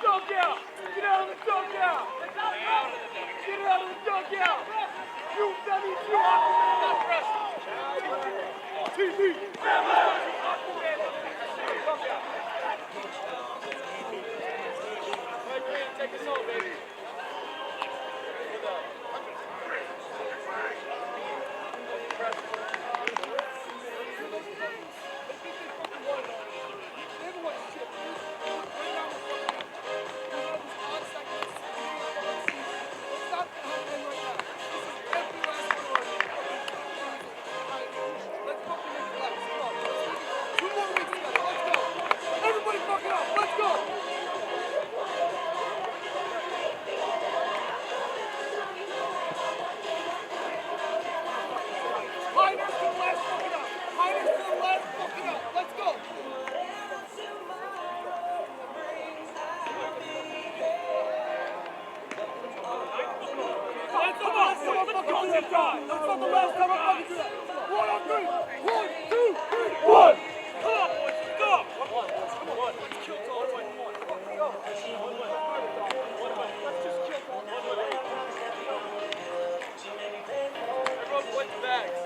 dugout! Get out of the dugout! Get out of the dugout! You WQ Aquaman! TV! Take us home, baby. That's not the last time I'm fucking do that. 1 on 3. 1, 2, 3, 1. Come on, boys. Go. Come on. Let's kill all the way. Let's go. Let's just kill all the way. Everyone point the bags.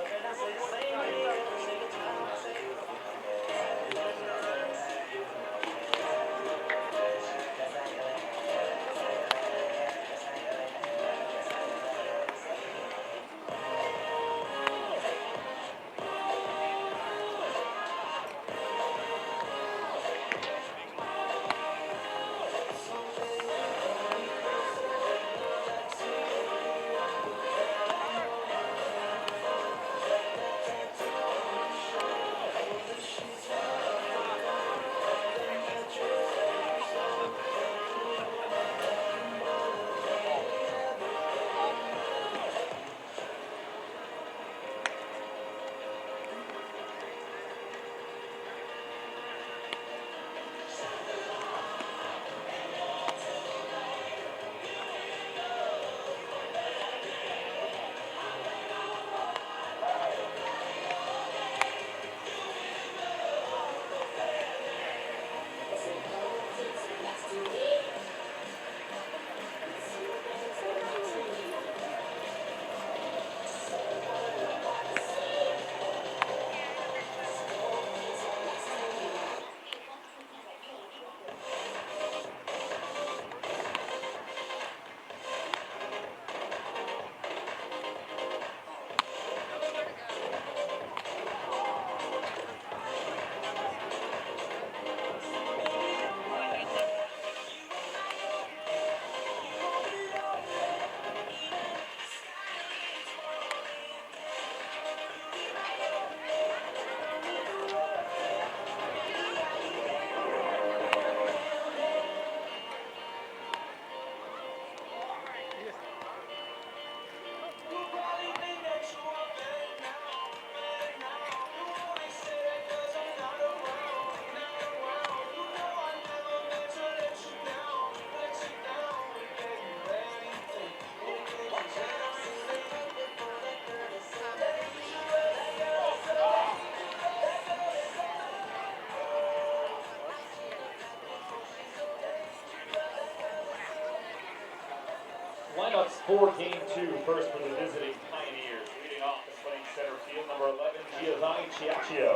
Lineups for Game 2. First for the visiting Pioneers. Leading off and playing center field, number 11, Giovanni Ciaccio.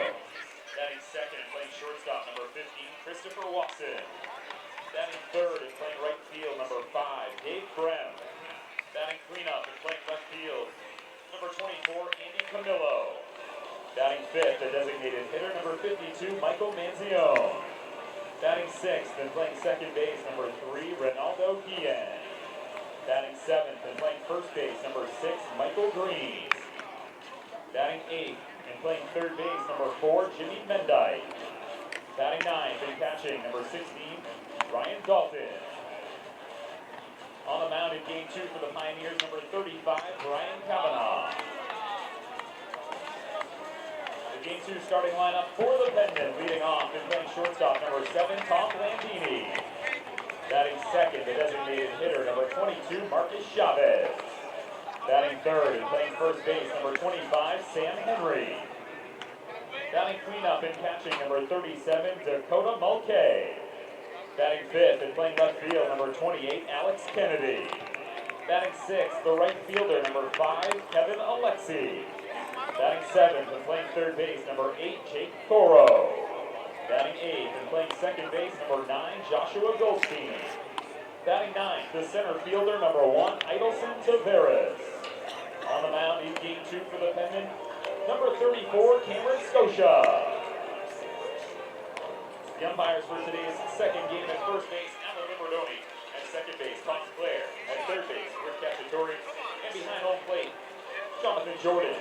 Batting second and playing shortstop, number 15, Christopher Watson. Batting third and playing right field, number 5, Dave Brem. Batting cleanup and playing left field, number 24, Andy Camillo. Batting fifth, a designated hitter, number 52, Michael Manzione. Batting sixth and playing second base, number 3, Ronaldo Guillen. Batting seventh and playing first base, number 6, Michael Green. Batting eighth and playing third base, number 4, Jimmy Mendyke. Batting ninth and catching, number 16, Ryan Dalton. On the mound in Game 2 for the Pioneers, number 35, Brian Kavanaugh. The Game 2 starting lineup for the Pendant, leading off and playing shortstop, number 7, Tom Landini. Batting second, the designated hitter, number 22, Marcus Chavez. Batting third and playing first base, number 25, Sam Henry. Batting cleanup and catching, number 37, Dakota Mulcahy. Batting fifth and playing left field, number 28, Alex Kennedy. Batting sixth, the right fielder, number 5, Kevin Alexi. Batting seventh and playing third base, number 8, Jake Thoro. Batting eighth and playing second base, number 9, Joshua Goldstein. Batting ninth, the center fielder, number 1, Idelson Tavares. On the mound, he's game 2 for the Penman, number 34, Cameron Scotia. The umpires for today's second game at first base, Alan Limberdoni. At second base, Tom Clare. At third base, Rick Cacciatore. And behind home plate, Jonathan Jordan.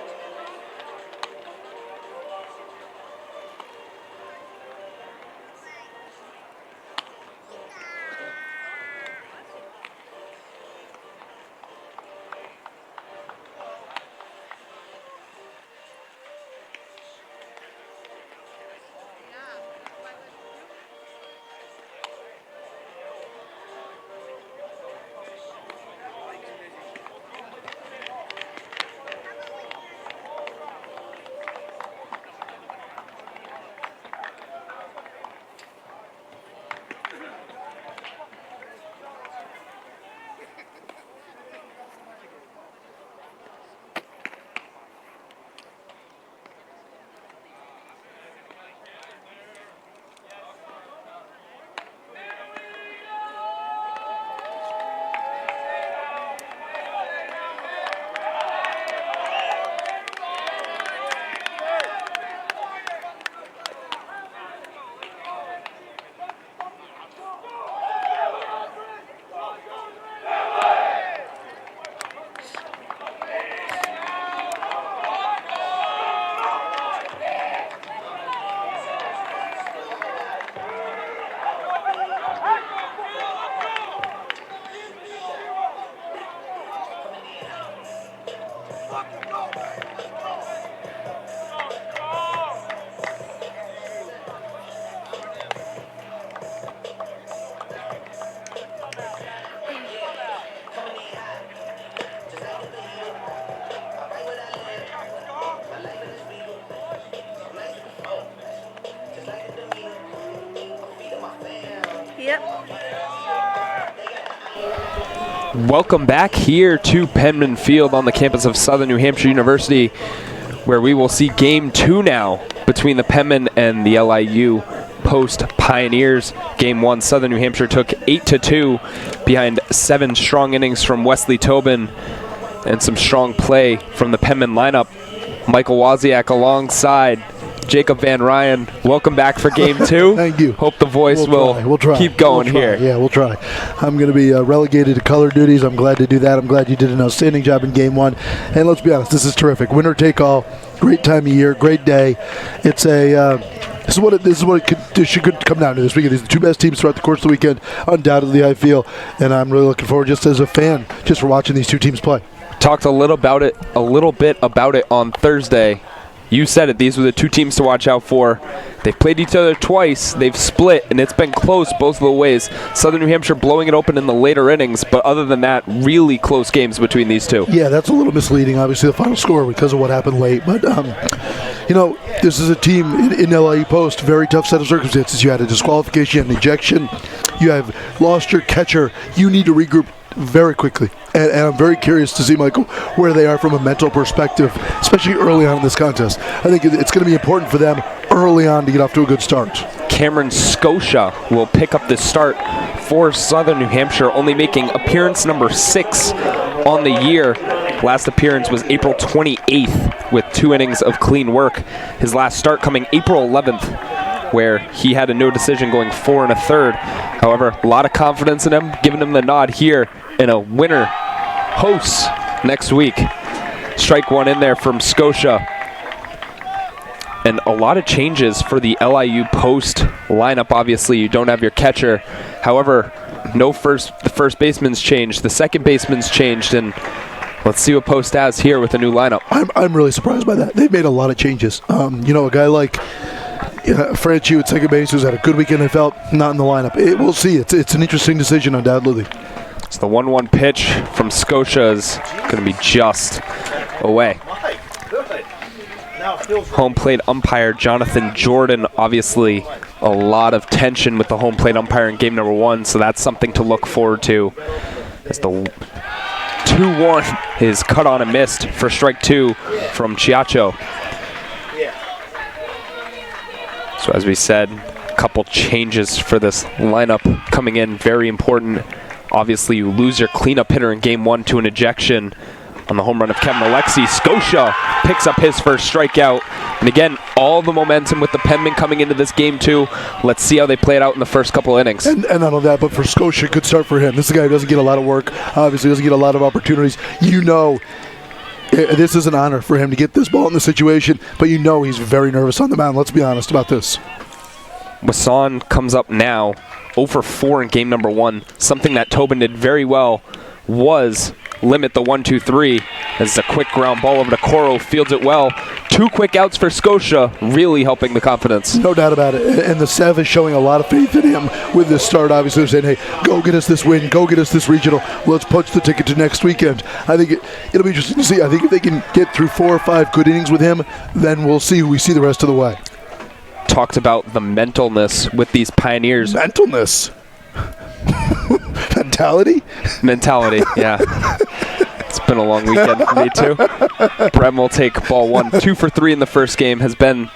Welcome back here to Penman Field on the campus of Southern New Hampshire University, where we will see Game 2 now between the Penman and the LIU Post Pioneers. Game 1, Southern New Hampshire took 8-2 behind 7 strong innings from Wesley Tobin and some strong play from the Penman lineup. Michael Wozniak alongside Jacob Van Ryan. Welcome back for Game 2. Thank you. Hope the voice will keep going here. Yeah, we'll try. I'm going to be relegated to color duties. I'm glad to do that. I'm glad you did an outstanding job in Game 1. And let's be honest, this is terrific. Winner take all. Great time of year. Great day. It's a this is what it should come down to this weekend. These are the two best teams throughout the course of the weekend, undoubtedly, I feel. And I'm really looking forward, just as a fan, just for watching these two teams play. Talked a little bit about it on Thursday. You said it. These were the two teams to watch out for. They've played each other twice. They've split, and it's been close both of the ways. Southern New Hampshire blowing it open in the later innings, but other than that, really close games between these two. Yeah, that's a little misleading, obviously, the final score because of what happened late. But, you know, this is a team in LIU Post, very tough set of circumstances. You had a disqualification, you had an ejection. You have lost your catcher. You need to regroup very quickly. And I'm very curious to see, Michael, where they are from a mental perspective, especially early on in this contest. I think it's going to be important for them early on to get off to a good start. Cameron Scotia will pick up the start for Southern New Hampshire, only making appearance number 6 on the year. Last appearance was April 28th with 2 innings of clean work. His last start coming April 11th, where he had a no decision going 4 1/3. However, a lot of confidence in him, giving him the nod here in a winner hosts next week. Strike one in there from Scotia. And a lot of changes for the LIU Post lineup. Obviously, you don't have your catcher. However, the first baseman's changed, the second baseman's changed, and let's see what Post has here with a new lineup. I'm really surprised by that. They've made a lot of changes. You know, a guy like SNHU at second base who's had a good weekend, I felt, not in the lineup. We'll see. It's an interesting decision, undoubtedly. So the 1-1 pitch from Scotia is going to be just away. Home plate umpire Jonathan Jordan obviously a lot of tension with the home plate umpire in game number 1, so that's something to look forward to. As the 2-1 is cut on and missed for strike 2 from Chiacho. So as we said, a couple changes for this lineup coming in, very important. Obviously, you lose your cleanup hitter in game 1 to an ejection on the home run of Kevin Alexi. Scotia picks up his first strikeout. And again, all the momentum with the Penman coming into this game too. Let's see how they play it out in the first couple innings. And not only that, but for Scotia, good start for him. This is a guy who doesn't get a lot of work, obviously doesn't get a lot of opportunities. You know, this is an honor for him to get this ball in the situation, but you know he's very nervous on the mound. Let's be honest about this. Wasan comes up now, 0 for 4 in game number 1. Something that Tobin did very well was limit the 1-2-3. This is a quick ground ball over to Coro, fields it well. 2 quick outs for Scotia, really helping the confidence. No doubt about it. And the Sev is showing a lot of faith in him with this start. Obviously, they're saying, hey, go get us this win, go get us this regional. Let's punch the ticket to next weekend. I think it'll be interesting to see. I think if they can get through 4 or 5 good innings with him, then we'll see who we see the rest of the way. Talked about the mentalness with these Pioneers. Mentalness? Mentality? Mentality, yeah. It's been a long weekend for me too. Brem will take ball 1. 2 for 3 in the first game. Has been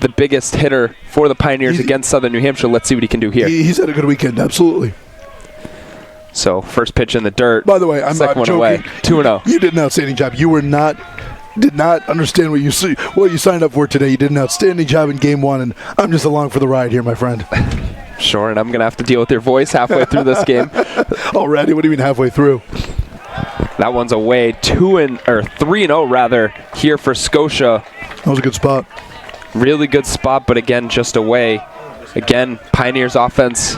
the biggest hitter for the Pioneers against Southern New Hampshire. Let's see what he can do here. He's had a good weekend, absolutely. So first pitch in the dirt. By the way, I'm not joking. Away. 2-0. You did an outstanding job. You did not understand what you signed up for today. You did an outstanding job in game 1, and I'm just along for the ride here, my friend. Sure, and I'm going to have to deal with your voice halfway through this game. Already? What do you mean halfway through? That one's away. 3-0 rather here for Scotia. That was a good spot. Really good spot, but again, just away. Again, Pioneers offense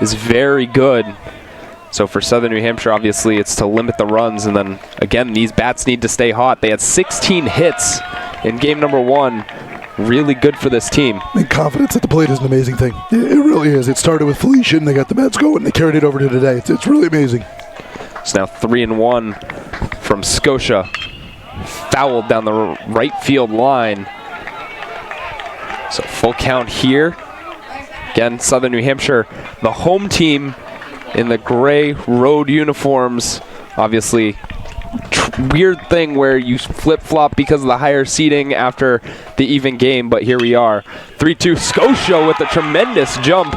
is very good. So for Southern New Hampshire, obviously, it's to limit the runs. And then, again, these bats need to stay hot. They had 16 hits in game number 1. Really good for this team. And confidence at the plate is an amazing thing. It really is. It started with Felicia, and they got the bats going. They carried it over to today. It's really amazing. It's now 3-1 from Scotia. Fouled down the right field line. So full count here. Again, Southern New Hampshire, the home team in the gray road uniforms. Obviously, weird thing where you flip-flop because of the higher seeding after the even game, but here we are. 3-2 Scotia with a tremendous jump.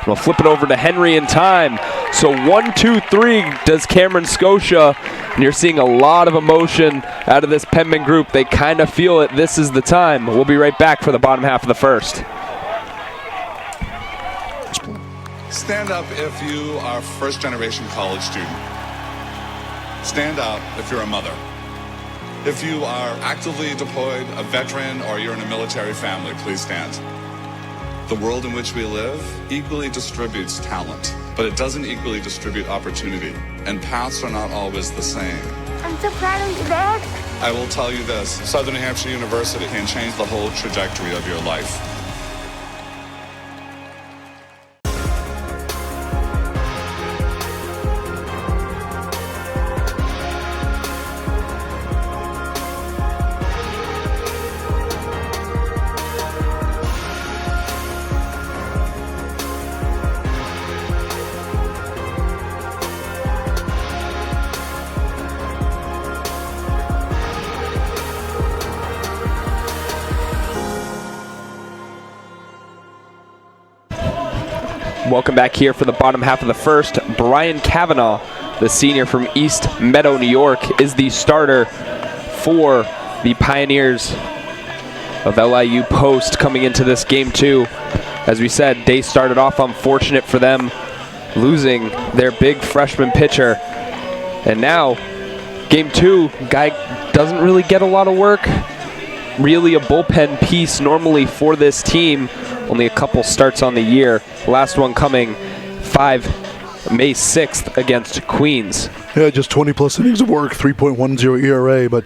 We'll flip it over to Henry in time. So 1-2-3 does Cameron Scotia, and you're seeing a lot of emotion out of this Penman group. They kind of feel it. This is the time. We'll be right back for the bottom half of the first. Stand up if you are a first-generation college student. Stand up if you're a mother. If you are actively deployed, a veteran, or you're in a military family, please stand. The world in which we live equally distributes talent, but it doesn't equally distribute opportunity, and paths are not always the same. I'm so proud of you, Dad. I will tell you this, Southern New Hampshire University can change the whole trajectory of your life. Welcome back here for the bottom half of the first. Brian Kavanaugh, the senior from East Meadow, New York, is the starter for the Pioneers of LIU Post coming into this game 2. As we said, they started off unfortunate for them, losing their big freshman pitcher. And now, game 2, guy doesn't really get a lot of work. Really a bullpen piece normally for this team. Only a couple starts on the year. Last one coming May 6th against Queens. Yeah, just 20-plus innings of work, 3.10 ERA, but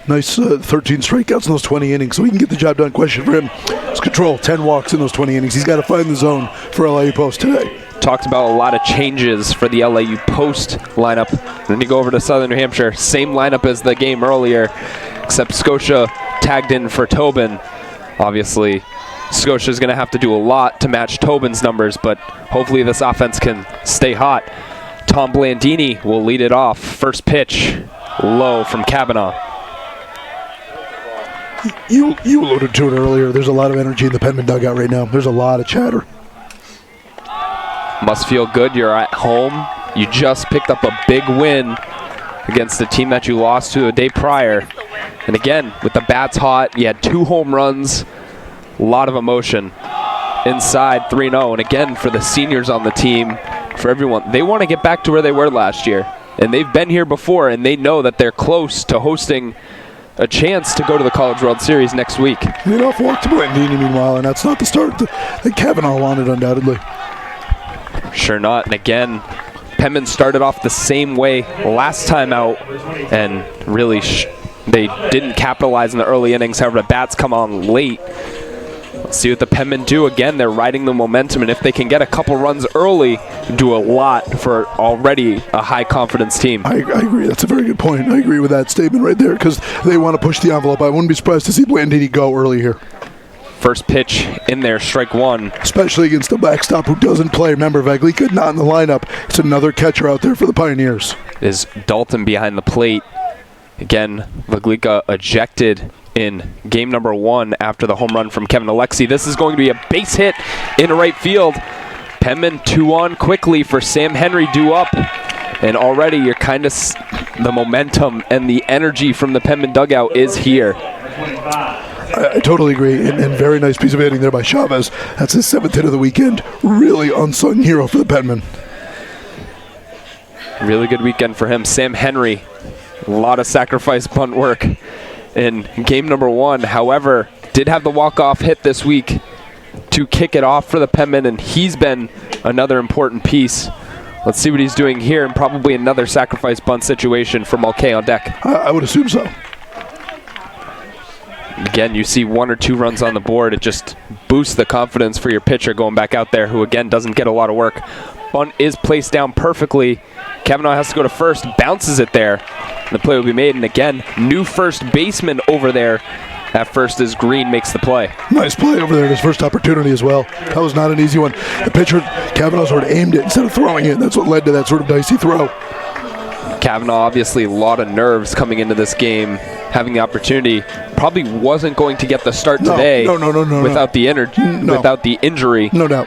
nice 13 strikeouts in those 20 innings, so he can get the job done. Question for him is control, 10 walks in those 20 innings. He's got to find the zone for LIU Post today. Talked about a lot of changes for the LIU Post lineup. Then you go over to Southern New Hampshire, same lineup as the game earlier, except Scotia tagged in for Tobin. Obviously, Scotia's going to have to do a lot to match Tobin's numbers, but hopefully this offense can stay hot. Tom Blandini will lead it off. First pitch, low from Kavanaugh. You alluded to it earlier. There's a lot of energy in the Penman dugout right now. There's a lot of chatter. Must feel good. You're at home. You just picked up a big win against the team that you lost to a day prior. And again, with the bats hot, you had 2 home runs, a lot of emotion. Inside 3-0. And again, for the seniors on the team, for everyone, they want to get back to where they were last year. And they've been here before, and they know that they're close to hosting a chance to go to the College World Series next week. Leadoff walk to Blandini, meanwhile, and that's not the start that Kavanaugh wanted, undoubtedly. Sure not. And again, Penman started off the same way last time out, and really they didn't capitalize in the early innings. However, the bats come on late. Let's see what the Penmen do. Again, they're riding the momentum, and if they can get a couple runs early, do a lot for already a high-confidence team. I agree. That's a very good point. I agree with that statement right there, because they want to push the envelope. I wouldn't be surprised to see Blandini go early here. First pitch in there, strike one. Especially against the backstop who doesn't play. Remember, Vaglica not in the lineup. It's another catcher out there for the Pioneers. Is Dalton behind the plate. Again, Vaglica ejected in game number 1 after the home run from Kevin Alexi. This is going to be a base hit in right field. Penman 2-on quickly for Sam Henry due up. And already you're kind of, the momentum and the energy from the Penman dugout is here. I totally agree, and very nice piece of hitting there by Chavez. That's his 7th hit of the weekend. Really unsung hero for the Penman. Really good weekend for him. Sam Henry, a lot of sacrifice bunt work in game number 1. However, did have the walk-off hit this week to kick it off for the Penman, and he's been another important piece. Let's see what he's doing here, and probably another sacrifice bunt situation for Mulcahy on deck. I would assume so. Again, you see 1 or 2 runs on the board. It just boosts the confidence for your pitcher going back out there, who again doesn't get a lot of work. Bunt is placed down perfectly. Kavanaugh has to go to first, bounces it there. The play will be made, and again, new first baseman over there at first as Green makes the play. Nice play over there in his first opportunity as well. That was not an easy one. The pitcher, Kavanaugh, sort of aimed it instead of throwing it. That's what led to that sort of dicey throw. Kavanaugh, obviously a lot of nerves coming into this game, having the opportunity. Probably wasn't going to get the start today without the injury. No doubt.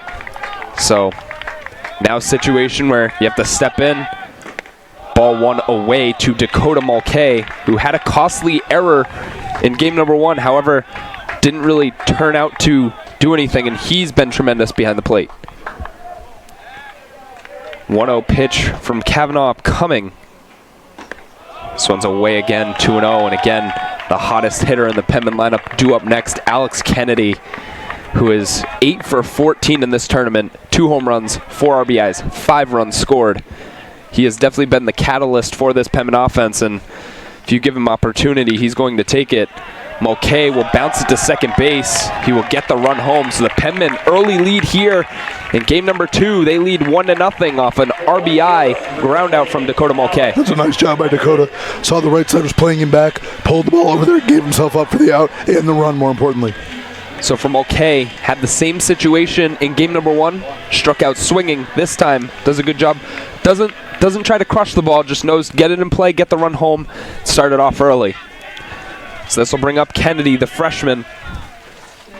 So now a situation where you have to step in. Ball 1 away to Dakota Mulcahy, who had a costly error in game number 1. However, didn't really turn out to do anything, and he's been tremendous behind the plate. 1-0 pitch from Kavanaugh upcoming. This one's away again, 2-0, and again, the hottest hitter in the Penman lineup due up next, Alex Kennedy, who is 8 for 14 in this tournament, 2 home runs, 4 RBIs, 5 runs scored. He has definitely been the catalyst for this Penman offense, and if you give him opportunity, he's going to take it. Mulcahy will bounce it to second base. He will get the run home. So the Penman early lead here in game number 2. They lead 1-0 off an RBI ground out from Dakota Mulcahy. That's a nice job by Dakota. Saw the right side was playing him back, pulled the ball over there, gave himself up for the out and the run, more importantly. So for Mulcahy, had the same situation in game number 1, struck out swinging. This time, does a good job. Doesn't try to crush the ball, just knows get it in play, get the run home, start it off early. So this will bring up Kennedy, the freshman.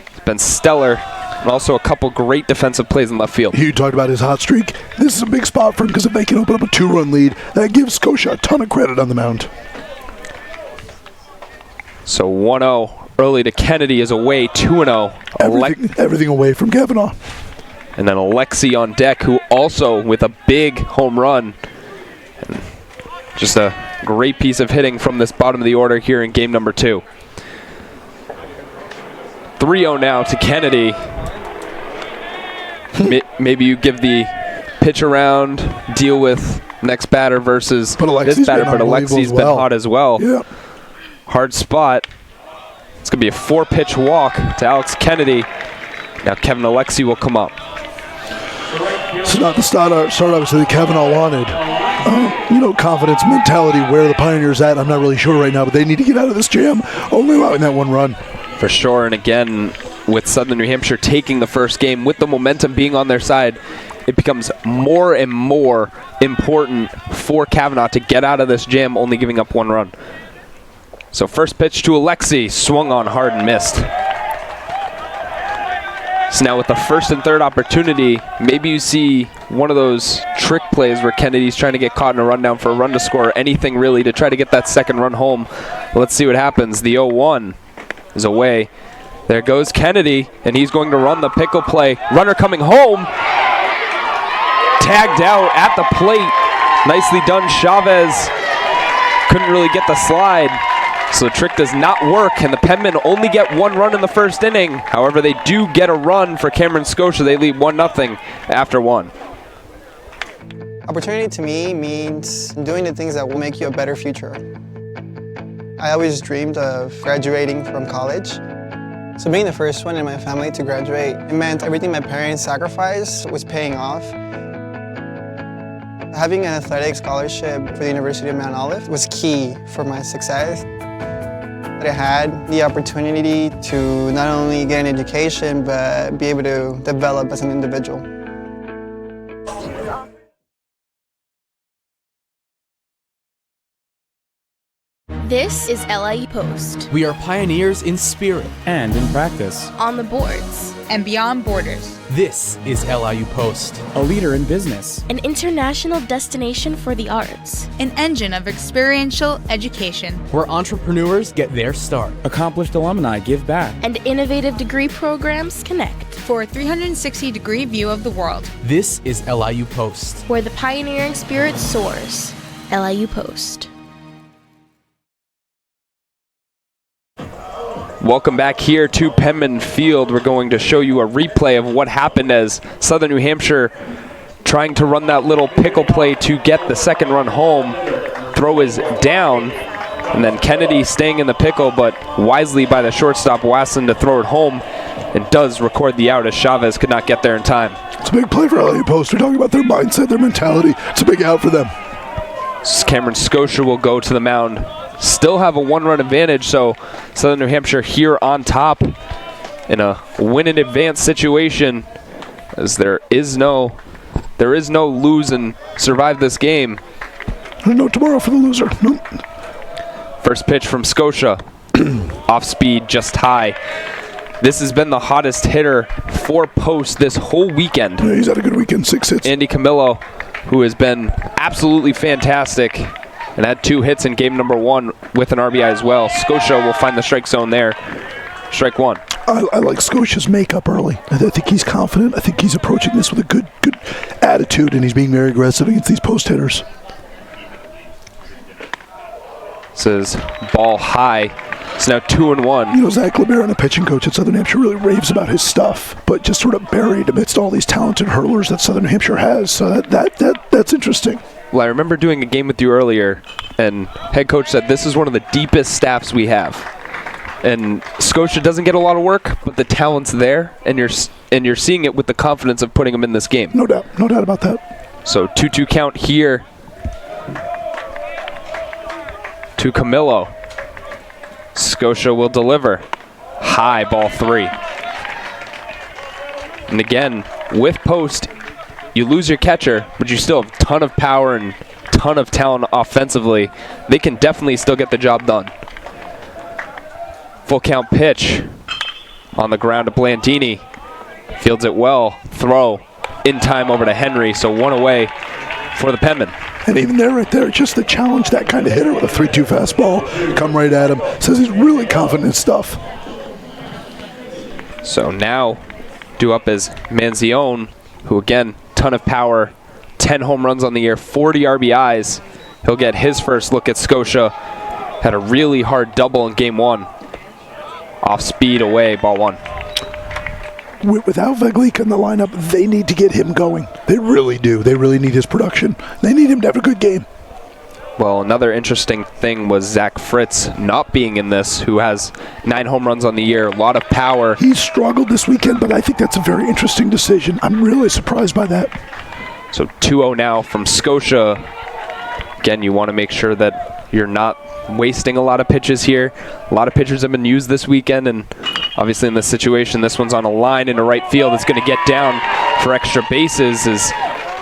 He's been stellar, and also a couple great defensive plays in left field. You talked about his hot streak. This is a big spot for him because if they can open up a 2-run lead, that gives Scotia a ton of credit on the mound. So 1-0 early to Kennedy is away, 2-0. Everything away from Kavanaugh. And then Alexi on deck, who also with a big home run. And just a great piece of hitting from this bottom of the order here in game number 2. 3-0 now to Kennedy. Maybe you give the pitch around, deal with next batter versus this batter, but Alexi's been hot as well. Yeah. Hard spot. It's going to be a 4-pitch walk to Alex Kennedy. Now Kevin Alexi will come up. It's not the start obviously that Kavanaugh wanted. Confidence, mentality, where the Pioneers at, I'm not really sure right now, but they need to get out of this jam, only allowing that 1 run. For sure, and again, with Southern New Hampshire taking the first game, with the momentum being on their side, it becomes more and more important for Kavanaugh to get out of this jam, only giving up 1 run. So first pitch to Alexi, swung on hard and missed. So now with the first and third opportunity, maybe you see one of those trick plays where Kennedy's trying to get caught in a rundown for a run to score, anything really to try to get that second run home. Let's see what happens. The 0-1 is away. There goes Kennedy, and he's going to run the pickle play. Runner coming home. Tagged out at the plate. Nicely done, Chavez. Couldn't really get the slide. So the trick does not work, and the Penmen only get 1 run in the first inning. However, they do get a run for Cameron Scotia. They lead 1-0 after 1. Opportunity to me means doing the things that will make you a better future. I always dreamed of graduating from college. So being the first one in my family to graduate, it meant everything my parents sacrificed was paying off. Having an athletic scholarship for the University of Mount Olive was key for my success. I had the opportunity to not only get an education, but be able to develop as an individual. This is LIU Post. We are pioneers in spirit and in practice, on the boards and beyond borders. This is LIU Post, a leader in business, an international destination for the arts, an engine of experiential education, where entrepreneurs get their start, accomplished alumni give back, and innovative degree programs connect for a 360-degree view of the world. This is LIU Post, where the pioneering spirit soars. LIU Post. Welcome back here to Penman Field. We're going to show you a replay of what happened as Southern New Hampshire trying to run that little pickle play to get the second run home. Throw is down, and then Kennedy staying in the pickle, but wisely by the shortstop Wasson to throw it home. It does record the out as Chavez could not get there in time. It's a big play for LIU Post. We're talking about their mindset, their mentality. It's a big out for them. Cameron Scotia will go to the mound. Still have a 1-run advantage, so Southern New Hampshire here on top in a win in advance situation, as there is no lose and survive this game. No tomorrow for the loser. Nope. First pitch from Scotia, off speed, just high. This has been the hottest hitter for Post this whole weekend. Yeah, he's had a good weekend, 6 hits. Andy Camillo, who has been absolutely fantastic and had 2 hits in game number 1 with an RBI as well. Scotia will find the strike zone there. Strike 1. I like Scotia's makeup early. I think he's confident. I think he's approaching this with a good attitude, and he's being very aggressive against these post hitters. This is ball high. It's now 2-1. You know, Zach LeBaron, a pitching coach at Southern Hampshire, really raves about his stuff, but just sort of buried amidst all these talented hurlers that Southern Hampshire has. So that's interesting. Well, I remember doing a game with you earlier, and head coach said this is one of the deepest staffs we have. And Scotia doesn't get a lot of work, but the talent's there, and you're seeing it with the confidence of putting him in this game. No doubt about that. So 2-2 count here to Camillo. Scotia will deliver. High, ball 3. And again, with Post, you lose your catcher, but you still have a ton of power and ton of talent offensively. They can definitely still get the job done. Full count pitch on the ground to Blandini. Fields it well. Throw in time over to Henry, so 1 away for the Penmen. And even there, right there, just to challenge that kind of hitter with a 3-2 fastball, come right at him. Says he's really confident in stuff. So now, due up as Manzione, who again, ton of power, 10 home runs on the year, 40 RBIs. He'll get his first look at Scotia. Had a really hard double in game 1. Off speed away, ball 1. Without Veglika in the lineup, they need to get him going. They really do. They really need his production. They need him to have a good game. Well, another interesting thing was Zach Fritz not being in this, who has 9 home runs on the year, a lot of power. He's struggled this weekend, but I think that's a very interesting decision. I'm really surprised by that. So 2-0 now from Scotia. Again, you want to make sure that you're not wasting a lot of pitches here. A lot of pitchers have been used this weekend, and Obviously in this situation, this one's on a line into right field. It's going to get down for extra bases as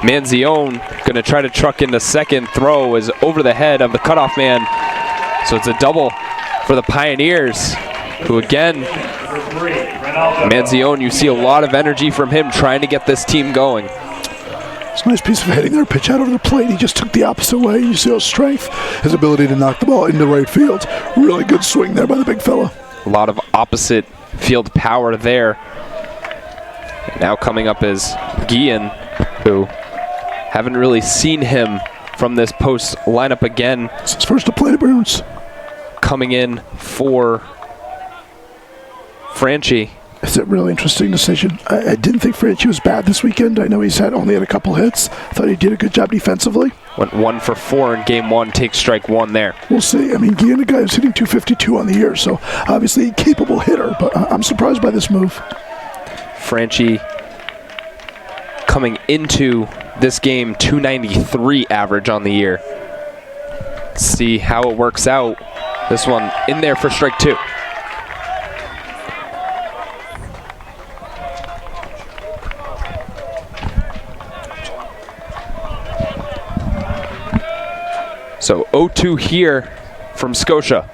Manzione going to try to truck into second. Throw is over the head of the cutoff man. So it's a double for the Pioneers, who again, Manzione, you see a lot of energy from him trying to get this team going. It's a nice piece of hitting there. Pitch out over the plate. He just took the opposite way. You see his strength, his ability to knock the ball into right field. Really good swing there by the big fella. A lot of opposite field power there. Now coming up is Guillen, who haven't really seen him from this post lineup again. It's his first plate appearance. Coming in for Franchi. It's a really interesting decision. I didn't think Franchi was bad this weekend. I know he's only had a couple hits. Thought he did a good job defensively. Went 1 for 4 in game 1, takes strike 1 there. We'll see. I mean, Guillen, a guy who's hitting 252 on the year, so obviously a capable hitter, but I'm surprised by this move. Franchi coming into this game, 293 average on the year. Let's see how it works out. This one in there for strike 2. So 0-2 here from Scotia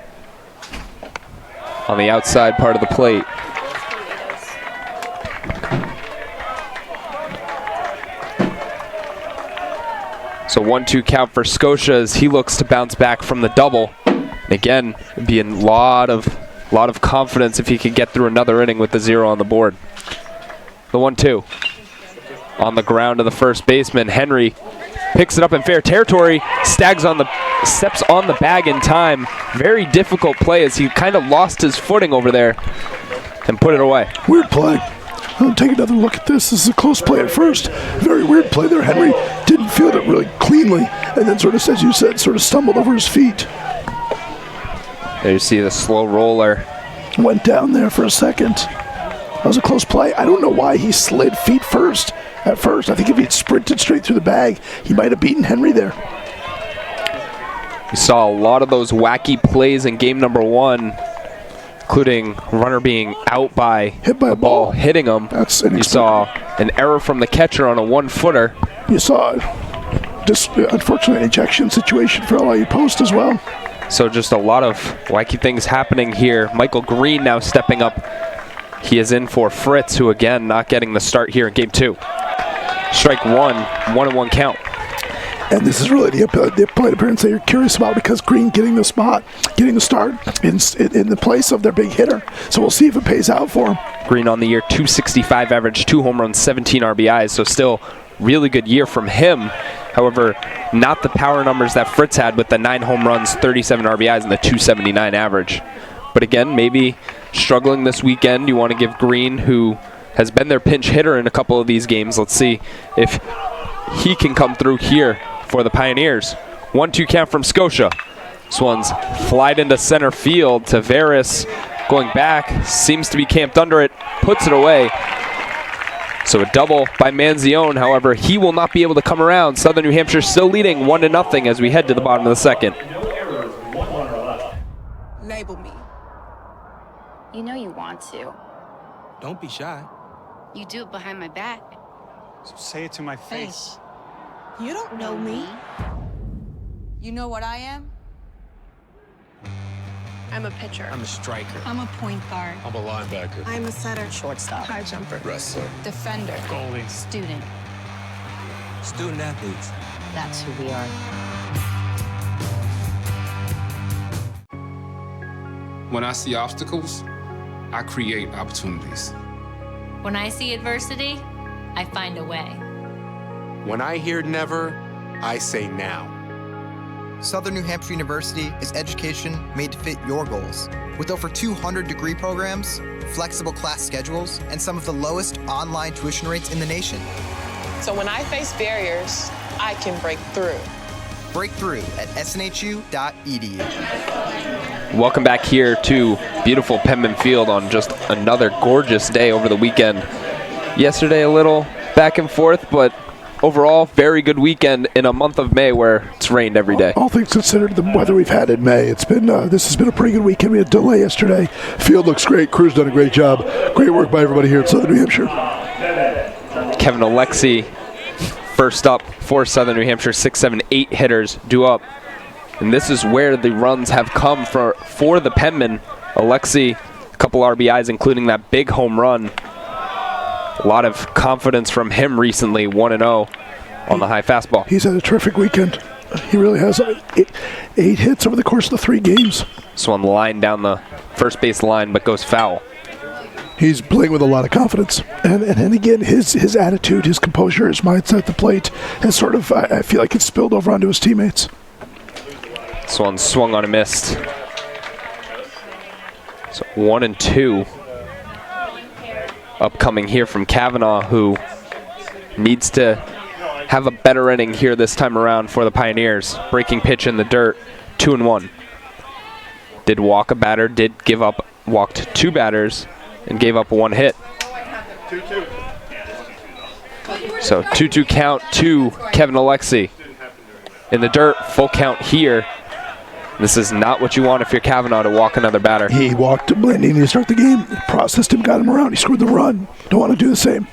on the outside part of the plate. So 1-2 count for Scotia as he looks to bounce back from the double. Again, it'd be a lot of confidence if he could get through another inning with the 0 on the board. The 1-2 on the ground to the first baseman. Henry picks it up in fair territory, steps on the bag in time. Very difficult play as he kind of lost his footing over there and put it away. Weird play. Take another look at this. This is a close play at first. Very weird play there. Henry didn't field it really cleanly, and then sort of, as you said, sort of stumbled over his feet. There you see the slow roller. Went down there for a second. That was a close play. I don't know why he slid feet first at first. I think if he'd sprinted straight through the bag, he might have beaten Henry there. We saw a lot of those wacky plays in game number 1, including runner being out by hit by a ball hitting him. That's you saw an error from the catcher on a 1-footer. You saw just unfortunately an ejection situation for LIU Post as well. So just a lot of wacky things happening here. Michael Green now stepping up. He is in for Fritz, who again not getting the start here in game 2. Strike 1, 1-1 count. And this is really the plate appearance that you're curious about, because Green getting the start in the place of their big hitter. So we'll see if it pays out for him. Green on the year, 265 average, 2 home runs, 17 RBIs. So still really good year from him. However, not the power numbers that Fritz had with the 9 home runs, 37 RBIs, and the 279 average. But again, maybe struggling this weekend. You want to give Green, who has been their pinch hitter in a couple of these games. Let's see if he can come through here for the Pioneers. 1-2 count from Scotia. This one's flied into center field. Tavares going back, seems to be camped under it, puts it away. So a double by Manzione. However, he will not be able to come around. Southern New Hampshire still leading 1-0 as we head to the bottom of the second. Label me. You know you want to. Don't be shy. You do it behind my back. So say it to my face. You don't know me. You know what I am? I'm a pitcher. I'm a striker. I'm a point guard. I'm a linebacker. I'm a setter. Shortstop. High jumper. Wrestler. Defender. Goalie. Student. Student athletes. That's who we are. When I see obstacles, I create opportunities. When I see adversity, I find a way. When I hear never, I say now. Southern New Hampshire University is education made to fit your goals. With over 200 degree programs, flexible class schedules, and some of the lowest online tuition rates in the nation. So when I face barriers, I can break through. Break through at snhu.edu. Welcome back here to beautiful Penman Field on just another gorgeous day over the weekend. Yesterday a little back and forth, but overall, very good weekend in a month of May where it's rained every day. All things considered, the weather we've had in May, it's been this has been a pretty good weekend. We had a delay yesterday. Field looks great. Crew's done a great job. Great work by everybody here at Southern New Hampshire. Kevin Alexi, first up for Southern New Hampshire, 6, 7, 8 hitters due up. And this is where the runs have come for the Penmen. Alexi, a couple RBIs, including that big home run. A lot of confidence from him recently, 1-0 on the high fastball. He's had a terrific weekend. He really has. 8 hits over the course of the 3 games. This one line down the first base line, but goes foul. He's playing with a lot of confidence. And again, his attitude, his composure, his mindset at the plate has sort of, I feel like it's spilled over onto his teammates. This one swung on a missed. So 1-2. Upcoming here from Kavanaugh, who needs to have a better inning here this time around for the Pioneers. Breaking pitch in the dirt, 2-1. Did walk a batter, did give up, walked 2 batters, and gave up 1 hit. 2-2. So 2-2 count to Kevin Alexi. In the dirt, full count here. This is not what you want if you're Kavanaugh to walk another batter. He walked Blandini to start the game, processed him, got him around. He scored the run. Don't want to do the same.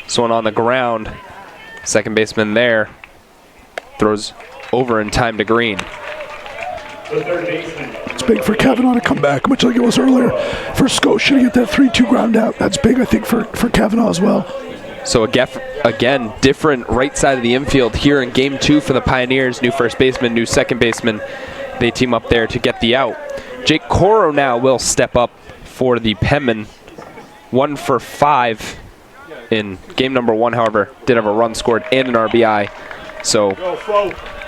This one on the ground. Second baseman there. Throws over in time to Green. It's big for Kavanaugh to come back, much like it was earlier. For Scotia to get that 3-2 ground out, that's big, I think, for Kavanaugh as well. So again, different right side of the infield here in Game 2 for the Pioneers. New first baseman, new second baseman. They team up there to get the out. Jake Coro now will step up for the Penmen. 1 for 5 in game number 1, however, did have a run scored and an RBI. So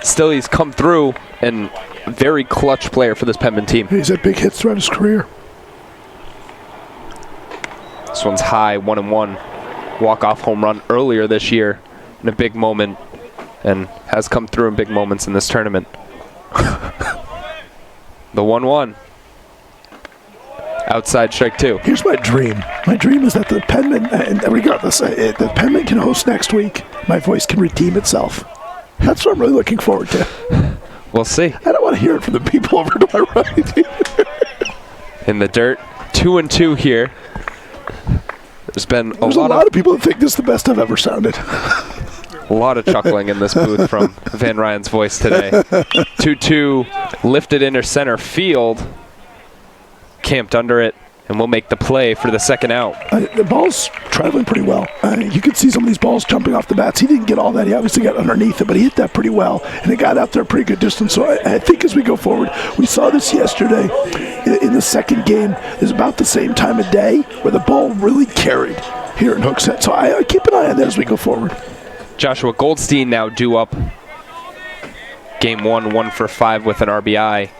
still he's come through and very clutch player for this Penmen team. He's had big hits throughout his career. This one's high, 1-1. Walk-off home run earlier this year in a big moment and has come through in big moments in this tournament. The 1-1. Outside strike 2. Here's my dream. My dream is that the Penmen, and regardless, the Penmen can host next week. My voice can redeem itself. That's what I'm really looking forward to. We'll see. I don't want to hear it from the people over to my right. In the dirt, 2-2 here. There's a lot of people that think this is the best I've ever sounded. A lot of chuckling in this booth from Van Ryan's voice today. 2-2, lifted into center field. Camped under it, and will make the play for the second out. The ball's traveling pretty well. You can see some of these balls jumping off the bats. He didn't get all that. He obviously got underneath it, but he hit that pretty well, and it got out there a pretty good distance. So I think as we go forward, we saw this yesterday in the second game. Is about the same time of day where the ball really carried here in Hooksett. So I keep an eye on that as we go forward. Joshua Goldstein now due up. Game 1, 1 for 5 with an RBI.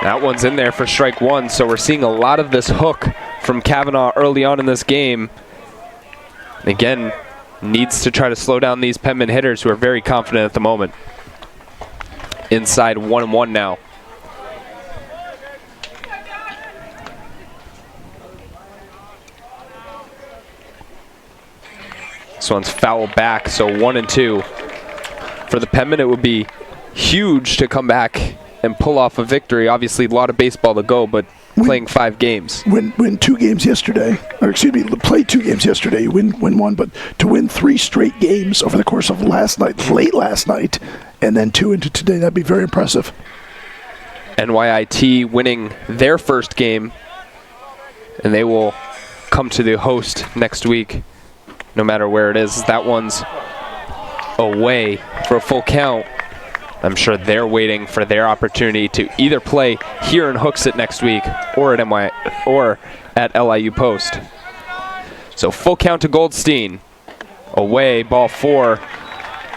That one's in there for strike 1, so we're seeing a lot of this hook from Kavanaugh early on in this game. Again, needs to try to slow down these Penmen hitters who are very confident at the moment. Inside 1-1 now. This one's foul back, so 1-2. For the Penmen, it would be huge to come back and pull off a victory. Obviously, a lot of baseball to go, but playing 5 games. Win 2 games yesterday, or excuse me, play 2 games yesterday, you win 1, but to win 3 straight games over the course of late last night, and then 2 into today, that'd be very impressive. NYIT winning their first game, and they will come to the host next week, no matter where it is. That one's away for a full count. I'm sure they're waiting for their opportunity to either play here in Hooksett next week or at LIU Post. So full count to Goldstein. Away, ball 4.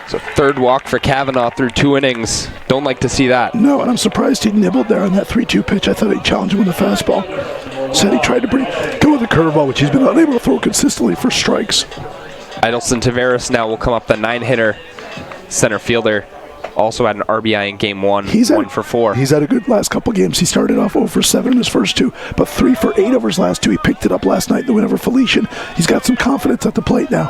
So third walk for Kavanaugh through 2 innings. Don't like to see that. No, and I'm surprised he nibbled there on that 3-2 pitch. I thought he'd challenge him with a fastball. Said he tried to go with a curveball, which he's been unable to throw consistently for strikes. Idelson Taveras now will come up, the 9-hitter center fielder. also had an RBI in game one, 1 for 4. He's had a good last couple games. He started off 0 for 7 in his first 2, but 3 for 8 over his last 2. He picked it up last night in the win over Felician. He's got some confidence at the plate now.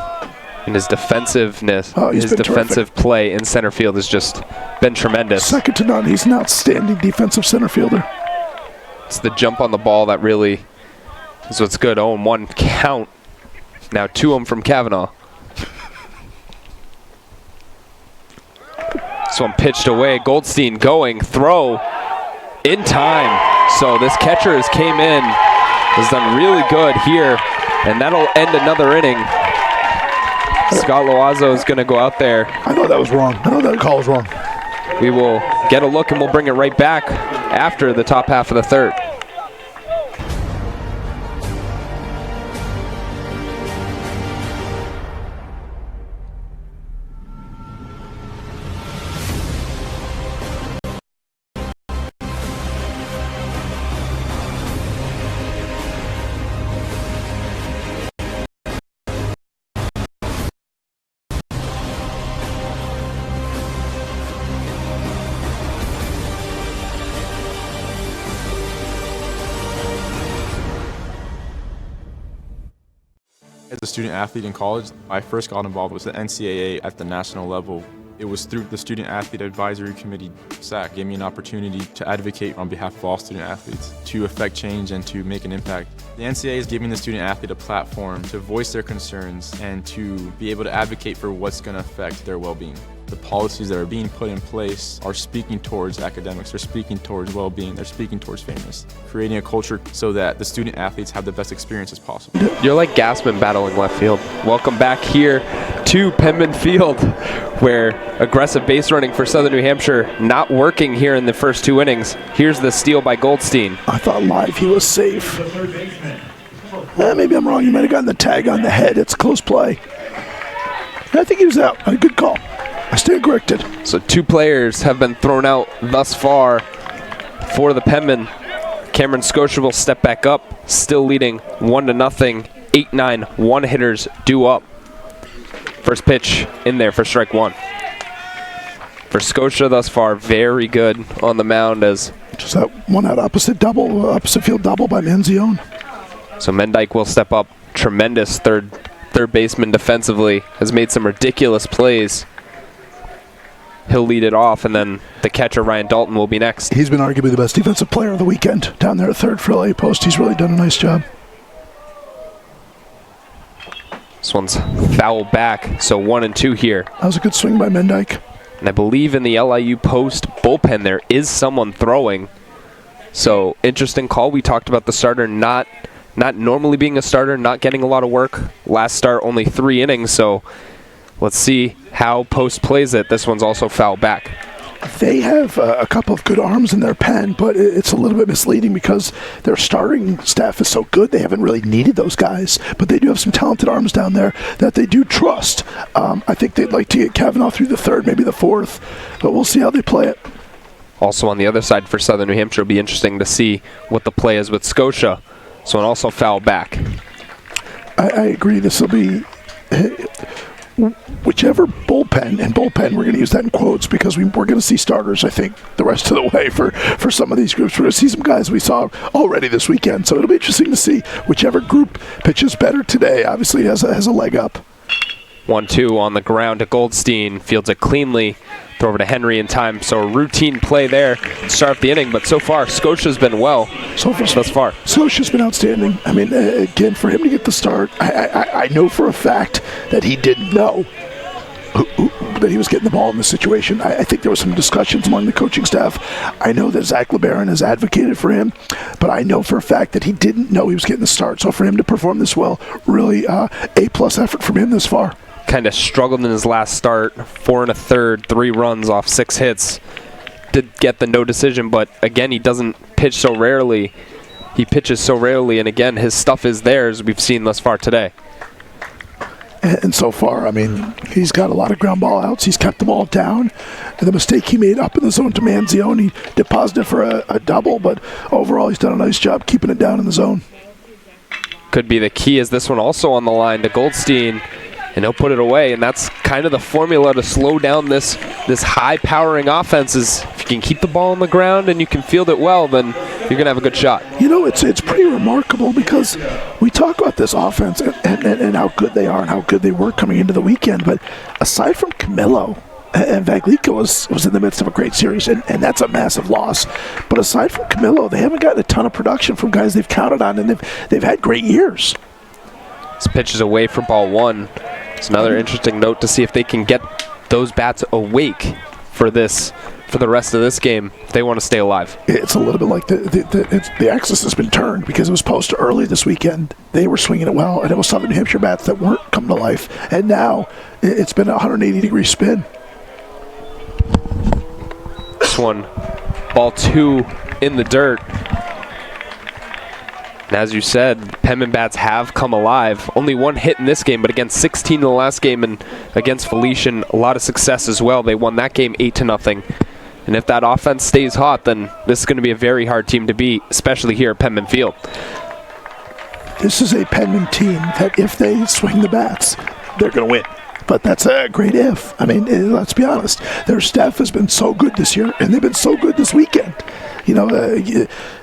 And his defensiveness, his defensive play in center field has just been tremendous. Second to none. He's an outstanding defensive center fielder. It's the jump on the ball that really is what's good. 0-1 count. Now 2 from Kavanaugh. This one pitched away. Goldstein going, throw in time. So this catcher has came in, has done really good here, and that'll end another inning. Scott Loazzo is going to go out there. I know that was wrong. I know that call was wrong. We will get a look and we'll bring it right back after the top half of the third. As a student athlete in college, I first got involved with the NCAA at the national level. It was through the Student Athlete Advisory Committee, SAC, gave me an opportunity to advocate on behalf of all student athletes, to affect change and to make an impact. The NCAA is giving the student athlete a platform to voice their concerns and to be able to advocate for what's going to affect their well-being. The policies that are being put in place are speaking towards academics, they're speaking towards well-being, they're speaking towards fairness, creating a culture so that the student athletes have the best experience as possible. You're like Gassman battling left field. Welcome back here to Penman Field, where aggressive base running for Southern New Hampshire not working here in the first 2 innings. Here's the steal by Goldstein. I thought live he was safe. Maybe I'm wrong. He might have gotten the tag on the head. It's close play. I think he was out. A good call. I stand corrected. So 2 players have been thrown out thus far for the Penman. Cameron Scotia will step back up, still leading 1-0. 8-9 one-hitters due up. First pitch in there for strike 1. For Scotia thus far, very good on the mound as just that one out opposite field double by Manzione. So Mendyke will step up. Tremendous third baseman defensively, has made some ridiculous plays. He'll lead it off, and then the catcher, Ryan Dalton, will be next. He's been arguably the best defensive player of the weekend down there at third for LA Post. He's really done a nice job. This one's foul back, so 1-2 here. That was a good swing by Mendyke. And I believe in the LIU Post bullpen there is someone throwing. So interesting call. We talked about the starter not normally being a starter, not getting a lot of work. Last start, only 3 innings, so let's see how Post plays it. This one's also foul back. They have a couple of good arms in their pen, but it's a little bit misleading because their starting staff is so good. They haven't really needed those guys, but they do have some talented arms down there that they do trust. I think they'd like to get Kavanaugh through the 3rd, maybe the 4th, but we'll see how they play it. Also on the other side for Southern New Hampshire, it'll be interesting to see what the play is with Scotia. So it also foul back. I agree. This will be whichever bullpen, and bullpen, we're going to use that in quotes because we're going to see starters, I think, the rest of the way for some of these groups. We're going to see some guys we saw already this weekend, so it'll be interesting to see whichever group pitches better today. Obviously has a leg up. 1-2 on the ground to Goldstein, fields it cleanly. Throw over to Henry in time, so a routine play there to start the inning, but so far Scotia's been well thus far. Scotia's been outstanding. I mean, again, for him to get the start, I know for a fact that he didn't know that he was getting the ball in this situation. I think there was some discussions among the coaching staff. I know that Zach LeBaron has advocated for him, but I know for a fact that he didn't know he was getting the start. So for him to perform this well, really A-plus effort from him this far. Kind of struggled in his last start, 4 1/3, 3 runs off 6 hits. Did get the no decision, but again, he doesn't pitch so rarely. He pitches so rarely, and again, his stuff is there, as we've seen thus far today. And so far, I mean, he's got a lot of ground ball outs. He's kept them all down. And the mistake he made up in the zone to Manzione, he deposited for a double, but overall, he's done a nice job keeping it down in the zone. Could be the key, as this one also on the line to Goldstein. and he'll put it away. And that's kind of the formula to slow down this high-powering offense is if you can keep the ball on the ground and you can field it well, then you're going to have a good shot. You know, it's pretty remarkable because we talk about this offense and how good they are and how good they were coming into the weekend, but aside from Camillo, and Vaglica was in the midst of a great series, and that's a massive loss. But aside from Camillo, they haven't gotten a ton of production from guys they've counted on, and they've had great years. This pitch is away for ball one. It's another interesting note to see if they can get those bats awake for the rest of this game if they want to stay alive. It's a little bit like the axis has been turned because it was posted early this weekend. They were swinging it well, and it was Southern New Hampshire bats that weren't coming to life. And now it's been a 180-degree spin. This one, ball two in the dirt. And as you said, Penman bats have come alive. Only one hit in this game, but against 16 in the last game, and against Felician, a lot of success as well. They won that game 8-0. And if that offense stays hot, then this is going to be a very hard team to beat, especially here at Penman Field. This is a Penman team that if they swing the bats, they're going to win. But that's a great if. I mean, let's be honest. Their staff has been so good this year, and they've been so good this weekend. You know,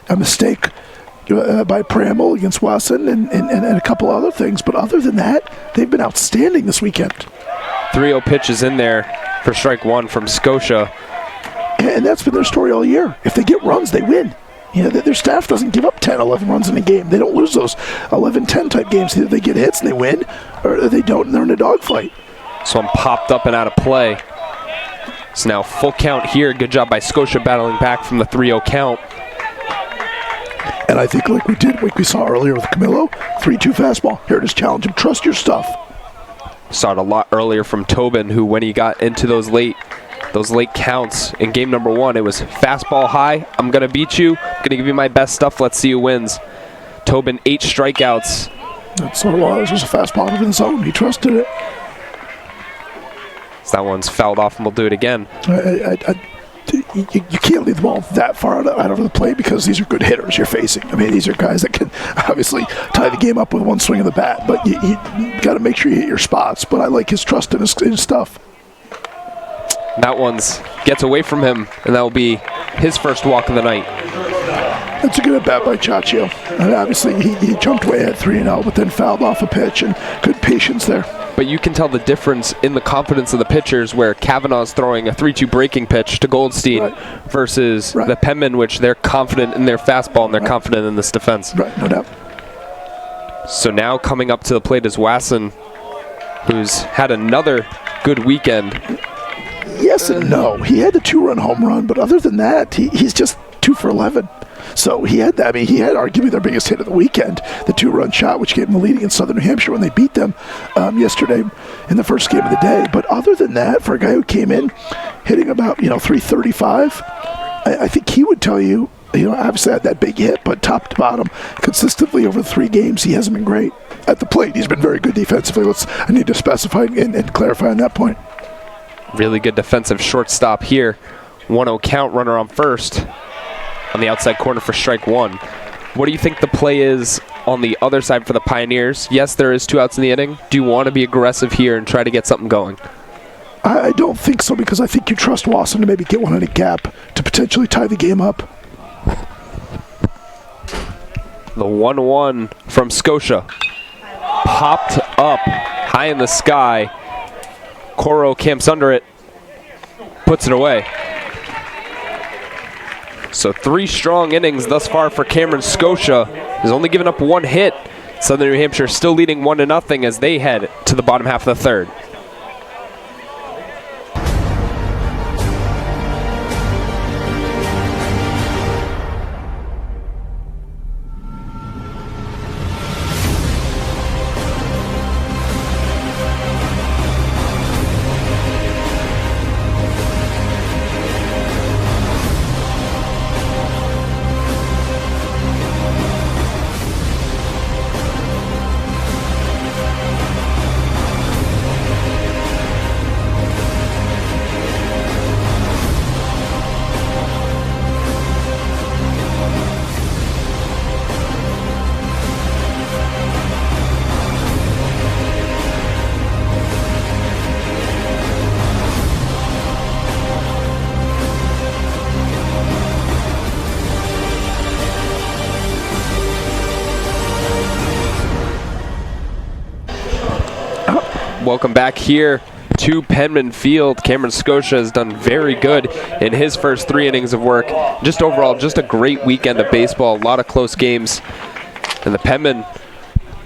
a mistake by Pramel against Wasson and a couple other things. But other than that, they've been outstanding this weekend. 3-0 pitches in there for strike one from Scotia. And that's been their story all year. If they get runs, they win. You know, their staff doesn't give up 10, 11 runs in a game. They don't lose those 11-10 type games. Either they get hits and they win, or they don't and they're in a dogfight. This one popped up and out of play. It's now full count here. Good job by Scotia battling back from the 3-0 count. And I think like we saw earlier with Camillo, 3-2 fastball. Here it is, challenge him. Trust your stuff. Saw it a lot earlier from Tobin, who when he got into those late counts in game number one, it was fastball high. I'm going to beat you. I'm going to give you my best stuff. Let's see who wins. Tobin, 8 strikeouts. That's what it was. It was a fastball in the zone. He trusted it. So that one's fouled off, and we'll do it again. You can't leave the ball that far out of the plate because these are good hitters you're facing. I mean, these are guys that can obviously tie the game up with one swing of the bat, but you got to make sure you hit your spots. But I like his trust in his stuff. That one's gets away from him, and that will be his first walk of the night. That's a good at-bat by Ciaccio. And obviously, he jumped way at 3-0, but then fouled off a pitch, and good patience there. But you can tell the difference in the confidence of the pitchers where Kavanaugh's throwing a 3-2 breaking pitch to Goldstein versus the Penman, which they're confident in their fastball and they're confident in this defense. Right, no doubt. So now coming up to the plate is Wasson, who's had another good weekend. Yes and no. He had the 2-run home run, but other than that, he's just 2 for 11. So he had that. I mean, he had arguably their biggest hit of the weekend, the 2-run shot, which gave them the lead against Southern New Hampshire when they beat them yesterday in the first game of the day. But other than that, for a guy who came in hitting about 335, I think he would tell you, obviously had that big hit, but top to bottom, consistently over 3 games, he hasn't been great at the plate. He's been very good defensively. I need to specify and clarify on that point. Really good defensive shortstop here. 1-0 count, runner on first. On the outside corner for strike one. What do you think the play is on the other side for the Pioneers? Yes, there is 2 outs in the inning. Do you want to be aggressive here and try to get something going? I don't think so, because I think you trust Wasson to maybe get one in a gap to potentially tie the game up. The 1-1 from Scotia. Popped up high in the sky. Coro camps under it. Puts it away. So 3 strong innings thus far for Cameron Scotia. He's only given up 1 hit. Southern New Hampshire still leading 1-0 as they head to the bottom half of the third. welcome back here to Penman Field. Cameron Scotia has done very good in his first 3 innings of work. Just overall, just a great weekend of baseball. A lot of close games. And the Penman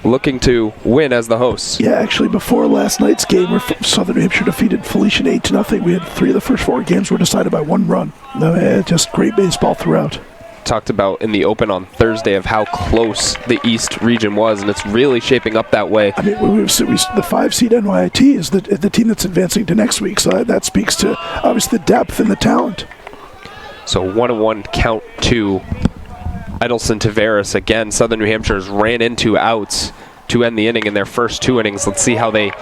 looking to win as the hosts. Yeah, actually, before last night's game where Southern New Hampshire defeated Felician 8-0, we had 3 of the first 4 games were decided by 1 run. Just great baseball throughout. Talked about in the open on Thursday of how close the East region was, and it's really shaping up that way. I mean, the 5-seed NYIT is the team that's advancing to next week, so that speaks to, obviously, the depth and the talent. So 1-1 count to Idelson Tavares. Again, Southern New Hampshire's ran into outs to end the inning in their first 2 innings. Let's see how they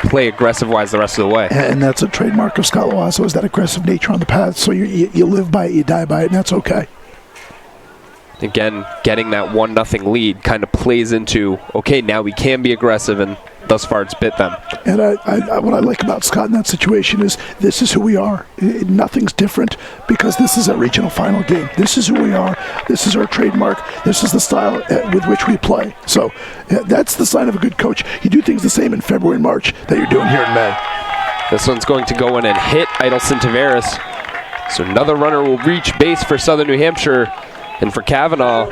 play aggressive-wise the rest of the way. And that's a trademark of Scott Loazo, is that aggressive nature on the path. So you live by it, you die by it, and that's okay. Again, getting that 1-0 lead kind of plays into, okay, now we can be aggressive, and thus far it's bit them. And what I like about Scott in that situation is this is who we are. Nothing's different because this is a regional final game. This is who we are. This is our trademark. This is the style with which we play. So that's the sign of a good coach. You do things the same in February and March that you're doing here in May. This one's going to go in and hit Idelson Tavares. So another runner will reach base for Southern New Hampshire. And for Kavanaugh,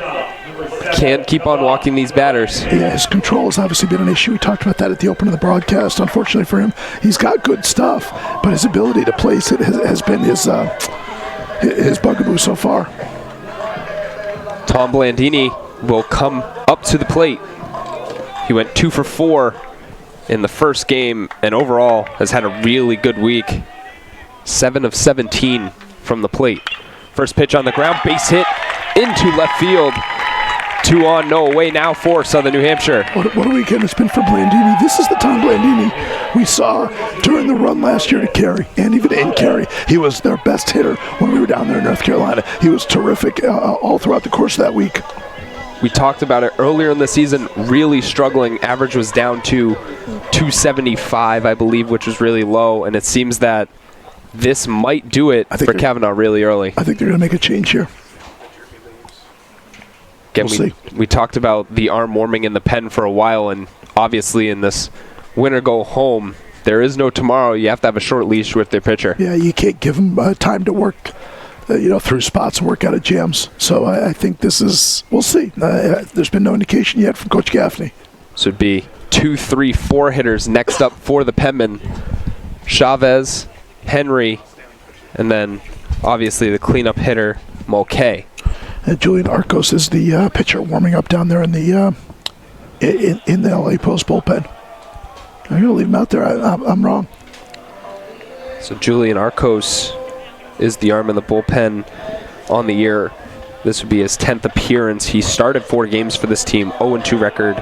can't keep on walking these batters. Yeah, his control has obviously been an issue. We talked about that at the open of the broadcast. Unfortunately for him, he's got good stuff, but his ability to place it has been his bugaboo so far. Tom Blandini will come up to the plate. He went 2 for 4 in the first game, and overall has had a really good week. 7 of 17 from the plate. First pitch on the ground, base hit into left field. 2 on, no away now for Southern New Hampshire. What a weekend it's been for Blandini. This is the Tom Blandini we saw during the run last year to Cary, and even in Cary. He was their best hitter when we were down there in North Carolina. He was terrific all throughout the course of that week. We talked about it earlier in the season, really struggling. Average was down to 275, I believe, which was really low, and it seems that this might do it for Kavanaugh really early. I think they're going to make a change here. Again, we talked about the arm warming in the pen for a while, and obviously in this winter go home, there is no tomorrow. You have to have a short leash with their pitcher. Yeah, you can't give them time to work, through spots and work out of jams. So I think this is, we'll see. There's been no indication yet from Coach Gaffney. So it'd be 2, 3, 4 hitters next up for the Penman. Chavez, Henry, and then obviously the cleanup hitter, Mulcahy. Julian Arcos is the pitcher warming up down there in the LA Post bullpen. I'm going to leave him out there. I'm wrong. So Julian Arcos is the arm in the bullpen on the year. This would be his 10th appearance. He started 4 games for this team, 0-2 record,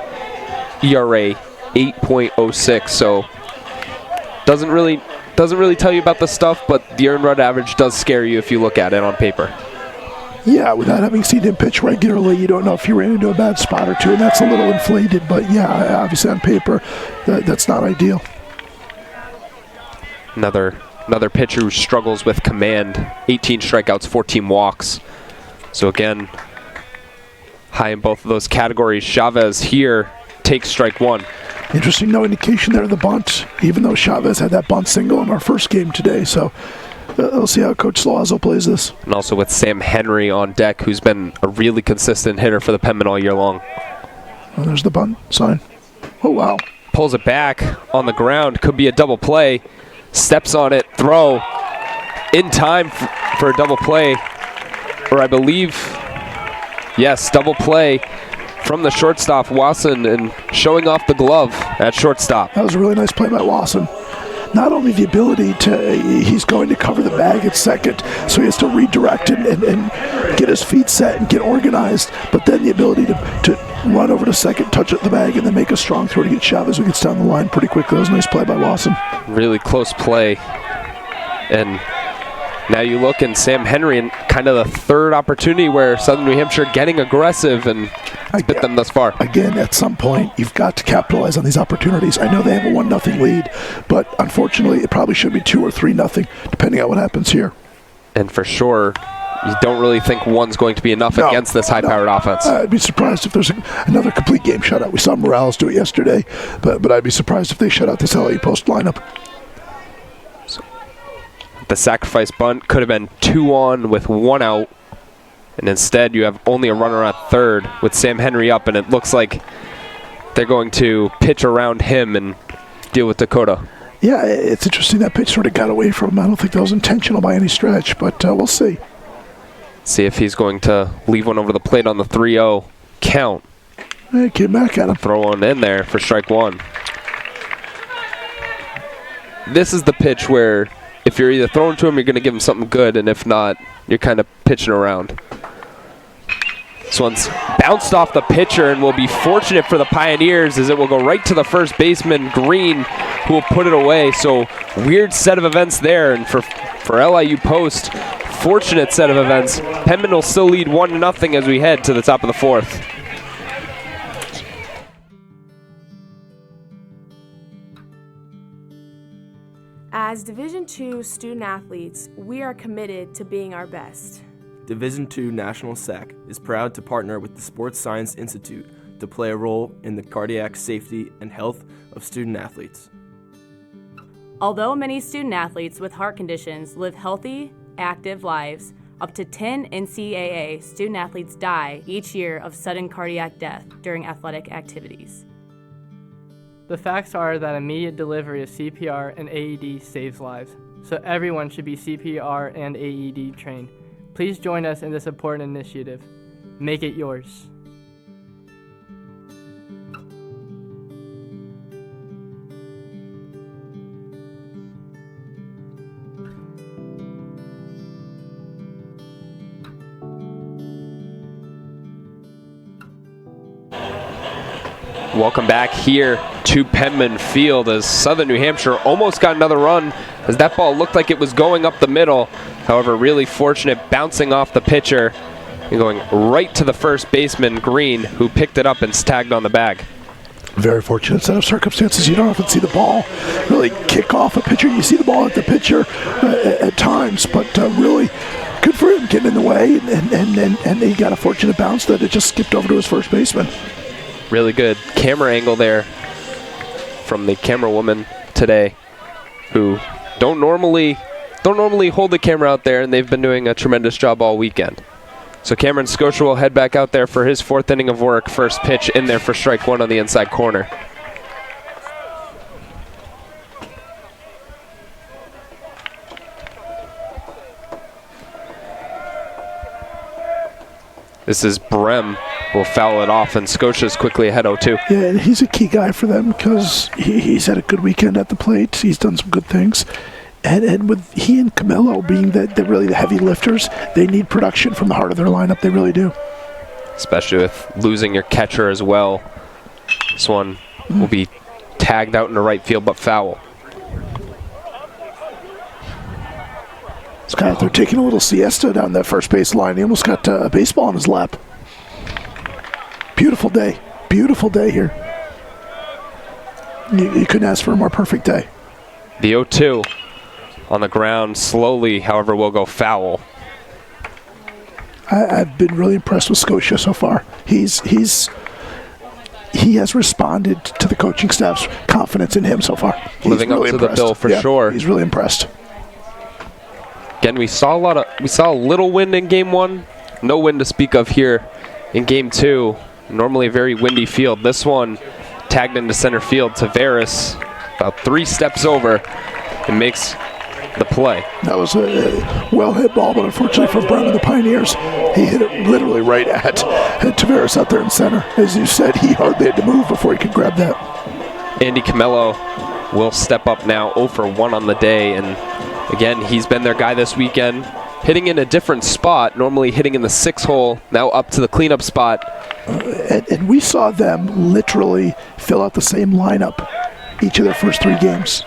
ERA 8.06. So doesn't really tell you about the stuff, but the earned run average does scare you if you look at it on paper. Yeah, without having seen him pitch regularly, you don't know if he ran into a bad spot or two, and that's a little inflated. But yeah, obviously on paper, that's not ideal. Another pitcher who struggles with command. 18 strikeouts, 14 walks. So again, high in both of those categories. Chavez here takes strike 1. Interesting, no indication there of the bunt, even though Chavez had that bunt single in our first game today. So we'll see how Coach Loazo plays this. And also with Sam Henry on deck, who's been a really consistent hitter for the Penman all year long. Oh, there's the bunt sign. Oh, wow. Pulls it back on the ground. Could be a double play. Steps on it. Throw. In time for a double play. Or I believe, yes, double play from the shortstop, Wasson, and showing off the glove at shortstop. That was a really nice play by Wasson. Not only the ability he's going to cover the bag at second, so he has to redirect and get his feet set and get organized, but then the ability to run over to second, touch at the bag, and then make a strong throw to get Chavez, who gets down the line pretty quickly. That was a nice play by Wasson. Really close play. And now you look, and Sam Henry, in kind of the third opportunity where Southern New Hampshire getting aggressive, and it's bit them thus far. Again, at some point, you've got to capitalize on these opportunities. I know they have a 1-0 lead, but unfortunately, it probably should be 2 or 3-0, depending on what happens here. And for sure, you don't really think one's going to be enough against this high-powered offense. I'd be surprised if there's another complete game shutout. We saw Morales do it yesterday, but I'd be surprised if they shut out this LIU post lineup. The sacrifice bunt could have been 2 on with 1 out, and instead you have only a runner at third with Sam Henry up, and it looks like they're going to pitch around him and deal with Dakota. Yeah, it's interesting that pitch sort of got away from him. I don't think that was intentional by any stretch, but we'll see. See if he's going to leave one over the plate on the 3-0 count. He came back at him. Throw one in there for strike 1. This is the pitch where if you're either throwing to him, you're going to give him something good, and if not, you're kind of pitching around. This one's bounced off the pitcher and will be fortunate for the Pioneers as it will go right to the first baseman, Green, who will put it away. So weird set of events there, and for LIU Post, fortunate set of events. Penman will still lead 1-0 as we head to the top of the 4th. As Division II student athletes, we are committed to being our best. Division II National SAC is proud to partner with the Sports Science Institute to play a role in the cardiac safety and health of student athletes. Although many student athletes with heart conditions live healthy, active lives, up to 10 NCAA student athletes die each year of sudden cardiac death during athletic activities. The facts are that immediate delivery of CPR and AED saves lives, so everyone should be CPR and AED trained. Please join us in this important initiative. Make it yours. Welcome back here to Penman Field as Southern New Hampshire almost got another run as that ball looked like it was going up the middle. However, really fortunate bouncing off the pitcher and going right to the first baseman, Green, who picked it up and tagged on the bag. Very fortunate set of circumstances. You don't often see the ball really kick off a pitcher. You see the ball at the pitcher at times, but really good for him getting in the way, and he got a fortunate bounce that it just skipped over to his first baseman. Really good camera angle there from the camera woman today, who don't normally hold the camera out there, and they've been doing a tremendous job all weekend. So Cameron Scotia will head back out there for his 4th inning of work. First pitch in there for strike 1 on the inside corner. This is Brem, will foul it off, and Scotia's quickly ahead 0-2. Yeah, and he's a key guy for them because he's had a good weekend at the plate. He's done some good things. And with he and Camilo being the really the heavy lifters, they need production from the heart of their lineup. They really do. Especially with losing your catcher as well. This one will be tagged out into right field, but foul. This guy out there taking a little siesta down that first base line. He almost got a baseball in his lap. Beautiful day. Beautiful day here. You couldn't ask for a more perfect day. The 0-2 on the ground slowly, however, will go foul. I've been really impressed with Scotia so far. He has responded to the coaching staff's confidence in him so far. Living up to the bill for sure. He's really impressed. Again, we saw a little wind in game 1. No wind to speak of here in game 2. Normally a very windy field. This one tagged into center field. Tavares about 3 steps over and makes the play. That was a well-hit ball, but unfortunately for Brown and the Pioneers, he hit it literally right at Tavares out there in center. As you said, he hardly had to move before he could grab that. Andy Camelo will step up now 0 for 1 on the day, and again, he's been their guy this weekend, hitting in a different spot, normally hitting in the 6 hole, now up to the cleanup spot. And we saw them literally fill out the same lineup each of their first 3 games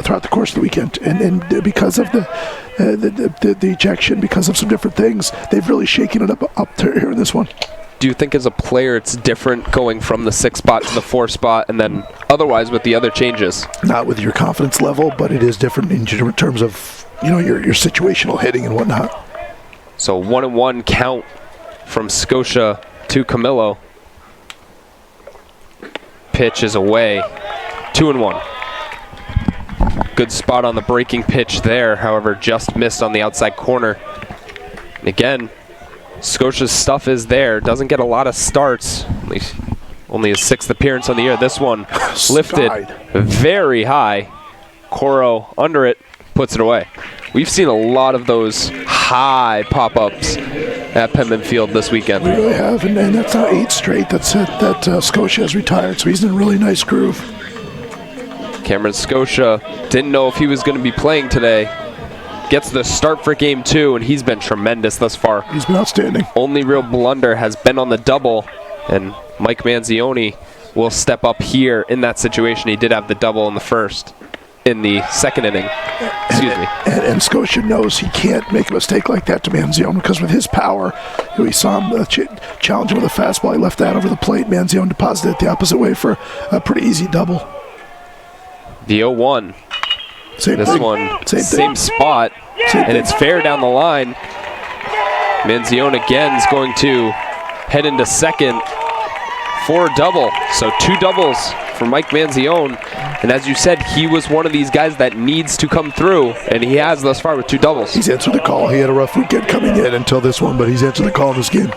throughout the course of the weekend. And because of the ejection, because of some different things, they've really shaken it up to here in this one. Do you think as a player it's different going from the 6 spot to the 4 spot and then otherwise with the other changes? Not with your confidence level, but it is different in terms of, your situational hitting and whatnot. So 1-1 count from Scotia to Camillo. Pitch is away. 2-1. Good spot on the breaking pitch there, however, just missed on the outside corner. And again, Scotia's stuff is there. Doesn't get a lot of starts. Only his 6th appearance on the year. This one lifted very high. Coro under it, puts it away. We've seen a lot of those high pop-ups at Penman Field this weekend. We really have, and that's not 8 straight. That's it. That Scotia has retired, so he's in a really nice groove. Cameron Scotia didn't know if he was going to be playing today. Gets the start for game 2, and he's been tremendous thus far. He's been outstanding. Only real blunder has been on the double, and Mike Manzioni will step up here in that situation. He did have the double in the first. In the second inning, excuse me. And Scotia knows he can't make a mistake like that to Manzione, because with his power, we saw him challenge him with a fastball. He left that over the plate. Manzione deposited it the opposite way for a pretty easy double. The 0-1. Same spot, and it's fair down the line. Manzione again is going to head into second for a double. So 2 doubles for Mike Manzione. And as you said, he was one of these guys that needs to come through, and he has thus far with 2 doubles. He's answered the call. He had a rough weekend coming in until this one, but he's answered the call in this game.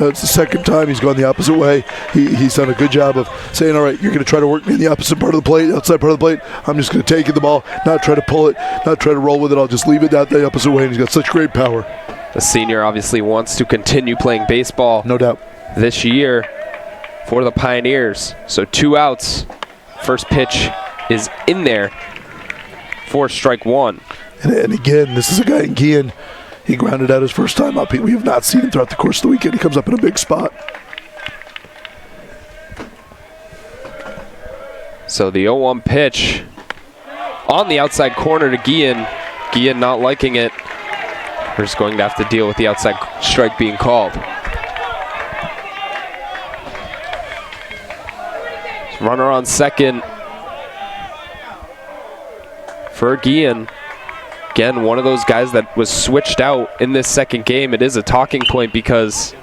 It's the second time he's gone the opposite way. He's done a good job of saying, all right, you're going to try to work me in the opposite part of the plate, outside part of the plate. I'm just going to take the ball, not try to pull it, not try to roll with it. I'll just leave it out the opposite way, and he's got such great power. The senior obviously wants to continue playing baseball. No doubt. This year for the Pioneers. So 2 outs. First pitch is in there for strike 1. And again, this is a guy in Guillen. He grounded out his first time up. We have not seen him throughout the course of the weekend. He comes up in a big spot. So the 0-1 pitch on the outside corner to Guillen. Guillen not liking it. We're just going to have to deal with the outside strike being called. Runner on second for Guillen. Again, one of those guys that was switched out in this second game. It is a talking point because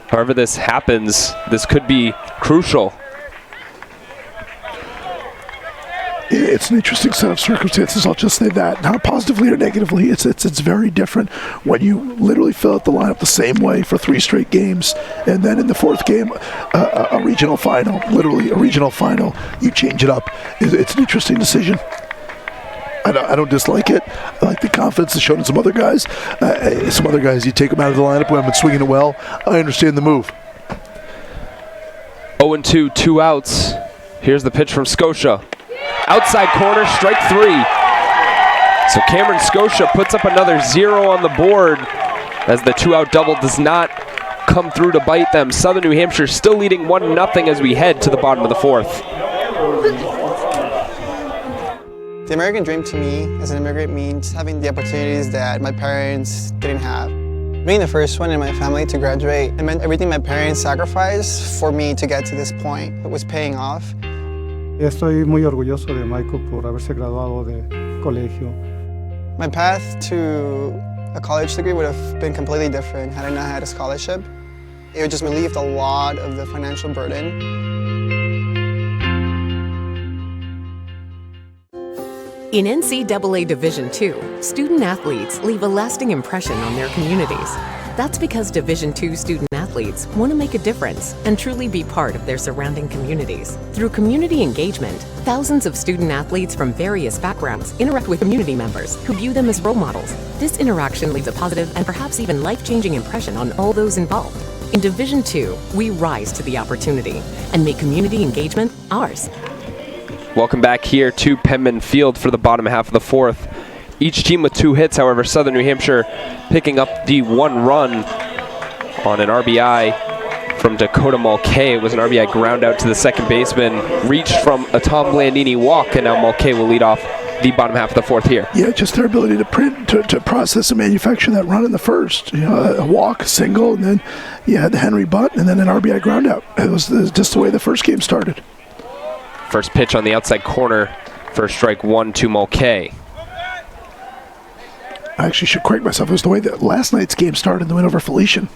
however this happens, this could be crucial. It's an interesting set of circumstances, I'll just say that. Not positively or negatively, it's very different when you literally fill out the lineup the same way for 3 straight games, and then in the 4th game, a regional final, literally a regional final, you change it up. It's an interesting decision. I don't dislike it. I like the confidence that's shown in some other guys. You take them out of the lineup who haven't been swinging it well. I understand the move. 0-2, 2 outs. Here's the pitch from Scotia. Outside corner, strike 3. So Cameron Scotia puts up another 0 on the board as the 2-out double does not come through to bite them. Southern New Hampshire still leading 1-0 as we head to the bottom of the 4th. The American dream to me as an immigrant means having the opportunities that my parents didn't have. Being the first one in my family to graduate, it meant everything my parents sacrificed for me to get to this point. It was paying off. Estoy muy orgulloso de Michael por haberse graduado de colegio. My path to a college degree would have been completely different had I not had a scholarship. It would just relieved a lot of the financial burden. In NCAA Division II, student athletes leave a lasting impression on their communities. That's because Division II student athletes want to make a difference and truly be part of their surrounding communities. Through community engagement, thousands of student athletes from various backgrounds interact with community members who view them as role models. This interaction leaves a positive and perhaps even life-changing impression on all those involved. In Division II, we rise to the opportunity and make community engagement ours. Welcome back here to Penman Field for the bottom half of the 4th. Each team with 2 hits, however, Southern New Hampshire picking up the 1 run on an RBI from Dakota Mulcahy. It was an RBI ground out to the second baseman, reached from a Tom Blandini walk, and now Mulcahy will lead off the bottom half of the 4th here. Yeah, just their ability to process and manufacture that run in the first. You know, a walk, a single, and then you had the Henry bunt, and then an RBI ground out. It was just the way the first game started. First pitch on the outside corner for strike 1 to Mulcahy. I actually should correct myself. It was the way that last night's game started in the win over Felician.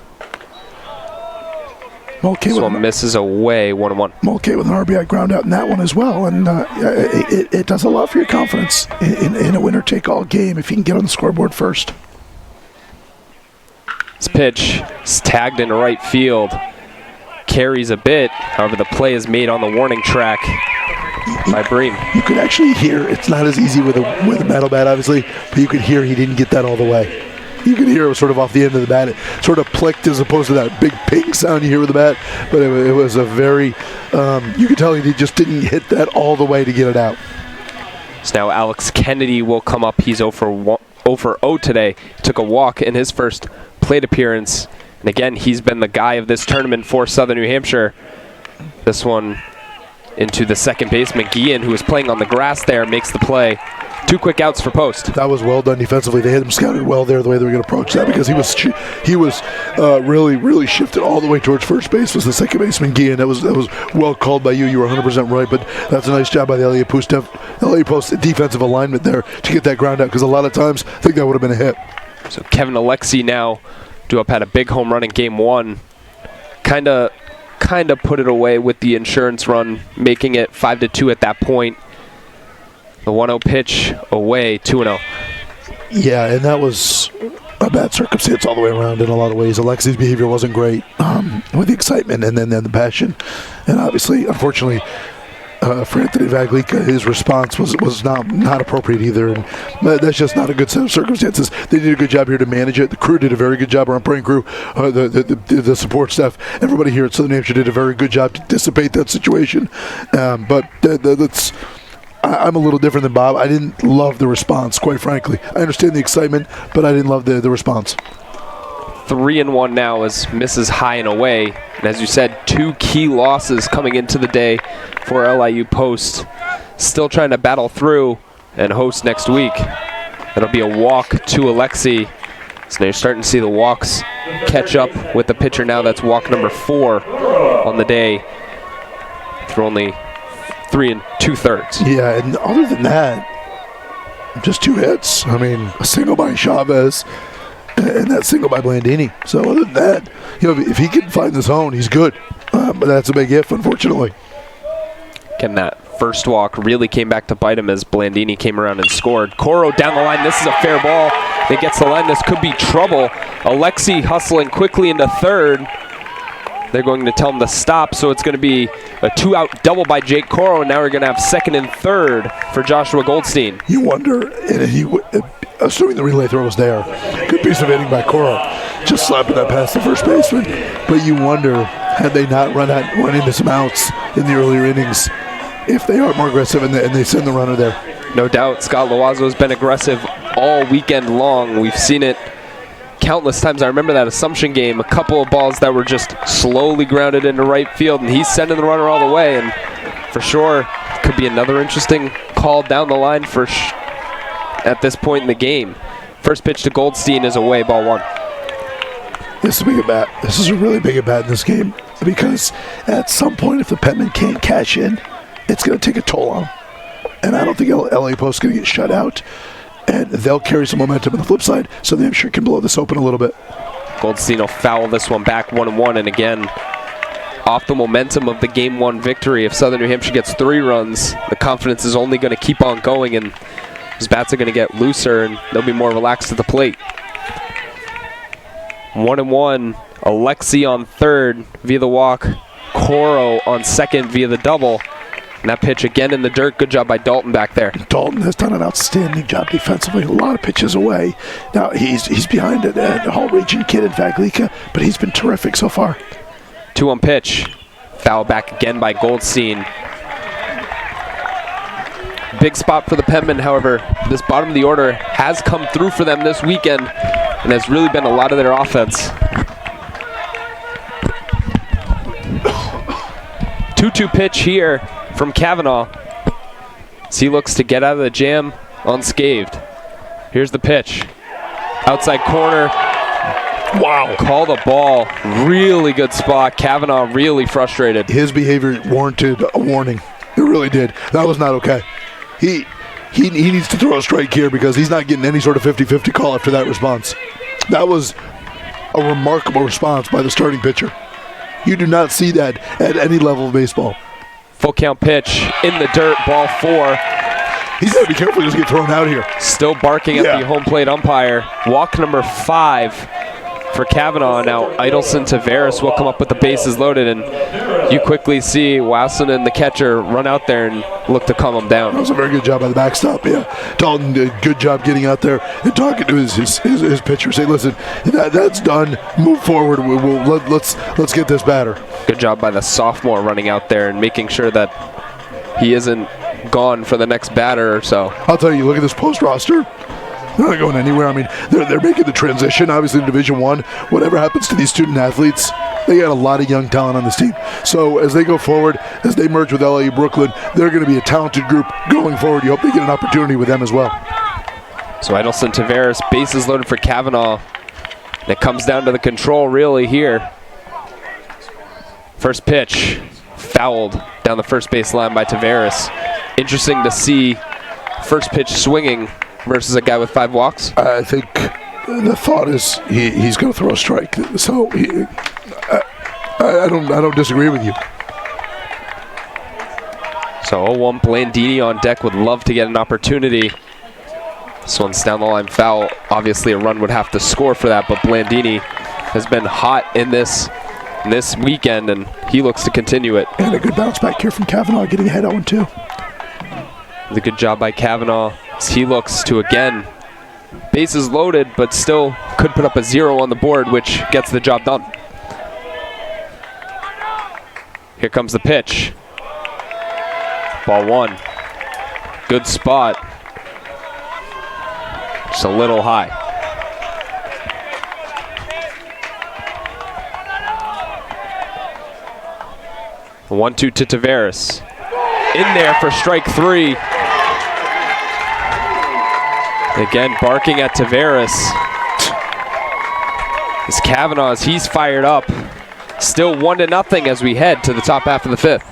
This one misses away, 1-1. Mulcahy with an RBI ground out in that one as well, and it does a lot for your confidence in a winner-take-all game if you can get on the scoreboard first. This pitch is tagged into right field. Carries a bit, however the play is made on the warning track by Bream. You could actually hear, it's not as easy with a metal bat obviously, but you could hear he didn't get that all the way. You could hear it was sort of off the end of the bat. It sort of clicked as opposed to that big ping sound you hear with the bat, but it was a very, you could tell he just didn't hit that all the way to get it out. So now Alex Kennedy will come up. He's 0 for 0 today. Took a walk in his first plate appearance. And again, he's been the guy of this tournament for Southern New Hampshire. This one into the second baseman, Guillen, who was playing on the grass there, makes the play. 2 quick outs for Post. That was well done defensively. They had him scouted well there, the way they were going to approach that, because he was really shifted all the way towards first base. Was the second baseman Guillen. That was well called by you. You were 100% right, but that's a nice job by the LIU Post defensive alignment there to get that ground out, because a lot of times I think that would have been a hit. So Kevin Alexi now due up, had a big home run in game 1. Kind of put it away with the insurance run, making it 5-2 at that point. The 1-0 pitch away, 2-0. Yeah, and that was a bad circumstance all the way around in a lot of ways. Alexi's behavior wasn't great with the excitement and then the passion. And obviously, unfortunately, for Anthony Vaglica, his response was not appropriate either. And that's just not a good set of circumstances. They did a good job here to manage it. The crew did a very good job, our umpiring crew, the support staff. Everybody here at Southern Hampshire did a very good job to dissipate that situation. But that's... I'm a little different than Bob. I didn't love the response, quite frankly. I understand the excitement, but I didn't love the response. 3-1 now as misses high and away. And as you said, 2 key losses coming into the day for LIU Post. Still trying to battle through and host next week. That'll be a walk to Alexi. So now you're starting to see the walks catch up with the pitcher now. That's walk number 4 on the day through only 3 2/3. Yeah, and other than that, just 2 hits. I mean, a single by Chavez and that single by Blandini. So other than that, if he can find the zone, he's good. But that's a big if, unfortunately. Again, that first walk really came back to bite him as Blandini came around and scored. Coro down the line. This is a fair ball. It gets the line. This could be trouble. Alexi hustling quickly into third. They're going to tell him to stop, so it's going to be a 2-out double by Jake Coro, and now we're going to have second and third for Joshua Goldstein. You wonder, assuming the relay throw was there, good piece of hitting by Coro, just slapping that past the first baseman. But you wonder, had they not run into some outs in the earlier innings, if they are more aggressive and they send the runner there. No doubt, Scott Loazzo has been aggressive all weekend long. We've seen it countless times. I remember that Assumption game, a couple of balls that were just slowly grounded into right field, and he's sending the runner all the way, and for sure could be another interesting call down the line at this point in the game. First pitch to Goldstein is away, ball 1. This is a big at bat. This is a really big at bat in this game, because at some point, if the Penman can't cash in, it's going to take a toll on them. And I don't think LA Post is going to get shut out. And they'll carry some momentum on the flip side, so the Hampshire can blow this open a little bit. Goldstein will foul this one back 1-1, and again, off the momentum of the Game 1 victory, if Southern New Hampshire gets 3 runs, the confidence is only going to keep on going, and his bats are going to get looser, and they'll be more relaxed at the plate. 1-1, Alexi on third via the walk, Coro on second via the double. And that pitch again in the dirt. Good job by Dalton back there. Dalton has done an outstanding job defensively. A lot of pitches away. Now he's behind a whole region kid in Vaglica, but he's been terrific so far. 2-1 pitch. Foul back again by Goldstein. Big spot for the Penmen, however. This bottom of the order has come through for them this weekend and has really been a lot of their offense. 2-2 pitch here from Kavanaugh. As he looks to get out of the jam unscathed. Here's the pitch. Outside corner. Wow. Call the ball. Really good spot. Kavanaugh really frustrated. His behavior warranted a warning. It really did. That was not okay. He he needs to throw a strike here because he's not getting any sort of 50-50 call after that response. That was a remarkable response by the starting pitcher. You do not see that at any level of baseball. Full count pitch in the dirt, ball 4. He's got to be careful he doesn't get thrown out here. Still barking at the home plate umpire. Walk number 5 for Kavanaugh. Now Idelson Tavares will come up with the bases loaded, and you quickly see Wasson and the catcher run out there and look to calm him down. That was a very good job by the backstop, Dalton did a good job getting out there and talking to his pitcher. Say, listen, that's done. Move forward. Let's get this batter. Good job by the sophomore running out there and making sure that he isn't gone for the next batter or so. I'll tell you, look at this post roster. They're not going anywhere. I mean, they're making the transition, obviously, to Division I. Whatever happens to these student athletes, they got a lot of young talent on this team. So as they go forward, as they merge with LIU Brooklyn, they're going to be a talented group going forward. You hope they get an opportunity with them as well. So Idelson Tavares, bases loaded for Kavanaugh. And it comes down to the control, really, here. First pitch, fouled down the first base line by Tavares. Interesting to see first pitch swinging versus a guy with 5 walks. I think the thought is he's going to throw a strike. So I don't disagree with you. So 0-1 Blandini on deck, would love to get an opportunity. This one's down the line foul. Obviously a run would have to score for that, but Blandini has been hot in this weekend, and he looks to continue it. And a good bounce back here from Kavanaugh, getting ahead 0-2. The good job by Kavanaugh. He looks to, again, bases loaded, but still could put up a 0 on the board, which gets the job done. Here comes the pitch. Ball 1. Good spot. Just a little high. The 1-2 to Tavares. In there for strike 3. Again, barking at Tavares. As Kavanaugh, he's fired up. Still 1-0 as we head to the top half of the 5th.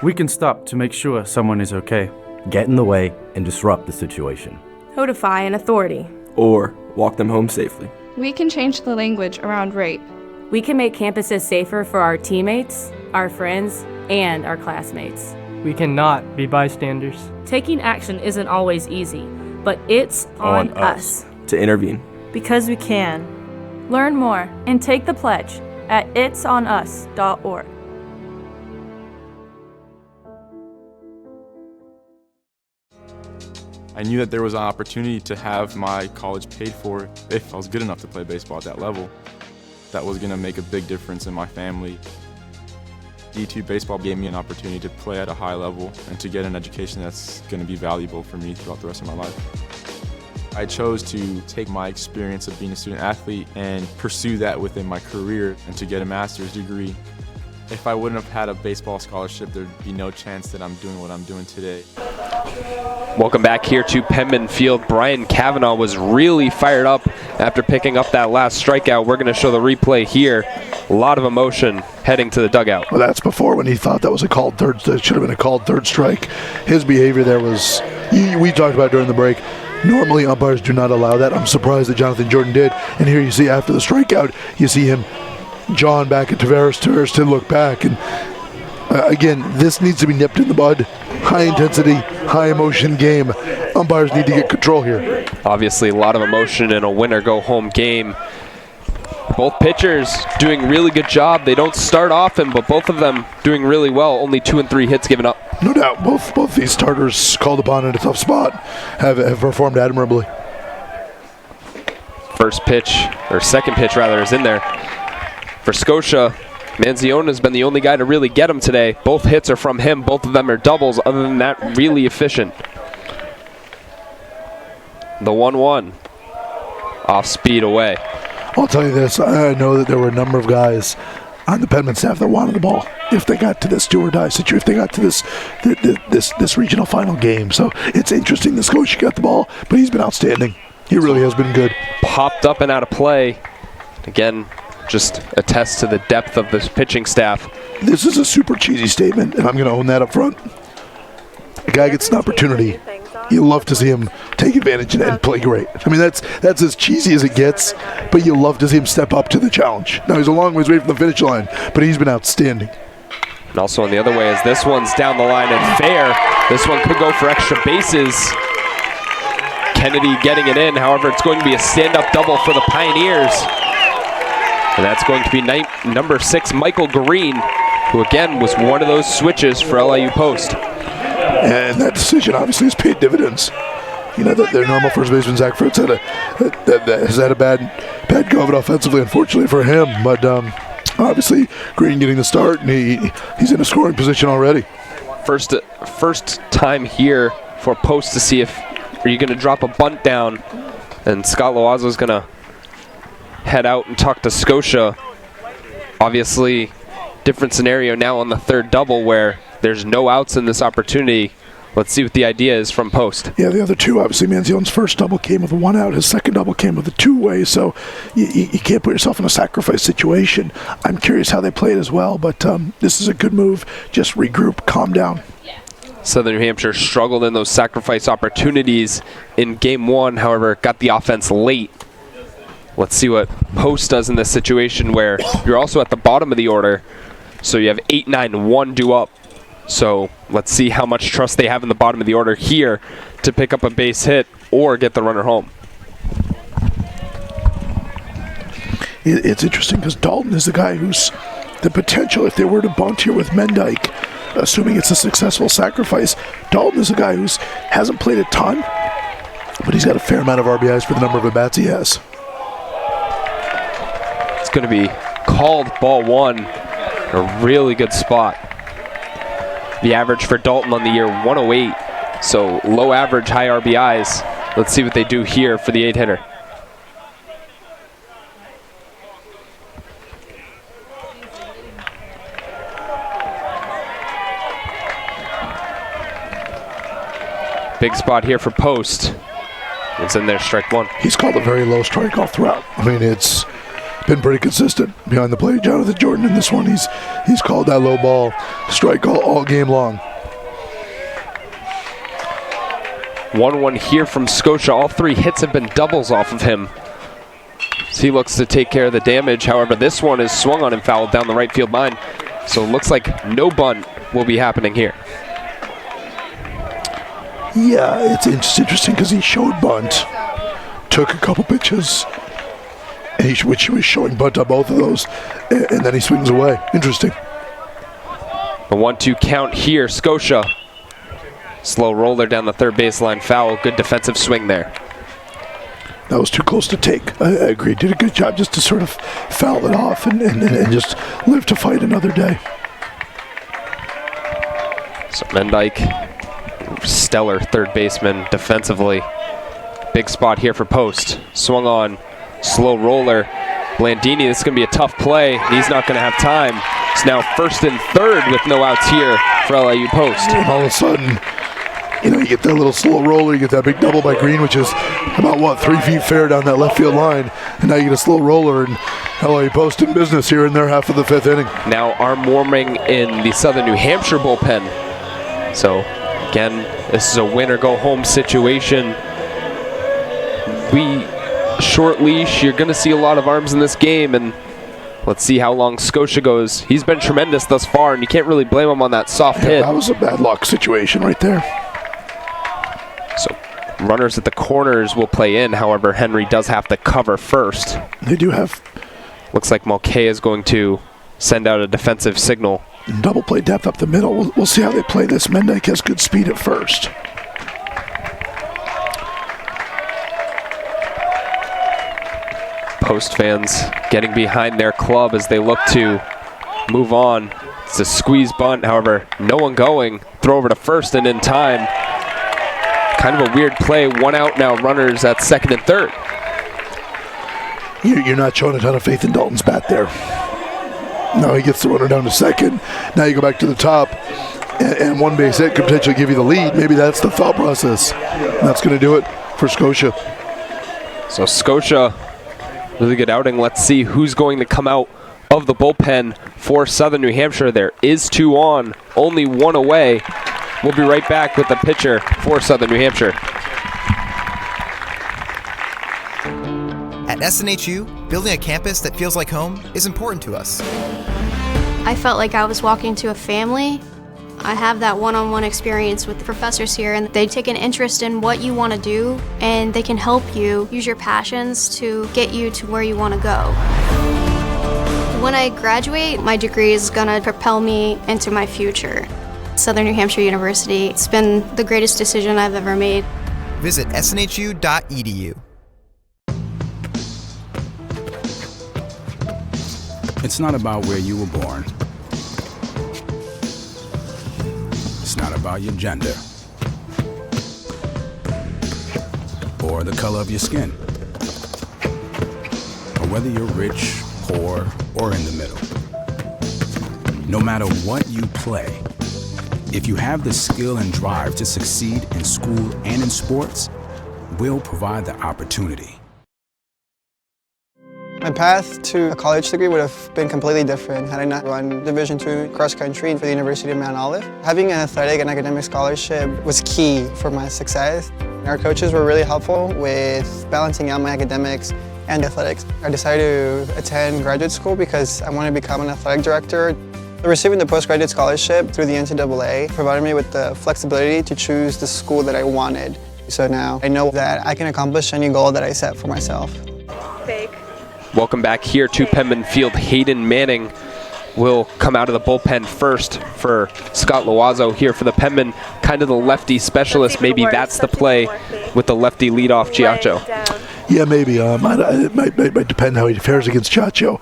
We can stop to make sure someone is okay. Get in the way and disrupt the situation. Notify an authority. Or walk them home safely. We can change the language around rape. We can make campuses safer for our teammates, our friends, and our classmates. We cannot be bystanders. Taking action isn't always easy, but it's on us to intervene. Because we can. Learn more and take the pledge at itsonus.org. I knew that there was an opportunity to have my college paid for if I was good enough to play baseball at that level. That was going to make a big difference in my family. D2 baseball gave me an opportunity to play at a high level and to get an education that's going to be valuable for me throughout the rest of my life. I chose to take my experience of being a student athlete and pursue that within my career and to get a master's degree. If I wouldn't have had a baseball scholarship, there'd be no chance that I'm doing what I'm doing today. Welcome back here to Penman Field. Brian Kavanaugh was really fired up after picking up that last strikeout. We're going to show the replay here. A lot of emotion heading to the dugout. Well, that's before when he thought that was a called third. That should have been a called third strike. His behavior there was, we talked about during the break. Normally umpires do not allow that. I'm surprised that Jonathan Jordan did. And here you see after the strikeout, you see him jawing back at Tavares. Tavares didn't look back. And again, this needs to be nipped in the bud. High intensity, high emotion game. Umpires need to get control here. Obviously, a lot of emotion in a winner-go-home game. Both pitchers doing really good job. They don't start often, but both of them doing really well. Only 2 and 3 hits given up. No doubt, both these starters called upon in a tough spot have performed admirably. First pitch, or second pitch rather, is in there. For Scotia, Manziona's been the only guy to really get him today. Both hits are from him. Both of them are doubles. Other than that, really efficient. The 1-1. Off speed away. I'll tell you this. I know that there were a number of guys on the Penman staff that wanted the ball if they got to this do or die situation, if they got to this regional final game. So it's interesting that Scotia got the ball, but he's been outstanding. He really has been good. Popped up and out of play. Again, just attests to the depth of this pitching staff. This is a super cheesy statement, and I'm going to own that up front. A guy gets an opportunity you love to see him take advantage and play great. I mean, that's as cheesy as it gets, but you love to see him step up to the challenge. Now, he's a long ways away from the finish line, but he's been outstanding. And also on the other way, as this one's down the line and fair, this one could go for extra bases. Kennedy getting it in, however, it's going to be a stand-up double for the Pioneers. And that's going to be number 6, Michael Green, who again was one of those switches for LIU Post. And that decision obviously has paid dividends. You know, their normal first baseman, Zach Fritz, has had a bad go of it offensively, unfortunately for him. But obviously, Green getting the start, and he's in a scoring position already. First time here for Post to see if are you going to drop a bunt down, and Scott Loazo's going to head out and talk to Scotia. Obviously, different scenario now on the third double where there's no outs in this opportunity. Let's see what the idea is from Post. Yeah, the other two, obviously, Manzione's first double came with a 1 out. His second double came with a 2-way, so you can't put yourself in a sacrifice situation. I'm curious how they play it as well, but this is a good move. Just regroup, calm down. Southern New Hampshire struggled in those sacrifice opportunities in game 1, however, got the offense late. Let's see what Post does in this situation where you're also at the bottom of the order, so you have 8-9-1 due up. So let's see how much trust they have in the bottom of the order here to pick up a base hit or get the runner home. It's interesting because Dalton is the guy who's the potential, if they were to bunt here with Mendyke, assuming it's a successful sacrifice, Dalton is a guy who hasn't played a ton, but he's got a fair amount of RBIs for the number of at-bats he has. It's going to be called ball 1, a really good spot. The average for Dalton on the year, 108, so low average, high RBIs. Let's see what they do here for the 8-hitter. Big spot here for Post. It's in there, strike 1. He's called a very low strike all throughout. I mean, it's been pretty consistent behind the plate. Jonathan Jordan in this one, he's called that low ball strike all game long. 1-1 here from Scotia. All 3 hits have been doubles off of him. So he looks to take care of the damage. However, this one is swung on and fouled down the right field line. So it looks like no bunt will be happening here. Yeah, it's interesting because he showed bunt, took a couple pitches, and which he was showing bunt on both of those, and then he swings away. Interesting. A 1-2 count here, Scotia. Slow roller down the third baseline, foul. Good defensive swing there. That was too close to take. I agree. Did a good job just to sort of foul it off and just live to fight another day. So Mendyke, stellar third baseman defensively. Big spot here for Post. Swung on, slow roller. Blandini, this is going to be a tough play. He's not going to have time. It's now first and third with no outs here for LIU Post. And all of a sudden, you know, you get that little slow roller, you get that big double by Green, which is about, 3 feet fair down that left field line. And now you get a slow roller, and LIU Post in business here in their half of the 5th inning. Now arm warming in the Southern New Hampshire bullpen. So, again, this is a win-or-go-home situation. Short leash, you're going to see a lot of arms in this game, and let's see how long Scotia goes. He's been tremendous thus far, and you can't really blame him on that soft hit. That was a bad luck situation right there. So runners at the corners will play in. However, Henry does have to cover first. They do have. Looks like Mulcahy is going to send out a defensive signal. Double play depth up the middle. We'll see how they play this. Mendyke has good speed at first. Post fans getting behind their club as they look to move on. It's a squeeze bunt, however, no one going. Throw over to first and in time. Kind of a weird play. 1 out now, runners at second and third. You're not showing a ton of faith in Dalton's bat there. Now he gets the runner down to second. Now you go back to the top, and 1 base hit could potentially give you the lead. Maybe that's the thought process. And that's going to do it for Scotia. So Scotia, really good outing. Let's see who's going to come out of the bullpen for Southern New Hampshire. There is 2 on, only 1 away. We'll be right back with the pitcher for Southern New Hampshire. At SNHU, building a campus that feels like home is important to us. I felt like I was walking to a family. I have that one-on-one experience with the professors here, and they take an interest in what you want to do, and they can help you use your passions to get you to where you want to go. When I graduate, my degree is going to propel me into my future. Southern New Hampshire University, it's been the greatest decision I've ever made. Visit snhu.edu. It's not about where you were born. It's not about your gender or the color of your skin, or whether you're rich, poor, or in the middle. No matter what you play, if you have the skill and drive to succeed in school and in sports, we'll provide the opportunity. My path to a college degree would have been completely different had I not run Division II cross country for the University of Mount Olive. Having an athletic and academic scholarship was key for my success. Our coaches were really helpful with balancing out my academics and athletics. I decided to attend graduate school because I wanted to become an athletic director. Receiving the postgraduate scholarship through the NCAA provided me with the flexibility to choose the school that I wanted. So now I know that I can accomplish any goal that I set for myself. Welcome back here to Penman Field. Hayden Manning will come out of the bullpen first for Scott Loazzo here for the Penman, kind of the lefty specialist. Maybe that's the play with the lefty leadoff Chiacho. Yeah, maybe. It might depend how he fares against Chiacho.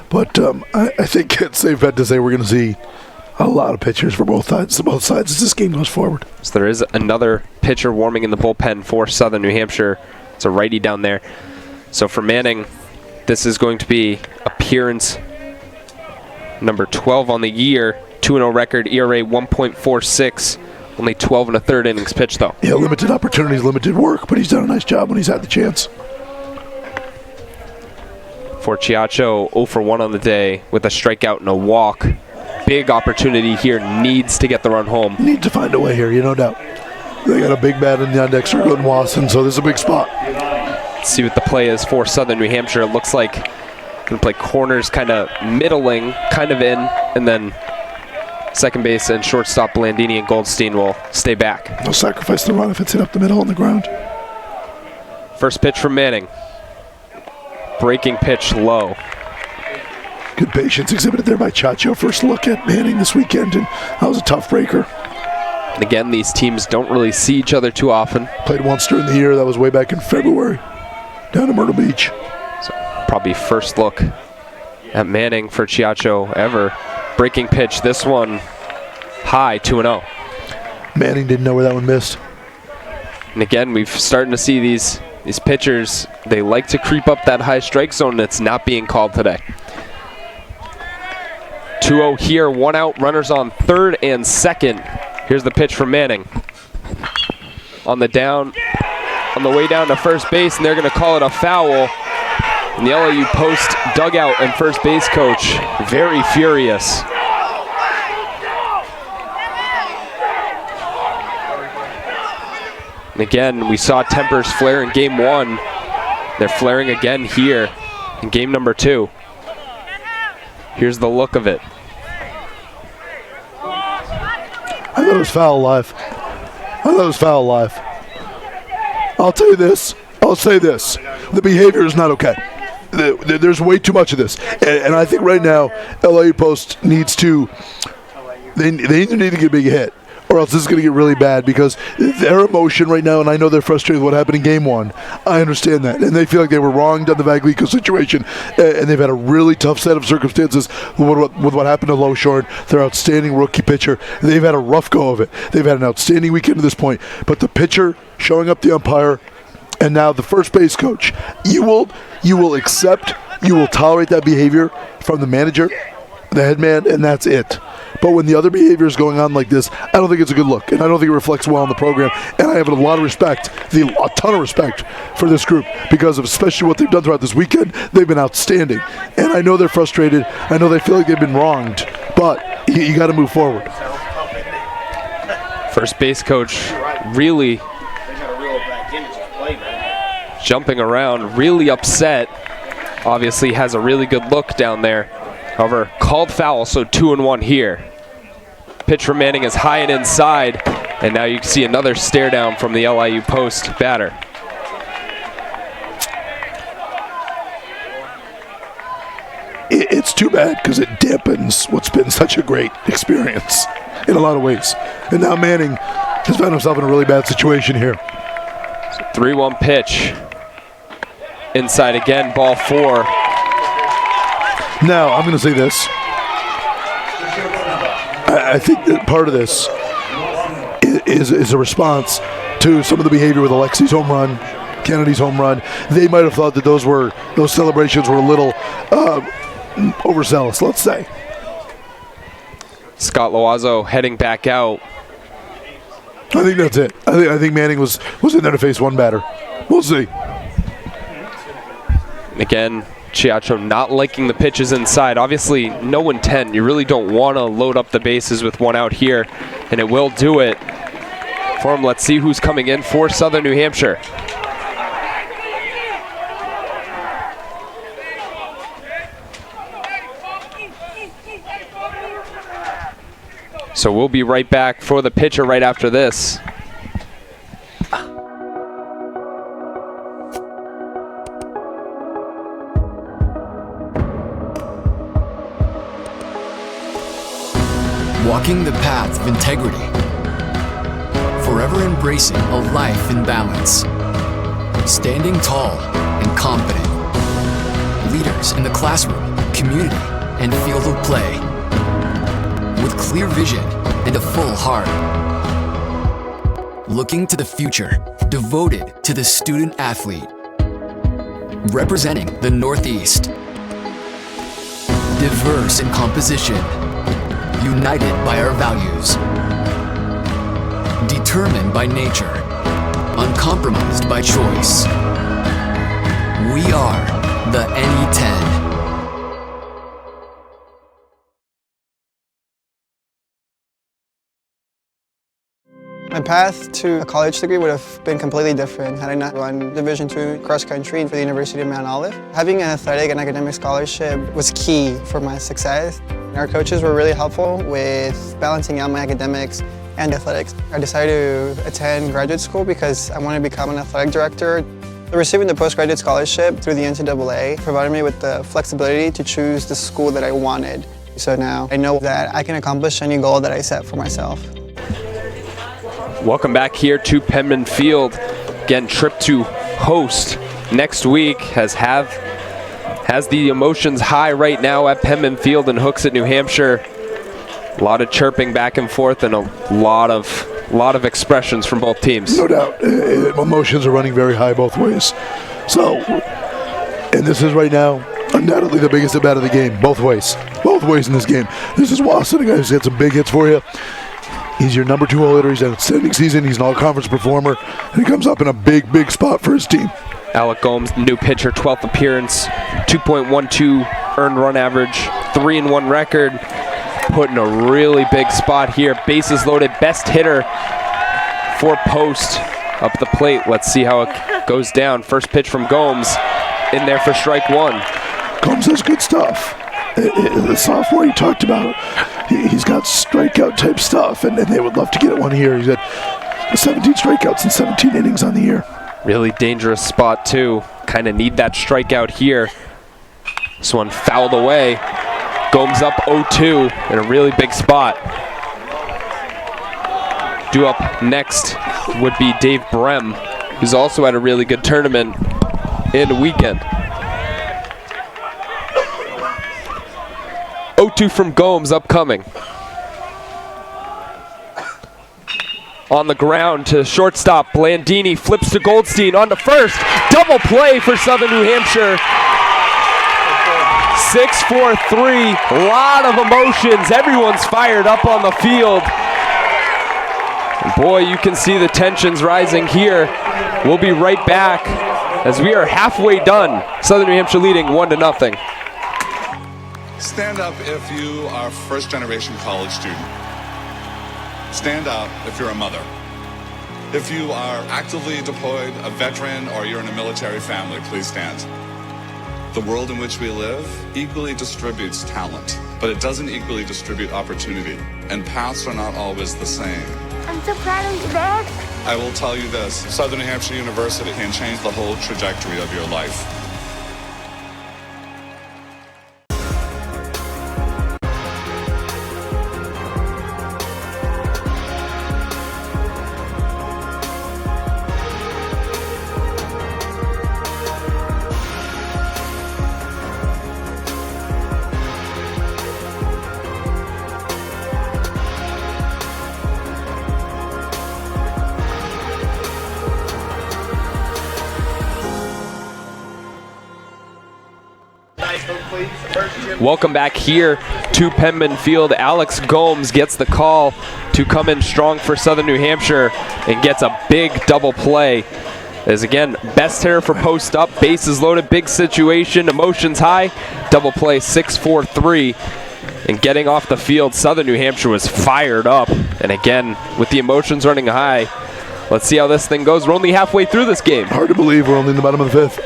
But I think it's safe bet to say we're going to see a lot of pitchers for both sides as this game goes forward. So there is another pitcher warming in the bullpen for Southern New Hampshire. It's a righty down there. So for Manning, this is going to be appearance number 12 on the year, 2-0 record, ERA 1.46, only 12 and a third innings pitched though. Yeah, limited opportunities, limited work, but he's done a nice job when he's had the chance. For Chiacho, 0 for 1 on the day with a strikeout and a walk. Big opportunity here, needs to get the run home. Need to find a way here, no doubt. They got a big bat in the Dexter Good and Wasson, so this is a big spot. Let's see what the play is for Southern New Hampshire. It looks like going to play corners kind of middling, kind of in, and then second base and shortstop Blandini and Goldstein will stay back. They'll sacrifice the run if it's hit up the middle on the ground. First pitch from Manning. Breaking pitch low. Good patience exhibited there by Chiacho. First look at Manning this weekend, and that was a tough breaker. And again, these teams don't really see each other too often. Played once during the year. That was way back in February down in Myrtle Beach. So probably first look at Manning for Chiacho ever. Breaking pitch, this one high, 2-0. Manning didn't know where that one missed. And again, we've starting to see these pitchers, they like to creep up that high strike zone, and it's not being called today. 2-0 here, 1 out, runners on third and second. Here's the pitch from Manning. On the way down to first base, and they're going to call it a foul. And the LIU post dugout and first base coach very furious. And again, we saw tempers flare in game 1. They're flaring again here in game number 2. Here's the look of it. I thought it was foul live. I'll tell you this. I'll say this. The behavior is not okay. There's way too much of this. And I think right now, LIU Post needs to, they either need to get a big hit, or else this is going to get really bad, because their emotion right now, and I know they're frustrated with what happened in game 1. I understand that. And they feel like they were wronged on the Vaglico situation, and they've had a really tough set of circumstances with what happened to Loshorn, their outstanding rookie pitcher. They've had a rough go of it. They've had an outstanding weekend to this point. But the pitcher showing up the umpire, and now the first base coach, you will tolerate that behavior from the manager, the head man, and that's it. But when the other behavior is going on like this, I don't think it's a good look, and I don't think it reflects well on the program. And I have a lot of respect, a ton of respect for this group, because of especially what they've done throughout this weekend. They've been outstanding, and I know they're frustrated. I know they feel like they've been wronged, but you got to move forward. First base coach really jumping around, really upset. Obviously has a really good look down there. However, called foul, so 2-1 here. Pitch from Manning is high and inside, and now you can see another stare down from the LIU post batter. It's too bad because it dampens what's been such a great experience in a lot of ways. And now Manning has found himself in a really bad situation here. 3-1 pitch. Inside again, ball 4. Now, I'm going to say this. I think that part of this is a response to some of the behavior with Alexi's home run, Kennedy's home run. They might have thought that those celebrations were a little overzealous, let's say. Scott Loazzo heading back out. I think that's it. I think Manning was in there to face one batter. We'll see. Again, Chiacho not liking the pitches inside. Obviously, no intent. You really don't want to load up the bases with one out here, and it will do it for him. Let's see who's coming in for Southern New Hampshire. So we'll be right back for the pitcher right after this. Walking the path of integrity, forever embracing a life in balance, standing tall and confident, leaders in the classroom, community, and field of play, with clear vision and a full heart, looking to the future, devoted to the student athlete, representing the Northeast, diverse in composition, united by our values, determined by nature, uncompromised by choice. We are the NE10. My path to a college degree would have been completely different had I not run Division II cross country for the University of Mount Olive. Having an athletic and academic scholarship was key for my success. Our coaches were really helpful with balancing out my academics and athletics. I decided to attend graduate school because I wanted to become an athletic director. Receiving the postgraduate scholarship through the NCAA provided me with the flexibility to choose the school that I wanted. So now I know that I can accomplish any goal that I set for myself. Welcome back here to Penman Field. Again, trip to host next week has the emotions high right now at Penman Field in Hooksett, New Hampshire. A lot of chirping back and forth and a lot of expressions from both teams. No doubt. Emotions are running very high both ways. So, and this is right now undoubtedly the biggest at-bat of the game, both ways. Both ways in this game. This is Wasson, a guy who's had some big hits for you. He's your number 2 hole hitter. He's had an outstanding season. He's an all-conference performer. And he comes up in a big, big spot for his team. Alec Gomes, new pitcher, 12th appearance, 2.12 earned run average, 3-1 record. Put in a really big spot here. Bases loaded, best hitter for post up the plate. Let's see how it goes down. First pitch from Gomes, in there for strike 1. Gomes has good stuff. The sophomore you talked about, he's got strikeout type stuff, and they would love to get one here. He's got 17 strikeouts and 17 innings on the year. Really dangerous spot too. Kind of need that strikeout here. This one fouled away. Gomes up 0-2 in a really big spot. Due up next would be Dave Brem, who's also had a really good tournament in the weekend. 0-2 from Gomes upcoming. On the ground to shortstop, Blandini flips to Goldstein on to first. Double play for Southern New Hampshire. 6-4-3, a lot of emotions. Everyone's fired up on the field. And boy, you can see the tensions rising here. We'll be right back as we are halfway done. Southern New Hampshire leading 1-0. Stand up if you are a first-generation college student. stand up if you're a mother. If you are actively deployed, a veteran, or you're in a military family, please stand. The world in which we live equally distributes talent, but it doesn't equally distribute opportunity, and paths are not always the same. I'm so proud of you, Dad. I will tell you this, Southern New Hampshire University can change the whole trajectory of your life. Welcome back here to Penman Field. Alex Gomes gets the call to come in strong for Southern New Hampshire and gets a big double play. As again, best hitter for post up, bases loaded, big situation, emotions high, double play 6-4-3. And getting off the field, Southern New Hampshire was fired up. And again, with the emotions running high, let's see how this thing goes. We're only halfway through this game. Hard to believe we're only in the bottom of the fifth.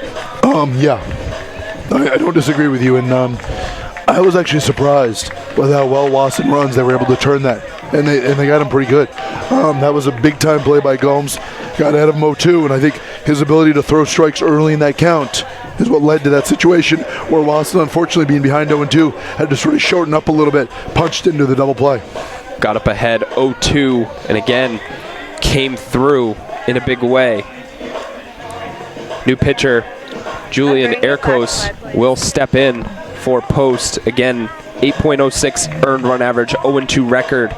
I don't disagree with you, and I was actually surprised with how well Wasson runs. They were able to turn that, and they got him pretty good. That was a big-time play by Gomes. Got ahead of him 0-2, and I think his ability to throw strikes early in that count is what led to that situation where Wasson, unfortunately being behind 0-2, had to sort of shorten up a little bit, punched into the double play. Got up ahead 0-2, and again, came through in a big way. New pitcher, Julian Erkos, will step in for post. Again, 8.06 earned run average, 0-2 record,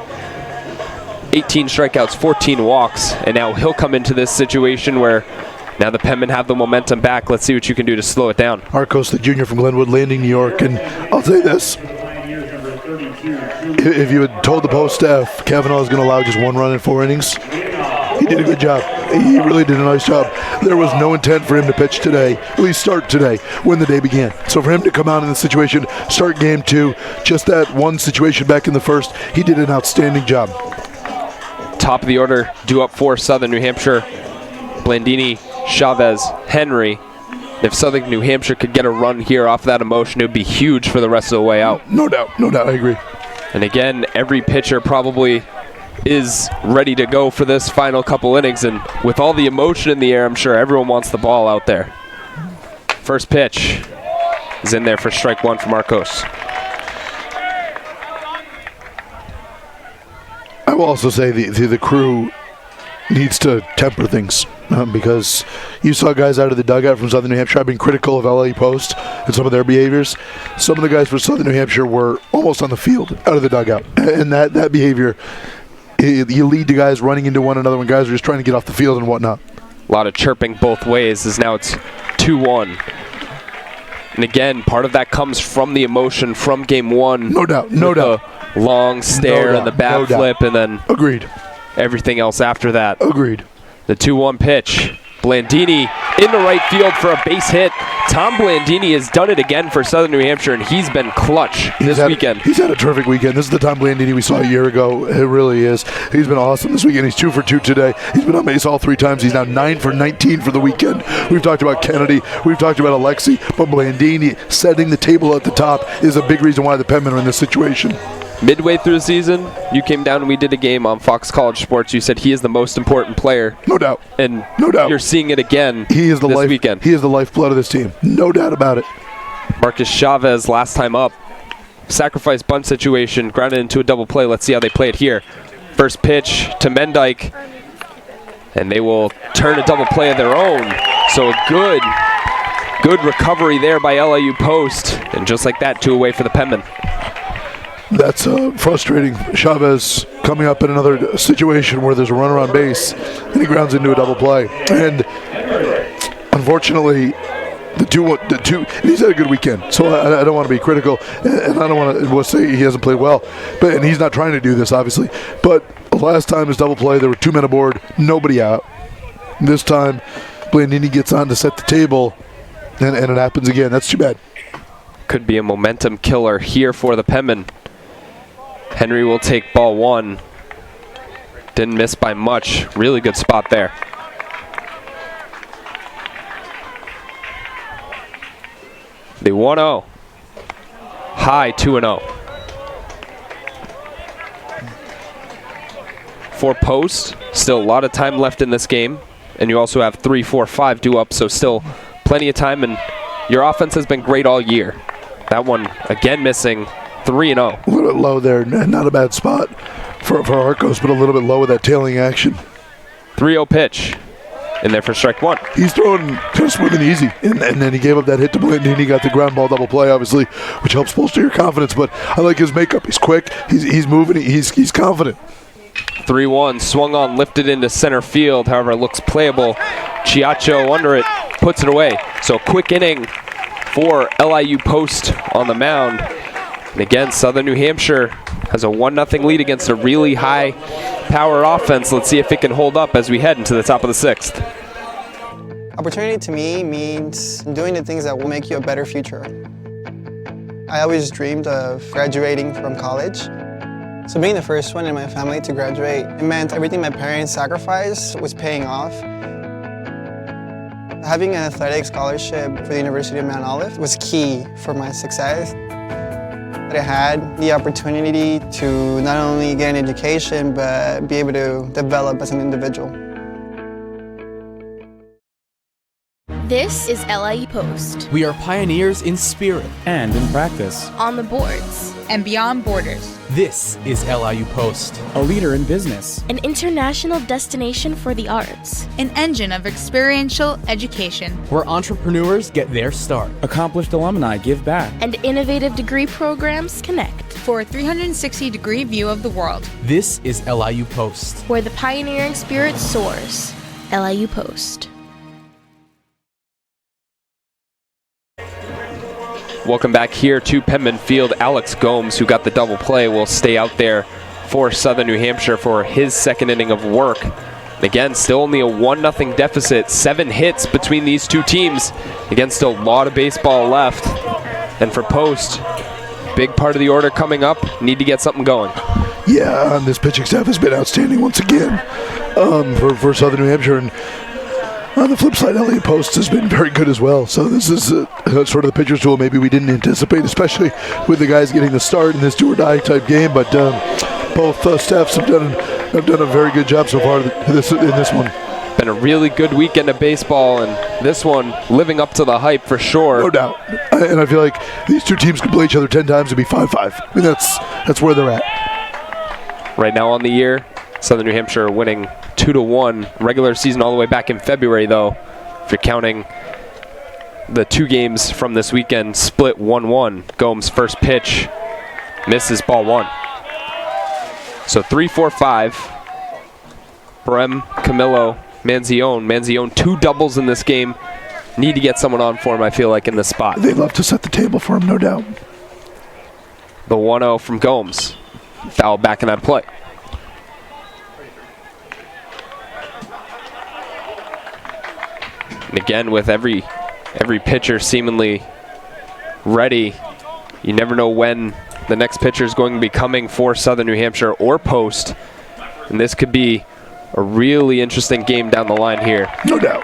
18 strikeouts, 14 walks, and now he'll come into this situation where now the Penmen have the momentum back. Let's see what you can do to slow it down. Erkos, the junior from Glenwood Landing, New York, and I'll say this. If you had told the post staff Kavanaugh was going to allow just one run in 4 innings, he did a good job. He really did a nice job. There was no intent for him to pitch today, at least start today, when the day began. So for him to come out in this situation, start game 2, just that one situation back in the first, he did an outstanding job. Top of the order, due up for Southern New Hampshire, Blandini, Chavez, Henry. If Southern New Hampshire could get a run here off that emotion, it would be huge for the rest of the way out. No doubt, I agree. And again, every pitcher probably is ready to go for this final couple innings, and with all the emotion in the air, I'm sure everyone wants the ball out there. First pitch is in there for strike 1 from Erkos. I will also say the crew needs to temper things because you saw guys out of the dugout from Southern New Hampshire. I've been critical of LIU Post and some of their behaviors. Some of the guys for Southern New Hampshire were almost on the field out of the dugout, and that behavior, you lead to guys running into one another when guys are just trying to get off the field and whatnot. A lot of chirping both ways as now it's 2-1. And again, part of that comes from the emotion from game 1. No doubt. The long stare and the bat flip, and then agreed. Everything else after that. Agreed. The 2-1 pitch. Blandini in the right field for a base hit. Tom Blandini has done it again for Southern New Hampshire, and he's been clutch this weekend. He's had a terrific weekend. This is the Tom Blandini we saw a year ago. It really is. He's been awesome this weekend. He's 2 for 2 today. He's been on base all 3 times. He's now 9 for 19 for the weekend. We've talked about Kennedy. We've talked about Alexi. But Blandini setting the table at the top is a big reason why the Penmen are in this situation. Midway through the season, you came down and we did a game on Fox College Sports. You said he is the most important player. No doubt. And no doubt. You're seeing it again he is the this weekend. He is the lifeblood of this team. No doubt about it. Marcus Chavez, last time up, sacrifice bunt situation, grounded into a double play. Let's see how they play it here. First pitch to Mendyke, and they will turn a double play of their own. So a good recovery there by LIU Post. And just like that, 2 away for the Penmen. That's frustrating. Chavez coming up in another situation where there's a runner on base and he grounds into a double play. And unfortunately, the two, he's had a good weekend. So I don't want to be critical, and I don't want to say he hasn't played well. And he's not trying to do this, obviously. But last time his double play, there were 2 men aboard, nobody out. This time, Blandini gets on to set the table, and it happens again. That's too bad. Could be a momentum killer here for the Penmen. Henry will take ball 1. Didn't miss by much. Really good spot there. The 1-0. High 2-0. For post, still a lot of time left in this game. And you also have 3, 4, 5 due up, so still plenty of time. And your offense has been great all year. That one, again, missing 3-0. A little bit low there. Not a bad spot for Arcos, but a little bit low with that tailing action. 3-0 pitch. In there for strike one. He's throwing kind of smooth and easy, and then he gave up that hit to Blinton, and he got the ground ball double play, obviously, which helps bolster your confidence. But I like his makeup. He's quick. He's moving. He's confident. 3-1, swung on, lifted into center field. However, it looks playable. Chiacho under it, puts it away. So quick inning for LIU Post on the mound. And again, Southern New Hampshire has a 1-0 lead against a really high power offense. Let's see if it can hold up as we head into the top of the 6th. Opportunity to me means doing the things that will make you a better future. I always dreamed of graduating from college. So being the first one in my family to graduate, it meant everything my parents sacrificed was paying off. Having an athletic scholarship for the University of Mount Olive was key for my success. I had the opportunity to not only get an education, but be able to develop as an individual. This is LIU Post. We are pioneers in spirit and in practice. On the boards and beyond borders. This is LIU Post. A leader in business. An international destination for the arts. An engine of experiential education. Where entrepreneurs get their start. Accomplished alumni give back. And innovative degree programs connect. For a 360-degree view of the world. This is LIU Post. Where the pioneering spirit soars. LIU Post. Welcome back here to Penman Field. Alex Gomes, who got the double play, will stay out there for Southern New Hampshire for his second inning of work. And again, still only a 1-0 deficit. 7 hits between these two teams. Again, still a lot of baseball left. And for Post, big part of the order coming up. Need to get something going. Yeah, this pitching staff has been outstanding once again for Southern New Hampshire. And on the flip side, LIU Post has been very good as well. So this is sort of the pitcher's tool maybe we didn't anticipate, especially with the guys getting the start in this do-or-die type game. But both staffs have done a very good job so far in this one. Been a really good weekend of baseball, and this one living up to the hype for sure. No doubt. And I feel like these two teams could play each other 10 times and be 5-5. I mean, that's where they're at. Right now on the year, Southern New Hampshire winning 2-1. Regular season all the way back in February, though, if you're counting the 2 games from this weekend, split 1-1. Gomes' first pitch misses ball 1. So 3-4-5. Brem, Camillo, Manzione. Manzione 2 doubles in this game. Need to get someone on for him, I feel like, in this spot. They'd love to set the table for him, no doubt. The 1-0 from Gomes. Foul back in that play. And again, with every pitcher seemingly ready, you never know when the next pitcher is going to be coming for Southern New Hampshire or Post. And this could be a really interesting game down the line here. No doubt.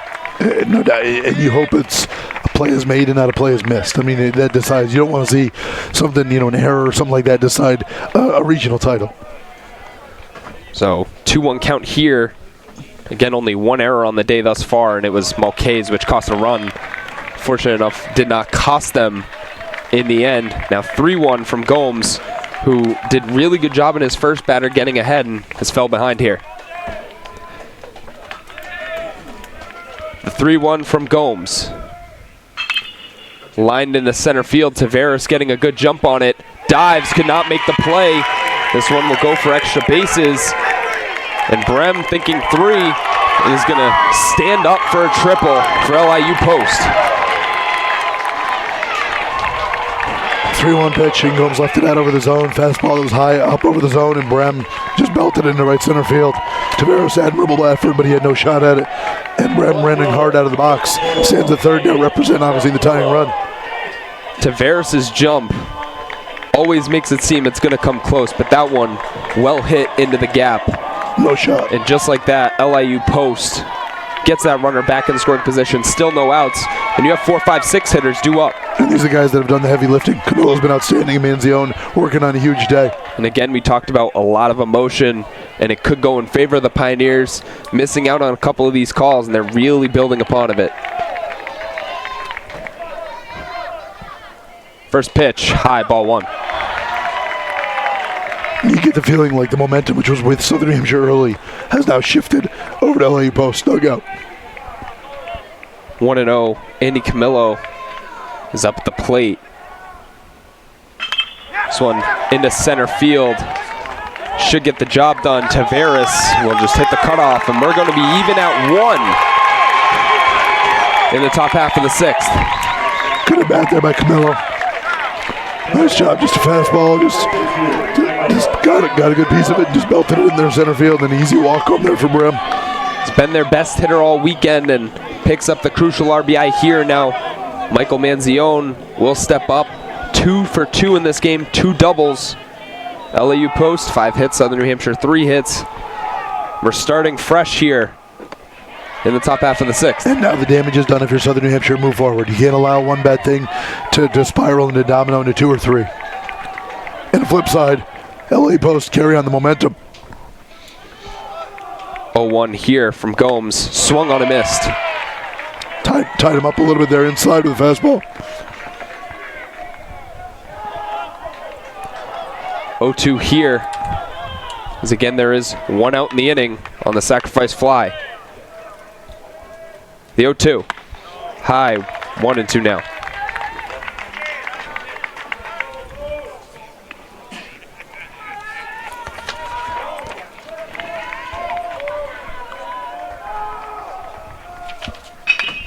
No doubt. And you hope it's a play is made and not a play is missed. I mean, that decides. You don't want to see something, an error or something like that decide a regional title. So 2-1 count here. Again, only 1 error on the day thus far, and it was Mulcahy's, which cost a run. Fortunate enough, did not cost them in the end. Now 3-1 from Gomes, who did really good job in his first batter getting ahead and has fell behind here. The 3-1 from Gomes. Lined into center field, Taveras getting a good jump on it. Dives, could not make the play. This one will go for extra bases. And Brem, thinking 3, is going to stand up for a triple for LIU Post. 3-1 pitch, and Gomes left it out over the zone. Fastball that was high up over the zone, and Brem just belted into right center field. Taveras, admirable effort, but he had no shot at it. And Brem running hard out of the box. Stands the third to represent, obviously, the tying run. Taveras' jump always makes it seem it's going to come close, but that one well hit into the gap. No shot. And just like that, LIU Post gets that runner back in scoring position, still no outs, and you have 4, 5, 6 hitters due up. And these are guys that have done the heavy lifting. Camilo's been outstanding. Manzione working on a huge day. And again, we talked about a lot of emotion, and it could go in favor of the Pioneers, missing out on a couple of these calls, and they're really building upon of it. First pitch, high, ball 1. You get the feeling like the momentum, which was with Southern New Hampshire early, has now shifted over to LIU Post. Dugout. 1-0. Andy Camillo is up at the plate. This one into center field. Should get the job done. Tavares will just hit the cutoff, and we're going to be even at 1 in the top half of the 6th. Good at bat there by Camillo. Nice job, just a fastball, just got a good piece of it, just belted it in there center field, an easy walk home there for Brim. He's been their best hitter all weekend and picks up the crucial RBI here now. Michael Manzione will step up, 2 for 2 in this game, 2 doubles. LIU Post, 5 hits, Southern New Hampshire 3 hits. We're starting fresh here in the top half of the 6th. And now the damage is done if you're Southern New Hampshire. Move forward. You can't allow one bad thing to spiral into domino into 2 or 3. And the flip side, LA Post carry on the momentum. 0-1 here from Gomes. Swung on and missed. Tied him up a little bit there inside with a fastball. 0-2 here. As again, there is 1 out in the inning on the sacrifice fly. The 0-2. High, 1-2 now.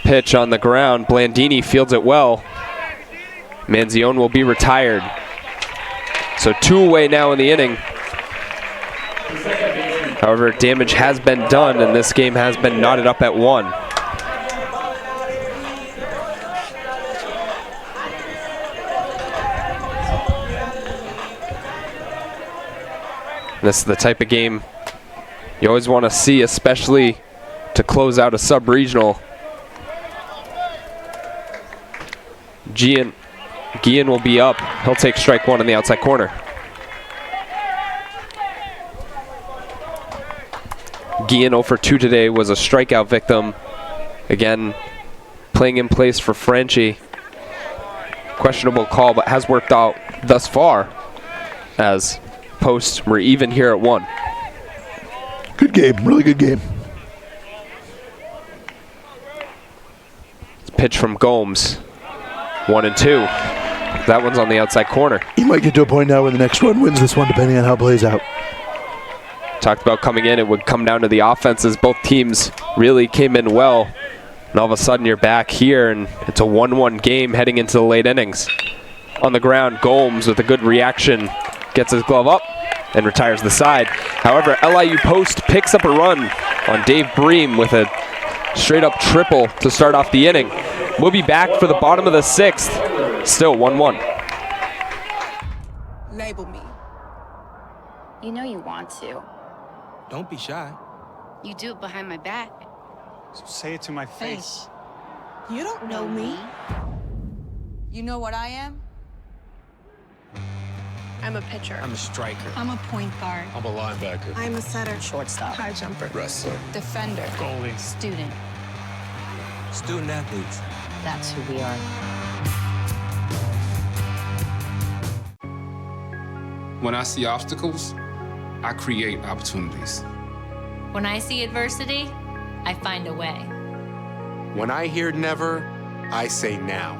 Pitch on the ground. Blandini fields it well. Manzione will be retired. So 2 away now in the inning. However, damage has been done, and this game has been knotted up at 1. This is the type of game you always want to see, especially to close out a sub-regional. Gian will be up. He'll take strike 1 in the outside corner. Gian 0 for 2 today, was a strikeout victim. Again, playing in place for Franchi. Questionable call, but has worked out thus far, as Post were even here at 1. Good game, really good game. Pitch from Gomes. 1-2. That one's on the outside corner. You might get to a point now where the next one wins this one, depending on how it plays out. Talked about coming in, it would come down to the offenses. Both teams really came in well. And all of a sudden you're back here, and it's a 1-1 game heading into the late innings. On the ground, Gomes with a good reaction gets his glove up and retires the side. However, LIU Post picks up a run on Dave Bream with a straight-up triple to start off the inning. We'll be back for the bottom of the 6th. Still 1-1. Label me. You know you want to. Don't be shy. You do it behind my back. So say it to my face. You don't know me. You know what I am? I'm a pitcher. I'm a striker. I'm a point guard. I'm a linebacker. I'm a setter. Shortstop. High jumper. Wrestler. Defender. Goalie. Student. Student athletes. That's who we are. When I see obstacles, I create opportunities. When I see adversity, I find a way. When I hear never, I say now.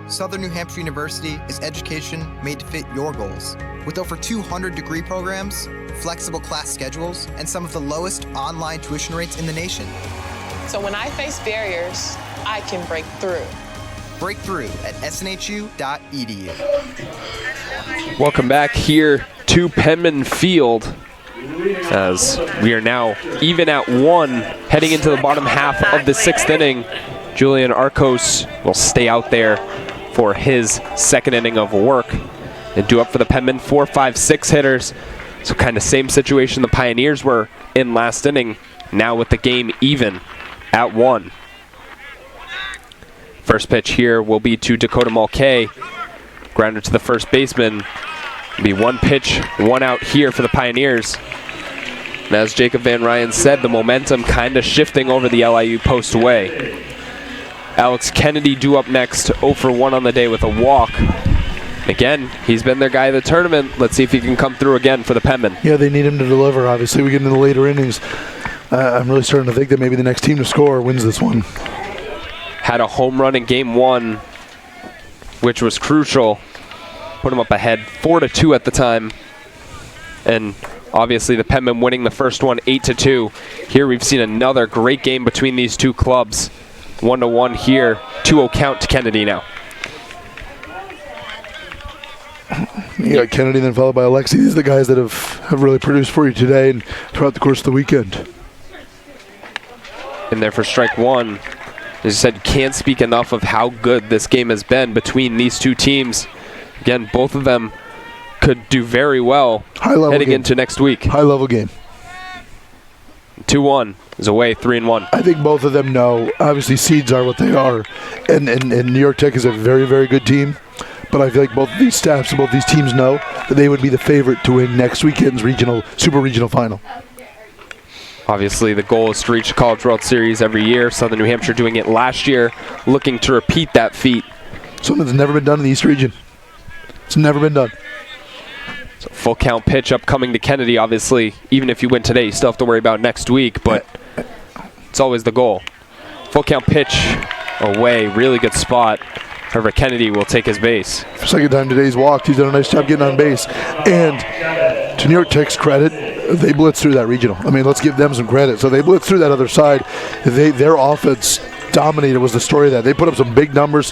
Southern New Hampshire University is education made to fit your goals. With over 200 degree programs, flexible class schedules, and some of the lowest online tuition rates in the nation. So when I face barriers, I can break through. Break through at snhu.edu. Welcome back here to Penman Field, as we are now even at 1 heading into the bottom half of the 6th inning. Julian Arcos will stay out there for his 2nd inning of work and do up for the Penman 4, 5, 6 hitters. So kind of same situation the Pioneers were in last inning, now with the game even at 1. First pitch here will be to Dakota Mulcahy. Grounder to the first baseman. It'll be 1 pitch, 1 out here for the Pioneers. And as Jacob Van Ryan said, the momentum kind of shifting over the LIU post away. Alex Kennedy due up next, 0 for 1 on the day with a walk. Again, he's been their guy of the tournament. Let's see if he can come through again for the Penmen. Yeah, they need him to deliver. Obviously, we get into the later innings. I'm really starting to think that maybe the next team to score wins this one. Had a home run in game 1, which was crucial. Put him up ahead 4-2 at the time. And obviously the Penmen winning the first one 8-2. Here we've seen another great game between these two clubs. 1-1 here. 2-0 count to Kennedy now. You got Kennedy, then followed by Alexi. These are the guys that have really produced for you today and throughout the course of the weekend. In there for strike 1. As I said, can't speak enough of how good this game has been between these two teams. Again, both of them could do very well heading into next week. High-level game. 2-1 is away, 3-1. I think both of them know, obviously, seeds are what they are. And New York Tech is a very, very good team. But I feel like both these staffs and both these teams know that they would be the favorite to win next weekend's Super Regional Final. Obviously, the goal is to reach the College World Series every year. Southern New Hampshire doing it last year, looking to repeat that feat. Something that's never been done in the East Region. It's never been done. So full count pitch upcoming to Kennedy. Obviously, even if you win today, you still have to worry about next week, but it's always the goal. Full count pitch away, really good spot. However, Kennedy will take his base. For second time today he's walked. He's done a nice job getting on base. And to New York Tech's credit, they blitzed through that regional. I mean, let's give them some credit. So they blitzed through that other side. Their offense dominated was the story of that. They put up some big numbers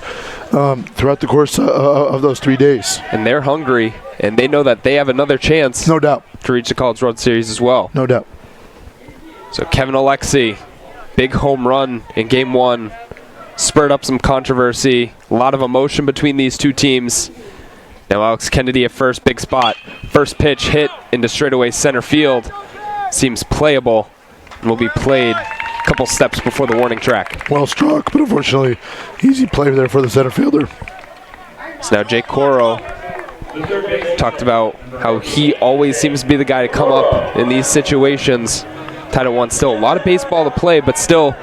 throughout the course of those 3 days. And they're hungry, and they know that they have another chance. No doubt. To reach the College World Series as well. No doubt. So Kevin Alexi, big home run in game 1. Spurred up some controversy. A lot of emotion between these two teams. Now Alex Kennedy at first, big spot. First pitch hit into straightaway center field. Seems playable and will be played a couple steps before the warning track. Well struck, but unfortunately, easy play there for the center fielder. So now Jake Coro talked about how he always seems to be the guy to come up in these situations. Tied at 1 still. A lot of baseball to play, but still,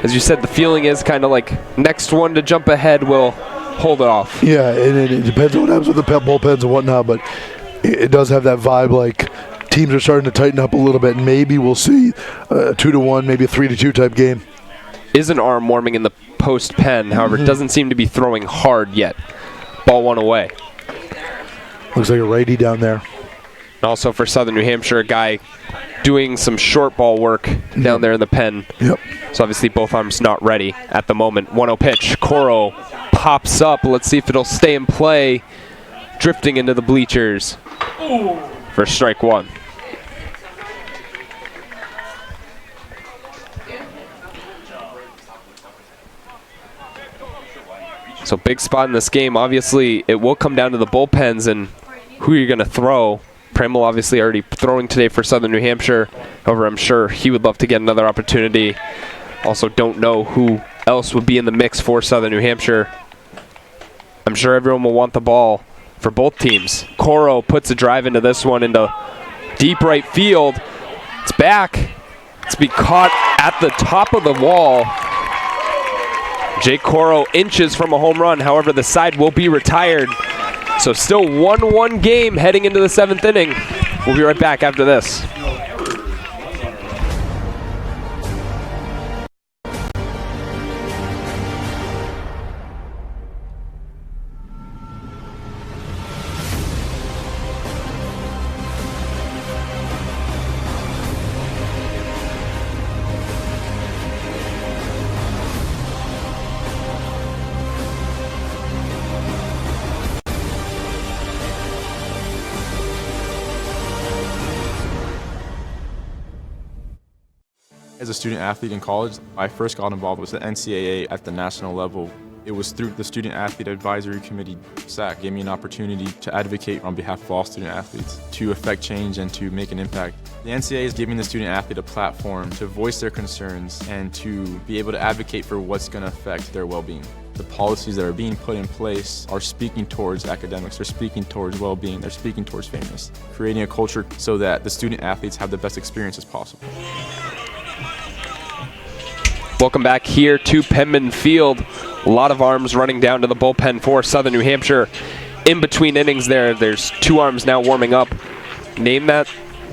as you said, the feeling is kind of like next one to jump ahead will hold it off. Yeah, and it depends on what happens with the bullpens and whatnot, but it does have that vibe like teams are starting to tighten up a little bit, and maybe we'll see a 2-1, maybe a 3-2 type game. Is an arm warming in the post pen, however, doesn't seem to be throwing hard yet. Ball 1 away. Looks like a righty down there. And also for Southern New Hampshire, a guy doing some short ball work down there in the pen. Yep. So obviously both arms not ready at the moment. 1-0 pitch. Coro pops up. Let's see if it'll stay in play. Drifting into the bleachers for strike 1. So big spot in this game. Obviously, it will come down to the bullpens and who you're going to throw. Pramel obviously already throwing today for Southern New Hampshire. However, I'm sure he would love to get another opportunity. Also don't know who else would be in the mix for Southern New Hampshire. I'm sure everyone will want the ball for both teams. Coro puts a drive into this one into deep right field. It's back. It's be caught at the top of the wall. Jake Coro inches from a home run. However, the side will be retired. So still 1-1 game heading into the 7th inning. We'll be right back after this. As a student athlete in college, I first got involved with the NCAA at the national level. It was through the Student Athlete Advisory Committee, SAC, gave me an opportunity to advocate on behalf of all student athletes, to affect change and to make an impact. The NCAA is giving the student athlete a platform to voice their concerns and to be able to advocate for what's going to affect their well-being. The policies that are being put in place are speaking towards academics, they're speaking towards well-being, they're speaking towards fairness, creating a culture so that the student athletes have the best experience as possible. Welcome back here to Penman Field. A lot of arms running down to the bullpen for Southern New Hampshire. In between innings there's 2 arms now warming up. Name that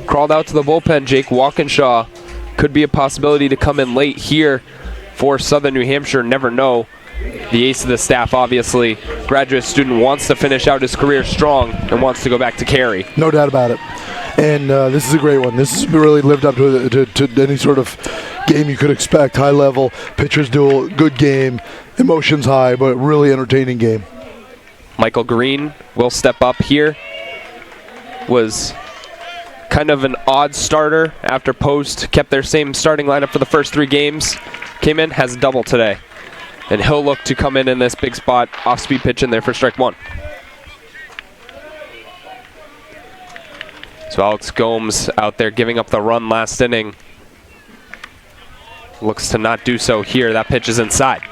crawled out to the bullpen, Jake Walkinshaw. Could be a possibility to come in late here for Southern New Hampshire. Never know. The ace of the staff, obviously. Graduate student wants to finish out his career strong and wants to go back to Cary. No doubt about it. And this is a great one. This has really lived up to any sort of game you could expect. High level, pitchers duel, good game, emotions high, but really entertaining game. Michael Green will step up here. Was kind of an odd starter after Post kept their same starting lineup for the first 3 games. Came in, has a double today. And he'll look to come in this big spot, off-speed pitch in there for strike 1. So Alex Gomes out there giving up the run last inning. Looks to not do so here. That pitch is inside.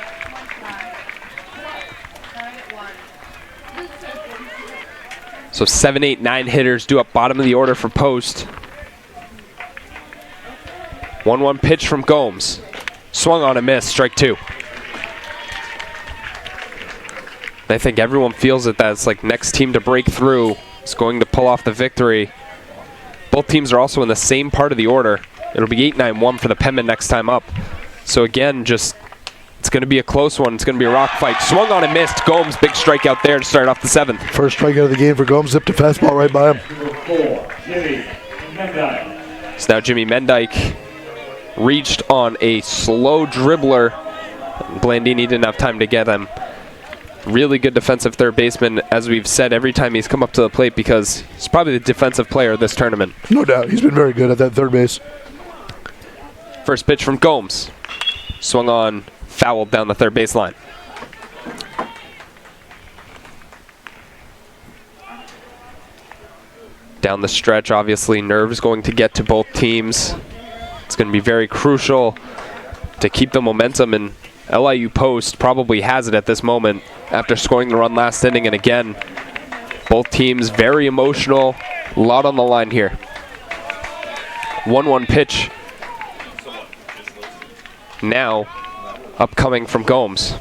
So 7, 8, 9 hitters due up bottom of the order for Post. 1-1 pitch from Gomes. Swung on and missed, strike 2. I think everyone feels that that's like next team to break through is going to pull off the victory. Both teams are also in the same part of the order. It'll be 8-9-1 for the Penman next time up. So again, it's going to be a close one. It's going to be a rock fight. Swung on and missed. Gomes, big strikeout there to start off the 7th. First strikeout of the game for Gomes. Zipped a fastball right by him. So now Jimmy Mendyke reached on a slow dribbler. Blandini didn't have time to get him. Really good defensive third baseman, as we've said every time he's come up to the plate, because he's probably the defensive player of this tournament. No doubt. He's been very good at that third base. First pitch from Gomes. Swung on, fouled down the third baseline. Down the stretch, obviously, nerves going to get to both teams. It's going to be very crucial to keep the momentum, and LIU Post probably has it at this moment after scoring the run last inning. And again, both teams very emotional. A lot on the line here. 1-1 pitch. Now upcoming from Gomes.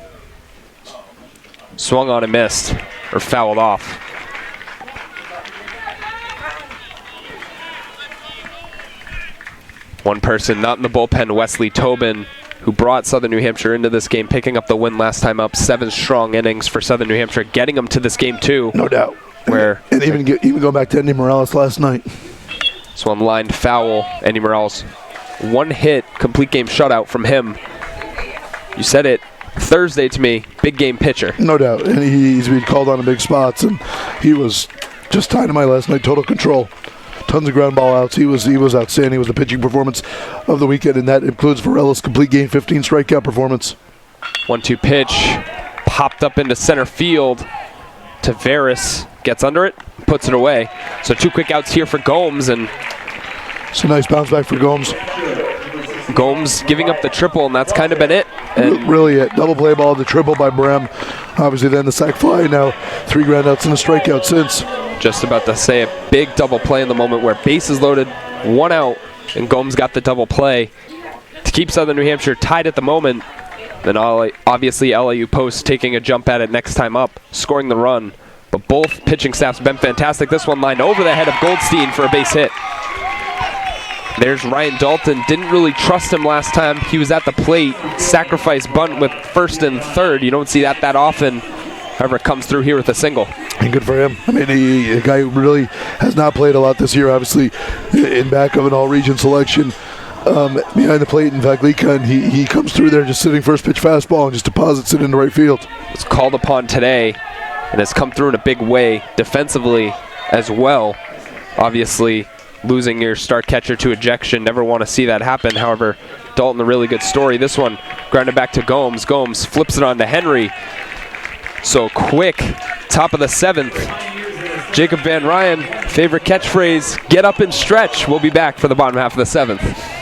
Swung on and missed, or fouled off. One person not in the bullpen, Wesley Tobin, who brought Southern New Hampshire into this game, picking up the win last time up. 7 strong innings for Southern New Hampshire, getting them to this game too. No doubt. Where and even go back to Andy Morales last night. This one lined foul. Andy Morales, 1 hit, complete game shutout from him. You said it Thursday to me, big game pitcher. No doubt, and he's been called on in big spots, and he was just dynamite last night, total control. Tons of ground ball outs. He was outstanding. It was the pitching performance of the weekend, and that includes Varela's complete game 15 strikeout performance. 1-2 pitch, popped up into center field. Tavares gets under it, puts it away. So 2 quick outs here for Gomes, and it's a nice bounce back for Gomes. Gomes giving up the triple, and that's kind of been it. And really it. Double play ball, the triple by Brem. Obviously then the sac fly. Now 3 ground outs and a strikeout since. Just about to say a big double play in the moment where bases loaded, 1 out, and Gomes got the double play to keep Southern New Hampshire tied at the moment. Then obviously LIU Post taking a jump at it next time up, scoring the run. But both pitching staffs have been fantastic. This one lined over the head of Goldstein for a base hit. There's Ryan Dalton. Didn't really trust him last time. He was at the plate. Sacrifice bunt with first and third. You don't see that often. However, it comes through here with a single. And good for him. I mean, a guy who really has not played a lot this year, obviously, in back of an all-region selection. Behind the plate, in fact, Leacon, he comes through there just sitting first pitch fastball and just deposits it into right field. It's called upon today and has come through in a big way defensively as well. Obviously, losing your start catcher to ejection, never want to see that happen. However, Dalton, a really good story. This one grounded back to Gomes. Gomes flips it on to Henry. So quick, top of the 7th. Jacob Van Ryan, favorite catchphrase, get up and stretch. We'll be back for the bottom half of the 7th.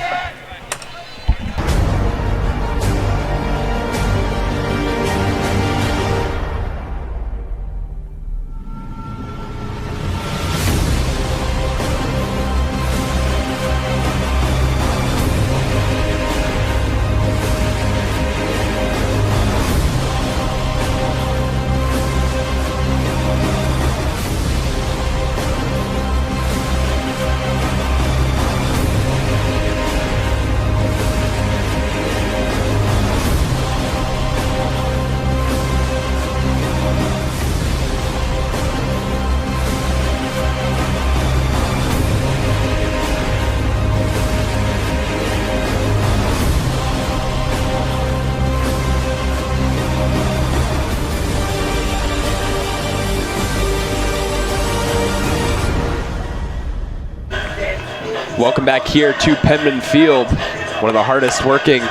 Welcome back here to Penman Field. One of the hardest working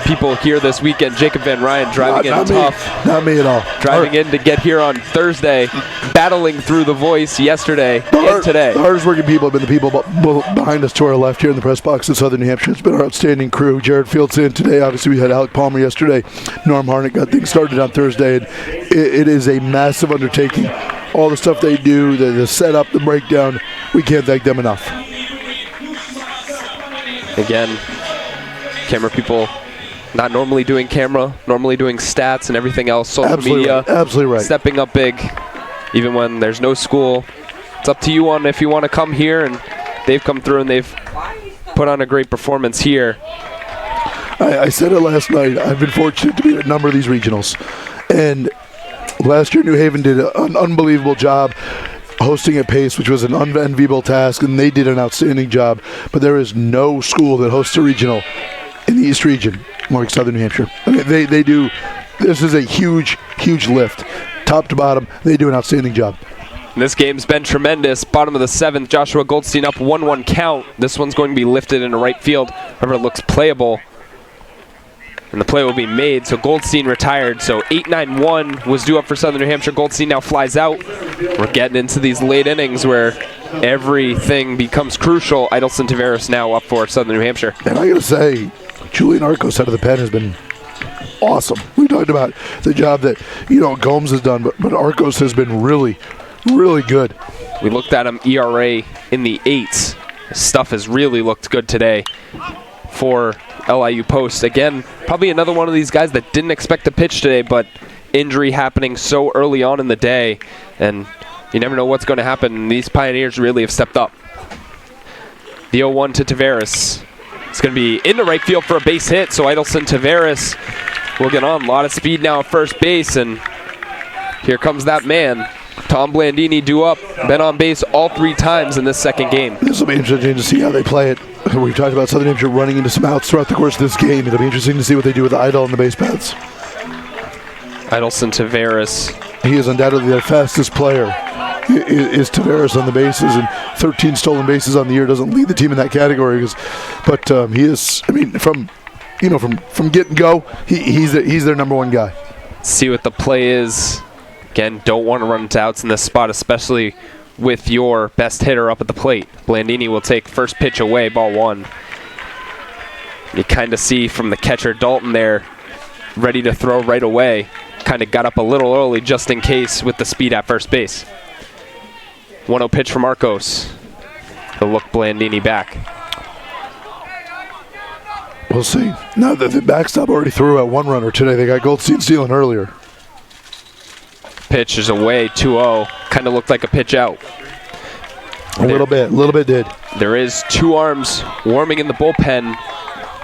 people here this weekend. Jacob Van Ryan driving in tough. Not me at all. Driving in to get here on Thursday, battling through the voice yesterday and today. The hardest working people have been the people behind us to our left here in the press box in Southern New Hampshire. It's been our outstanding crew. Jared Fields in today. Obviously, we had Alec Palmer yesterday. Norm Harnett got things started on Thursday. And it is a massive undertaking. All the stuff they do, the setup, the breakdown, we can't thank them enough. Again, camera people not normally doing camera, normally doing stats and everything else, social media. Right. Absolutely right. Stepping up big, even when there's no school. It's up to you on if you want to come here, and they've come through and they've put on a great performance here. I said it last night. I've been fortunate to be at a number of these regionals. And last year, New Haven did an unbelievable job hosting at Pace, which was an unenviable task, and they did an outstanding job. But there is no school that hosts a regional in the East Region like Southern New Hampshire. I mean, they do. This is a huge, huge lift, top to bottom. They do an outstanding job. This game's been tremendous. Bottom of the 7th, Joshua Goldstein up 1-1 count. This one's going to be lifted into right field. However, it looks playable, and the play will be made. So Goldstein retired. So 8-9-1 was due up for Southern New Hampshire. Goldstein now flies out. We're getting into these late innings where everything becomes crucial. Idelson Taveras now up for Southern New Hampshire. And I got to say, Julian Arcos out of the pen has been awesome. We talked about the job that Gomes has done, but Arcos has been really, really good. We looked at him ERA in the 8s. His stuff has really looked good today for LIU Post. Again, probably another one of these guys that didn't expect to pitch today, but injury happening so early on in the day, and you never know what's going to happen. These Pioneers really have stepped up. The 0-1 to Taveras. It's going to be into right field for a base hit, so Idelson Taveras will get on. A lot of speed now at first base, and here comes that man. Tom Blandini due up, been on base all 3 times in this second game. This will be interesting to see how they play it. We've talked about Southern Hampshire running into some outs throughout the course of this game. It'll be interesting to see what they do with Idle on the base paths. Idelson Taveras. He is undoubtedly their fastest player. Is Taveras on the bases, and 13 stolen bases on the year doesn't lead the team in that category. But he is, I mean, from get and go, he's their number one guy. See what the play is. Again, don't want to run into outs in this spot, especially with your best hitter up at the plate. Blandini will take first pitch away, ball 1. You kind of see from the catcher Dalton there, ready to throw right away. Kind of got up a little early just in case with the speed at first base. 1-0 pitch from Arcos. He'll look Blandini back. We'll see. Now that the backstop already threw out 1 runner today, they got Goldstein stealing earlier. Pitch is away, 2-0. Kind of looked like a pitch out. A little bit did. There is 2 arms warming in the bullpen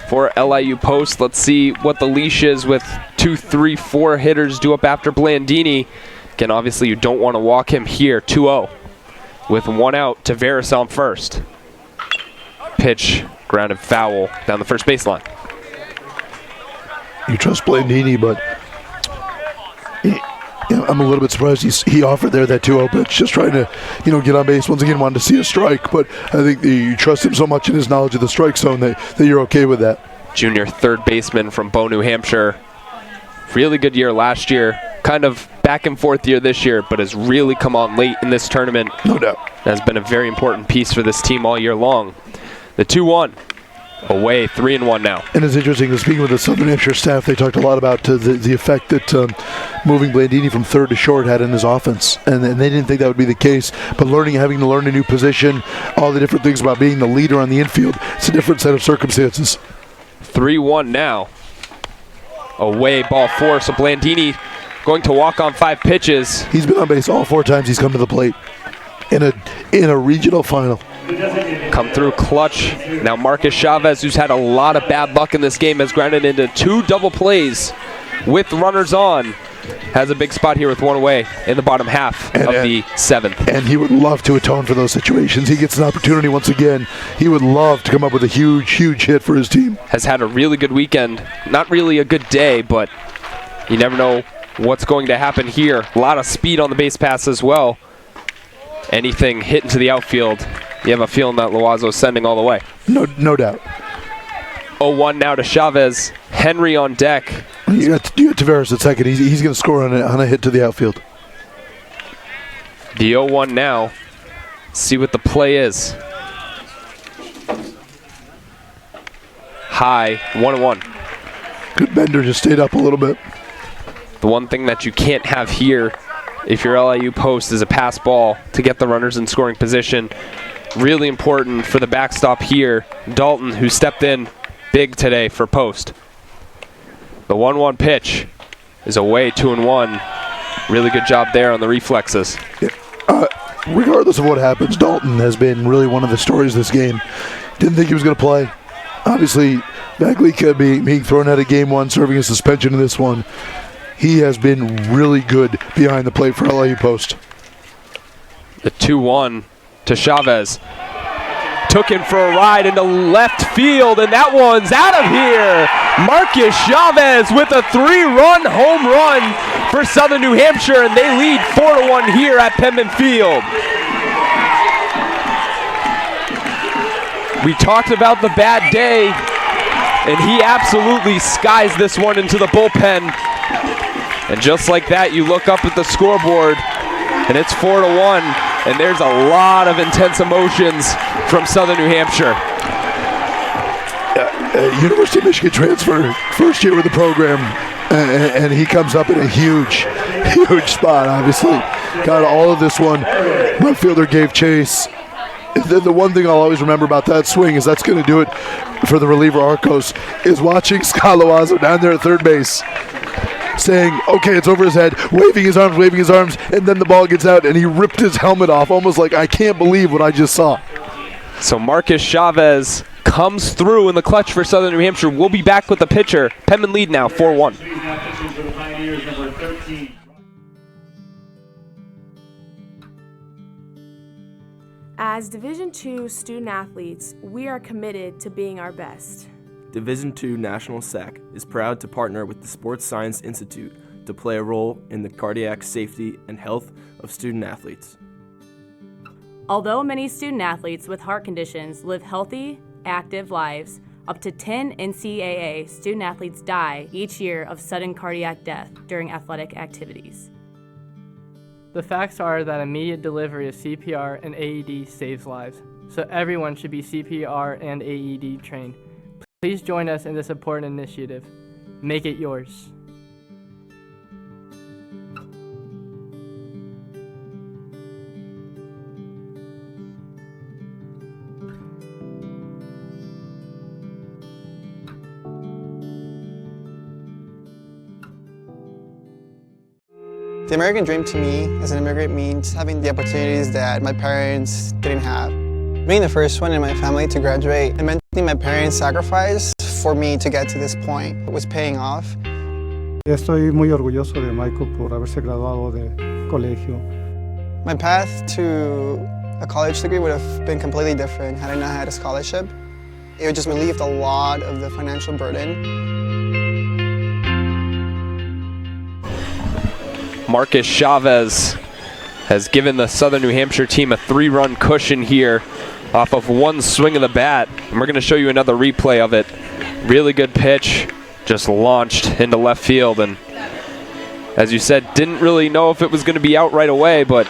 for LIU Post. Let's see what the leash is with 2, 3, 4 hitters due up after Blandini. Again, obviously you don't want to walk him here. 2-0 with 1 out. Taveras on first. Pitch grounded foul down the first baseline. You trust Blandini, but I'm a little bit surprised he offered there that 2-0 pitch, just trying to get on base. Once again, wanted to see a strike, but I think you trust him so much in his knowledge of the strike zone that you're okay with that. Junior third baseman from Bow, New Hampshire. Really good year last year. kind of back and forth year this year, but has really come on late in this tournament. No doubt. Has been a very important piece for this team all year long. The 2-1. Away, 3-1 now. And it's interesting, speaking with the Southern Hampshire staff, they talked a lot about the effect that moving Blandini from third to short had in his offense. And they didn't think that would be the case. But having to learn a new position, all the different things about being the leader on the infield, it's a different set of circumstances. 3-1 now. Away, ball 4. So Blandini going to walk on 5 pitches. He's been on base all 4 times he's come to the plate in a regional final. Come through clutch. Now Marcus Chavez, who's had a lot of bad luck in this game, has grounded into 2 double plays with runners on. Has a big spot here with 1 away in the bottom half of the 7th. And he would love to atone for those situations. He gets an opportunity once again. He would love to come up with a huge, huge hit for his team. Has had a really good weekend. Not really a good day, but you never know what's going to happen here. A lot of speed on the base pass as well. Anything hit into the outfield, you have a feeling that Loazo's sending all the way. No doubt. 0-1 now to Chavez. Henry on deck. You got Tavares at second. He's going to score on a hit to the outfield. The 0-1 now. See what the play is. High, 1-1. Good bender, just stayed up a little bit. The one thing that you can't have here, if your LIU post, is a pass ball to get the runners in scoring position. Really important for the backstop here. Dalton, who stepped in big today for post. The 1-1 pitch is away, 2-1. Really good job there on the reflexes. Yeah. Regardless of what happens, Dalton has been really one of the stories of this game. Didn't think he was going to play. Obviously, Bagley could be being thrown out of game 1, serving a suspension in this one. He has been really good behind the plate for LIU post. The 2-1 to Chavez. Took him for a ride into left field, and that one's out of here. Marcus Chavez with a 3-run home run for Southern New Hampshire, and they lead 4-1 here at Penman Field. We talked about the bad day, and he absolutely skies this one into the bullpen. And just like that, you look up at the scoreboard, and it's 4-1, and there's a lot of intense emotions from Southern New Hampshire. University of Michigan transfer, first year with the program, and he comes up in a huge, huge spot, obviously. Got all of this one. Left fielder gave chase. The one thing I'll always remember about that swing is that's going to do it for the reliever Arcos, is watching Scott Loazo down there at third base, saying, okay, it's over his head, waving his arms, and then the ball gets out, and he ripped his helmet off, almost like, I can't believe what I just saw. So Marcus Chavez comes through in the clutch for Southern New Hampshire. We'll be back with the pitcher. Penman lead now, 4-1. As Division II student athletes, we are committed to being our best. Division II National SAC is proud to partner with the Sports Science Institute to play a role in the cardiac safety and health of student athletes. Although many student athletes with heart conditions live healthy, active lives, up to 10 NCAA student athletes die each year of sudden cardiac death during athletic activities. The facts are that immediate delivery of CPR and AED saves lives, so everyone should be CPR and AED trained. Please join us in this important initiative. Make it yours. The American dream to me as an immigrant means having the opportunities that my parents didn't have. Being the first one in my family to graduate and meant my parents' sacrifice for me to get to this point was paying off. Estoy muy orgulloso de Michael por haberse graduado de colegio. My path to a college degree would have been completely different had I not had a scholarship. It would just relieve a lot of the financial burden. Marcus Chavez has given the Southern New Hampshire team a 3-run cushion here off of one swing of the bat. And we're going to show you another replay of it. Really good pitch, just launched into left field. And As you said, didn't really know if it was going to be out right away, but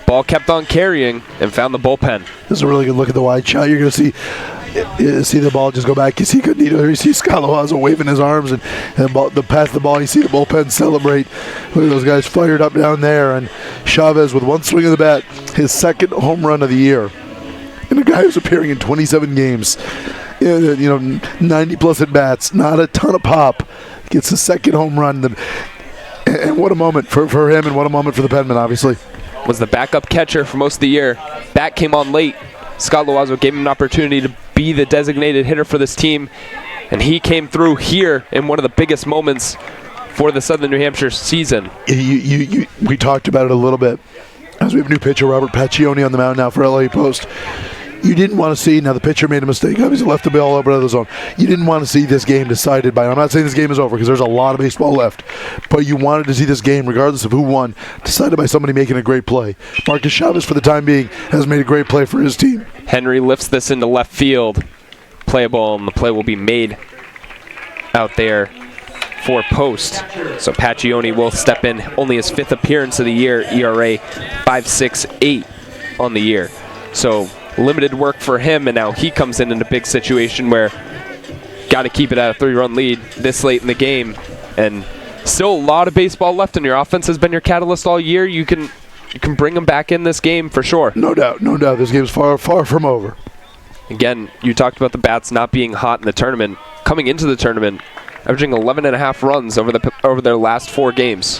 ball kept on carrying and found the bullpen. This is a really good look at the wide shot. You're going to see the ball just go back. You see Canito, you see Scott Loazo waving his arms, and pass the ball, you see the bullpen celebrate. Look at those guys fired up down there, and Chavez with one swing of the bat, his second home run of the year. And a guy who's appearing in 27 games, 90 plus at bats, not a ton of pop, gets the second home run. And what a moment for him, and what a moment for the Penmen, obviously. Was the backup catcher for most of the year. Bat came on late. Scott Loazo gave him an opportunity to be the designated hitter for this team, and he came through here in one of the biggest moments for the Southern New Hampshire season. We talked about it a little bit as we have new pitcher Robert Paccioni on the mound now for LIU Post. You didn't want to see, now the pitcher made a mistake, obviously left the ball over to the zone. You didn't want to see this game decided by, I'm not saying this game is over because there's a lot of baseball left, but you wanted to see this game, regardless of who won, decided by somebody making a great play. Marcus Chavez, for the time being, has made a great play for his team. Henry lifts this into left field. Playable, and the play will be made out there for Post. So Paccioni will step in, only his 5th appearance of the year, ERA 5.68 on the year. So limited work for him, and now he comes in a big situation where got to keep it at a 3-run lead this late in the game, and still a lot of baseball left, and your offense has been your catalyst all year. You can bring him back in this game for sure. No doubt. This game's far from over. Again, you talked about the bats not being hot in the tournament. Coming into the tournament, averaging 11.5 runs over their last 4 games.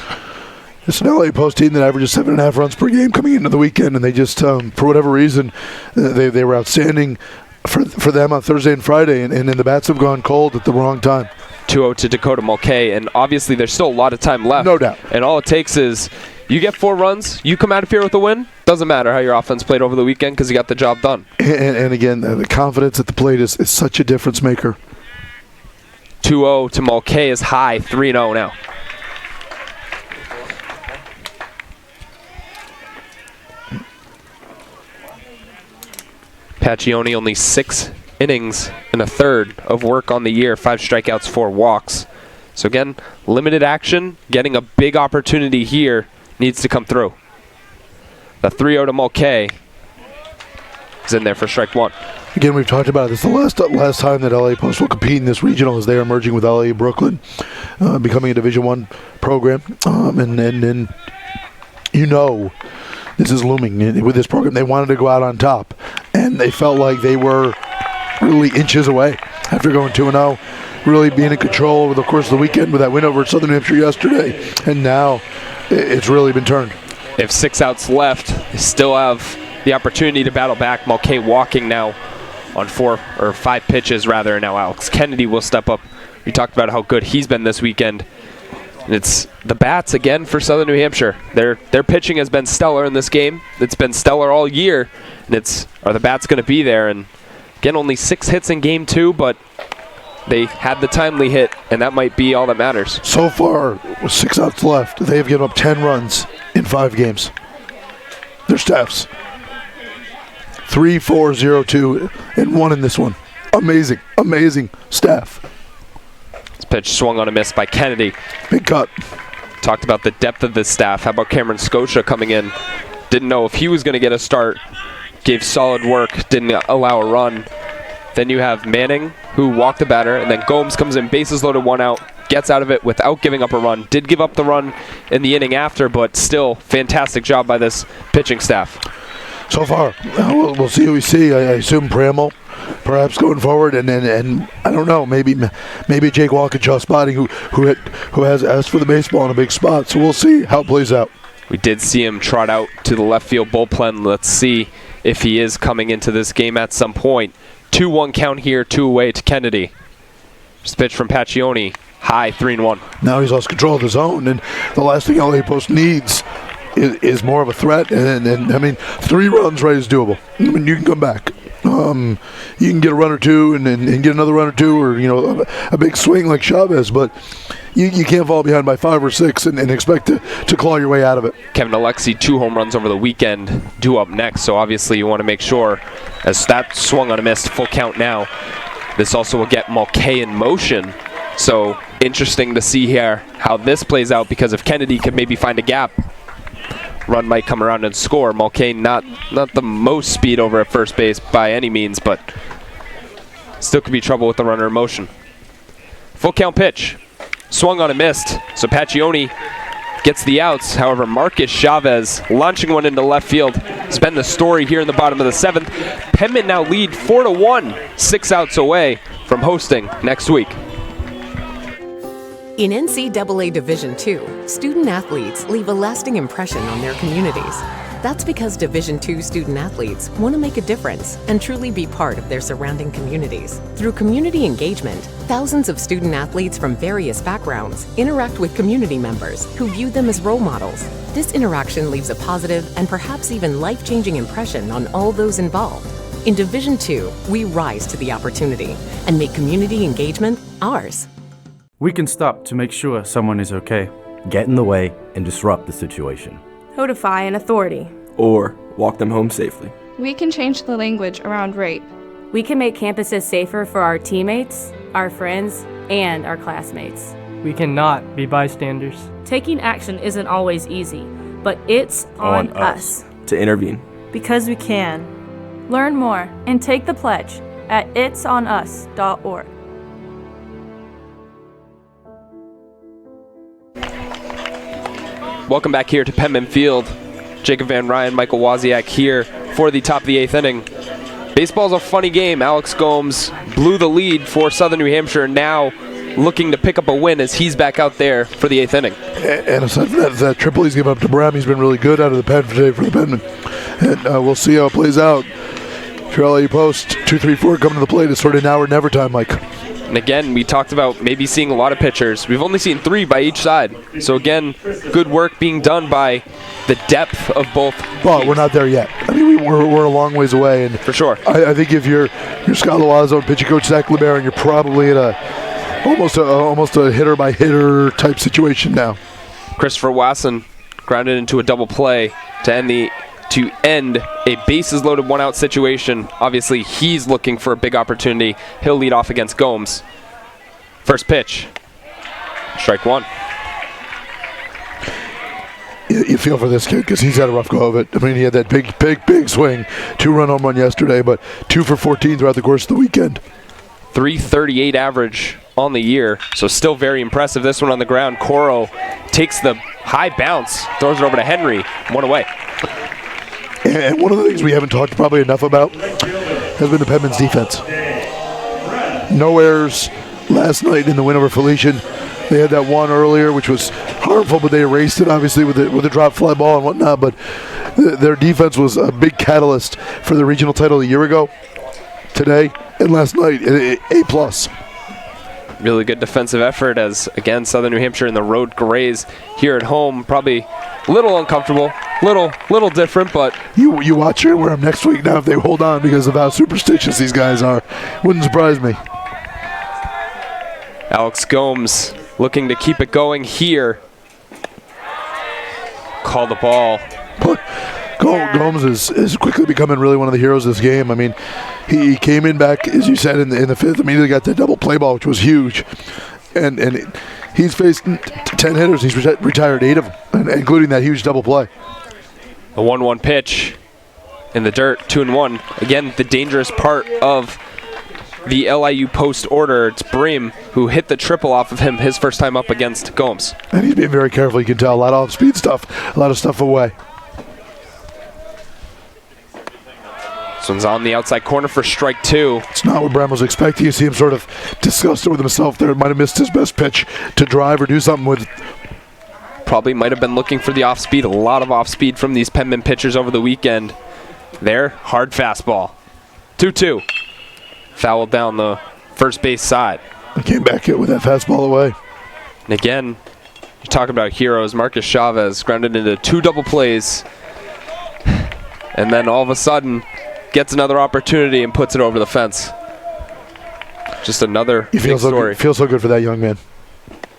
It's an LA Post team that averages 7.5 runs per game coming into the weekend, and they just, for whatever reason, they were outstanding for them on Thursday and Friday, and the bats have gone cold at the wrong time. 2-0 to Dakota Mulcahy, and obviously there's still a lot of time left. No doubt. And all it takes is you get 4 runs, you come out of here with a win. Doesn't matter how your offense played over the weekend because you got the job done. And again, the confidence at the plate is such a difference maker. 2-0 to Mulcahy is high, 3-0 now. Paccioni only 6 innings and a third of work on the year, 5 strikeouts, 4 walks. So again, limited action, getting a big opportunity here, needs to come through. The 3-0 to Mulcahy is in there for strike 1. Again, we've talked about this. The last time that LA Post will compete in this regional is they are merging with LA Brooklyn, becoming a Division I program, and this is looming with this program. They wanted to go out on top, and they felt like they were really inches away after going 2-0, really being in control over the course of the weekend with that win over Southern New Hampshire yesterday, and now it's really been turned. They have 6 outs left. They still have the opportunity to battle back. Mulcahy walking now on 5 pitches rather. Now Alex Kennedy will step up. We talked about how good he's been this weekend. And it's the bats again for Southern New Hampshire. Their pitching has been stellar in this game. It's been stellar all year. And are the bats going to be there? And again, only 6 hits in game 2, but they had the timely hit, and that might be all that matters. So far, with 6 outs left, they have given up 10 runs in 5 games. Their staffs. 3, 4, 0, 2, and 1 in this one. Amazing staff. This pitch swung on a miss by Kennedy. Big cut. Talked about the depth of this staff. How about Cameron Scotia coming in? Didn't know if he was going to get a start. Gave solid work. Didn't allow a run. Then you have Manning, who walked the batter, and then Gomes comes in, bases loaded, 1 out, gets out of it without giving up a run. Did give up the run in the inning after, but still, fantastic job by this pitching staff. So far, we'll see who we see. I assume Pramel, perhaps going forward, and I don't know, maybe Jake Walkinshaw spotting, who has asked for the baseball in a big spot. So we'll see how it plays out. We did see him trot out to the left field bullpen. Let's see if he is coming into this game at some point. 2-1 count here, 2 away to Kennedy. Just pitch from Paccioni, high, 3-1. Now he's lost control of the zone, and the last thing LA Post needs is more of a threat. And I mean, 3 runs right is doable. I mean, you can come back. You can get a run or two and get another run or two, or a big swing like Chavez, but you can't fall behind by 5 or 6 and expect to claw your way out of it. Kevin Alexi, 2 home runs over the weekend, due up next, so obviously you want to make sure, as that swung on a miss, full count now. This also will get Mulcahy in motion So interesting to see here how this plays out, because if Kennedy could maybe find a gap, run might come around and score. Mulcahy not the most speed over at first base by any means, but still could be trouble with the runner in motion. Full count pitch. Swung on and missed, so Paccioni gets the outs. However, Marcus Chavez launching one into left field has been the story here in the bottom of the 7th. Penman now lead 4-1, 6 outs away from hosting next week. In NCAA Division II, student athletes leave a lasting impression on their communities. That's because Division II student athletes want to make a difference and truly be part of their surrounding communities. Through community engagement, thousands of student athletes from various backgrounds interact with community members who view them as role models. This interaction leaves a positive and perhaps even life-changing impression on all those involved. In Division II, we rise to the opportunity and make community engagement ours. We can stop to make sure someone is okay. Get in the way and disrupt the situation. Codify an authority. Or walk them home safely. We can change the language around rape. We can make campuses safer for our teammates, our friends, and our classmates. We cannot be bystanders. Taking action isn't always easy, but it's on us to intervene. Because we can. Learn more and take the pledge at itsonus.org. Welcome back here to Penman Field. Jacob Van Ryan, Michael Wozniak here for the top of the 8th inning. Baseball's a funny game. Alex Gomes blew the lead for Southern New Hampshire, now looking to pick up a win as he's back out there for the 8th inning. And aside from that triple he's given up to Bram, he's been really good out of the pen today for the Penman. And we'll see how it plays out. For LIU Post, 2-3-4 coming to the plate. It's sort of now or never time, Mike. And again, we talked about maybe seeing a lot of pitchers. We've only seen 3 by each side. So again, good work being done by the depth of both. Well, we're not there yet. I mean, we're a long ways away. And for sure. I think if you're Scott Loazzo and pitching coach Zach LeBaron, you're probably in almost a hitter by hitter type situation now. Christopher Wasson grounded into a double play to end a bases loaded 1-out situation. Obviously, he's looking for a big opportunity. He'll lead off against Gomes. First pitch, strike 1. You feel for this kid because he's had a rough go of it. I mean, he had that big swing, 2-run home run yesterday, but 2 for 14 throughout the course of the weekend. 338 average on the year, so still very impressive. This one on the ground. Coro takes the high bounce, throws it over to Henry, 1 away. And one of the things we haven't talked probably enough about has been the Penman's defense. No errors last night in the win over Felician. They had that one earlier, which was harmful, but they erased it, obviously, with the drop fly ball and whatnot. But their defense was a big catalyst for the regional title a year ago, today, and last night, A+. Really good defensive effort as, again, Southern New Hampshire in the road Grays here at home. Probably a little uncomfortable, little different, but... You watch here where I'm next week now if they hold on because of how superstitious these guys are. Wouldn't surprise me. Alex Gomes looking to keep it going here. Call the ball. Gomes is quickly becoming really one of the heroes of this game. I mean, he came in back, as you said, in the 5th, immediately got that double play ball, which was huge. And he's faced 10 hitters. He's retired 8 of them, including that huge double play. A 1-1 pitch in the dirt, 2-1. Again, the dangerous part of the LIU post order. It's Bream who hit the triple off of him his first time up against Gomes. And he's being very careful. You can tell a lot of off-speed stuff, a lot of stuff away. This one's on the outside corner for strike 2. It's not what Bram was expecting. You see him sort of disgusted with himself there. Might have missed his best pitch to drive or do something with. Probably might have been looking for the off-speed. A lot of off-speed from these Penman pitchers over the weekend. There, hard fastball. 2-2. Fouled down the first base side. He came back with that fastball away. And again, you're talking about heroes. Marcus Chavez grounded into 2 double plays. And then all of a sudden, gets another opportunity and puts it over the fence. Just another big story. Feels so good for that young man.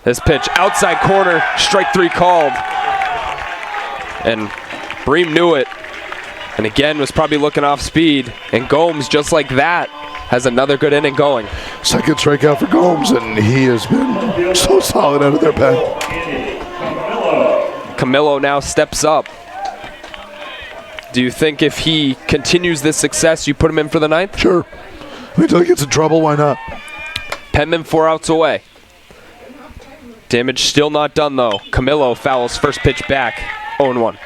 This pitch, outside corner, strike 3 called. And Bream knew it. And again, was probably looking off speed. And Gomes, just like that, has another good inning going. Second strikeout for Gomes, and he has been so solid out of their pen. Camillo now steps up. Do you think if he continues this success, you put him in for the ninth? Sure. Until he gets in trouble, why not? Penman 4 outs away. Damage still not done, though. Camillo fouls first pitch back, 0-1.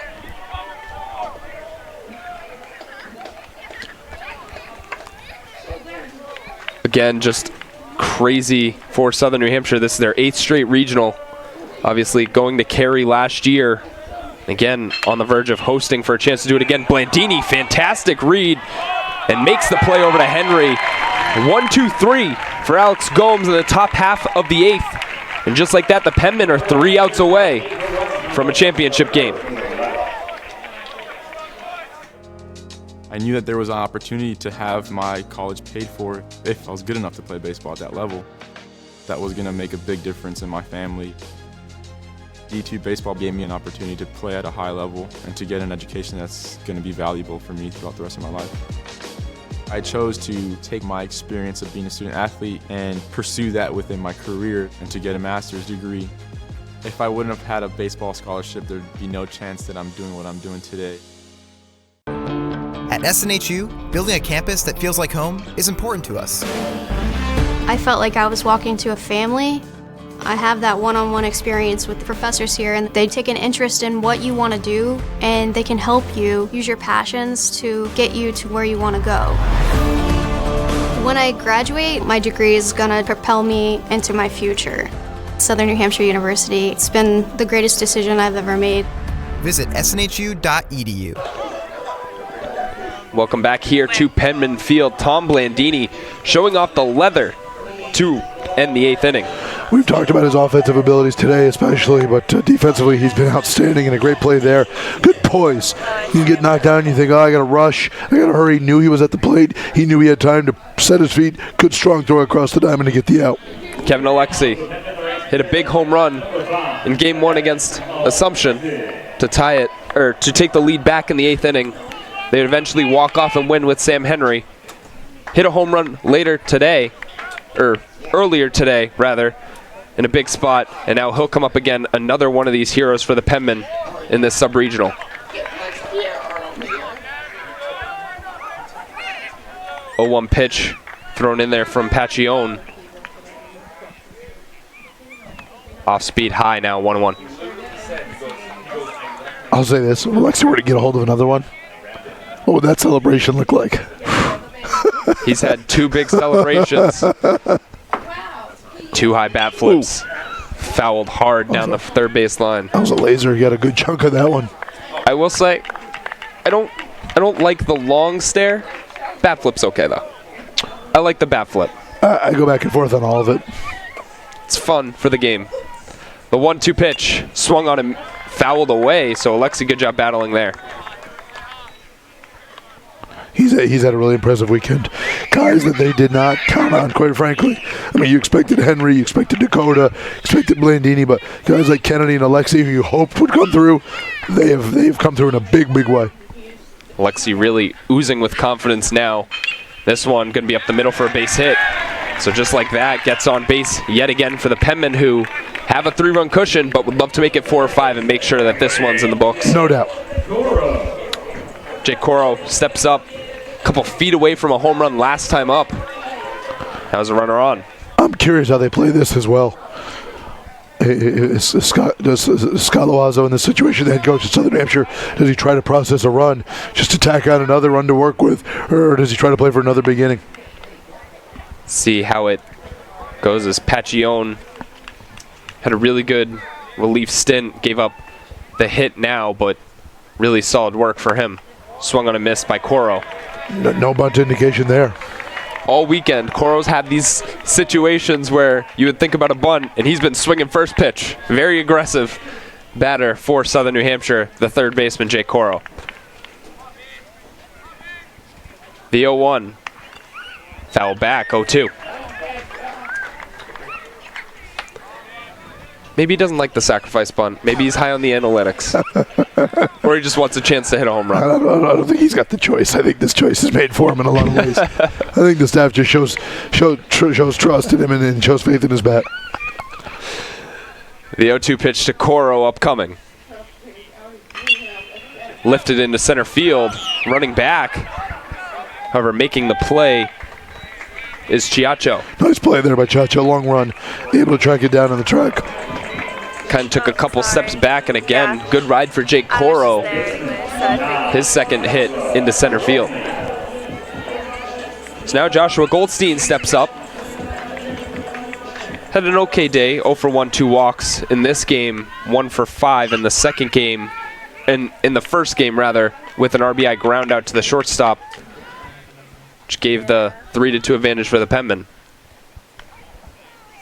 Again, just crazy for Southern New Hampshire. This is their 8th straight regional. Obviously going to Cary last year. Again, on the verge of hosting for a chance to do it again. Blandini, fantastic read, and makes the play over to Henry. 1-2-3 for Alex Gomes in the top half of the 8th. And just like that, the Penmen are 3 outs away from a championship game. I knew that there was an opportunity to have my college paid for if I was good enough to play baseball at that level. That was going to make a big difference in my family. D2 baseball gave me an opportunity to play at a high level and to get an education that's going to be valuable for me throughout the rest of my life. I chose to take my experience of being a student athlete and pursue that within my career and to get a master's degree. If I wouldn't have had a baseball scholarship, there'd be no chance that I'm doing what I'm doing today. At SNHU, building a campus that feels like home is important to us. I felt like I was walking to a family. I have that one-on-one experience with the professors here, and they take an interest in what you want to do, and they can help you use your passions to get you to where you want to go. When I graduate, my degree is going to propel me into my future. Southern New Hampshire University, it's been the greatest decision I've ever made. Visit snhu.edu. Welcome back here to Penman Field. Tom Blandini showing off the leather to end the 8th inning. We've talked about his offensive abilities today especially, but defensively he's been outstanding and a great play there. Good poise. You get knocked down and you think, oh, I got to rush, I got to hurry. He knew he was at the plate. He knew he had time to set his feet. Good strong throw across the diamond to get the out. Kevin Alexi hit a big home run in Game 1 against Assumption to tie it, or to take the lead back in the 8th inning. They would eventually walk off and win with Sam Henry. Hit a home run later today, or earlier today, rather, in a big spot, and now he'll come up again, another one of these heroes for the Penmen in this sub-regional. 0-1 pitch thrown in there from Pacione. Off speed high now, 1-1. I'll say this, if Alexi were to get a hold of another one, what would that celebration look like? He's had 2 big celebrations. 2 high bat flips. Ooh. Fouled hard down the third base line. That was a laser. He got a good chunk of that one. I will say, I don't like the long stare. Bat flip's okay though. I like the bat flip. I go back and forth on all of it. It's fun for the game. The 1-2 pitch swung on him, fouled away. So Alexi, good job battling there. He's had a really impressive weekend. Guys that they did not count on, quite frankly. I mean, you expected Henry, you expected Dakota, expected Blandini, but guys like Kennedy and Alexi, who you hoped would come through, they've come through in a big, big way. Alexi really oozing with confidence now. This one going to be up the middle for a base hit. So just like that, gets on base yet again for the Penmen, who have a 3-run cushion, but would love to make it 4 or 5 and make sure that this one's in the books. No doubt. Jake Coro steps up. A couple feet away from a home run last time up. That was a runner on. I'm curious how they play this as well. Is Scott Loazzo in this situation, the head coach of Southern New Hampshire, does he try to process a run just to tack on another run to work with, or does he try to play for another big inning? See how it goes as Pacione had a really good relief stint, gave up the hit now, but really solid work for him. Swung on a miss by Coro. No bunt indication there. All weekend, Coro's had these situations where you would think about a bunt, and he's been swinging first pitch. Very aggressive batter for Southern New Hampshire, the third baseman, Jake Coro. The 0-1. Foul back, 0-2. Maybe he doesn't like the sacrifice bunt. Maybe he's high on the analytics. Or he just wants a chance to hit a home run. I don't think he's got the choice. I think this choice is made for him in a lot of ways. I think the staff just shows trust in him and shows faith in his bat. The 0-2 pitch to Coro upcoming. Lifted into center field, running back. However, making the play is Chiacho. Nice play there by Chiacho, long run. Able to track it down on the track. Kind of took a couple steps back, and again, good ride for Jake Coro. His second hit into center field. So now Joshua Goldstein steps up. Had an okay day, 0 for 1, 2 walks in this game, 1 for 5 in the second game, and in the first game rather, with an RBI ground out to the shortstop, which gave the 3-2 advantage for the Penmen.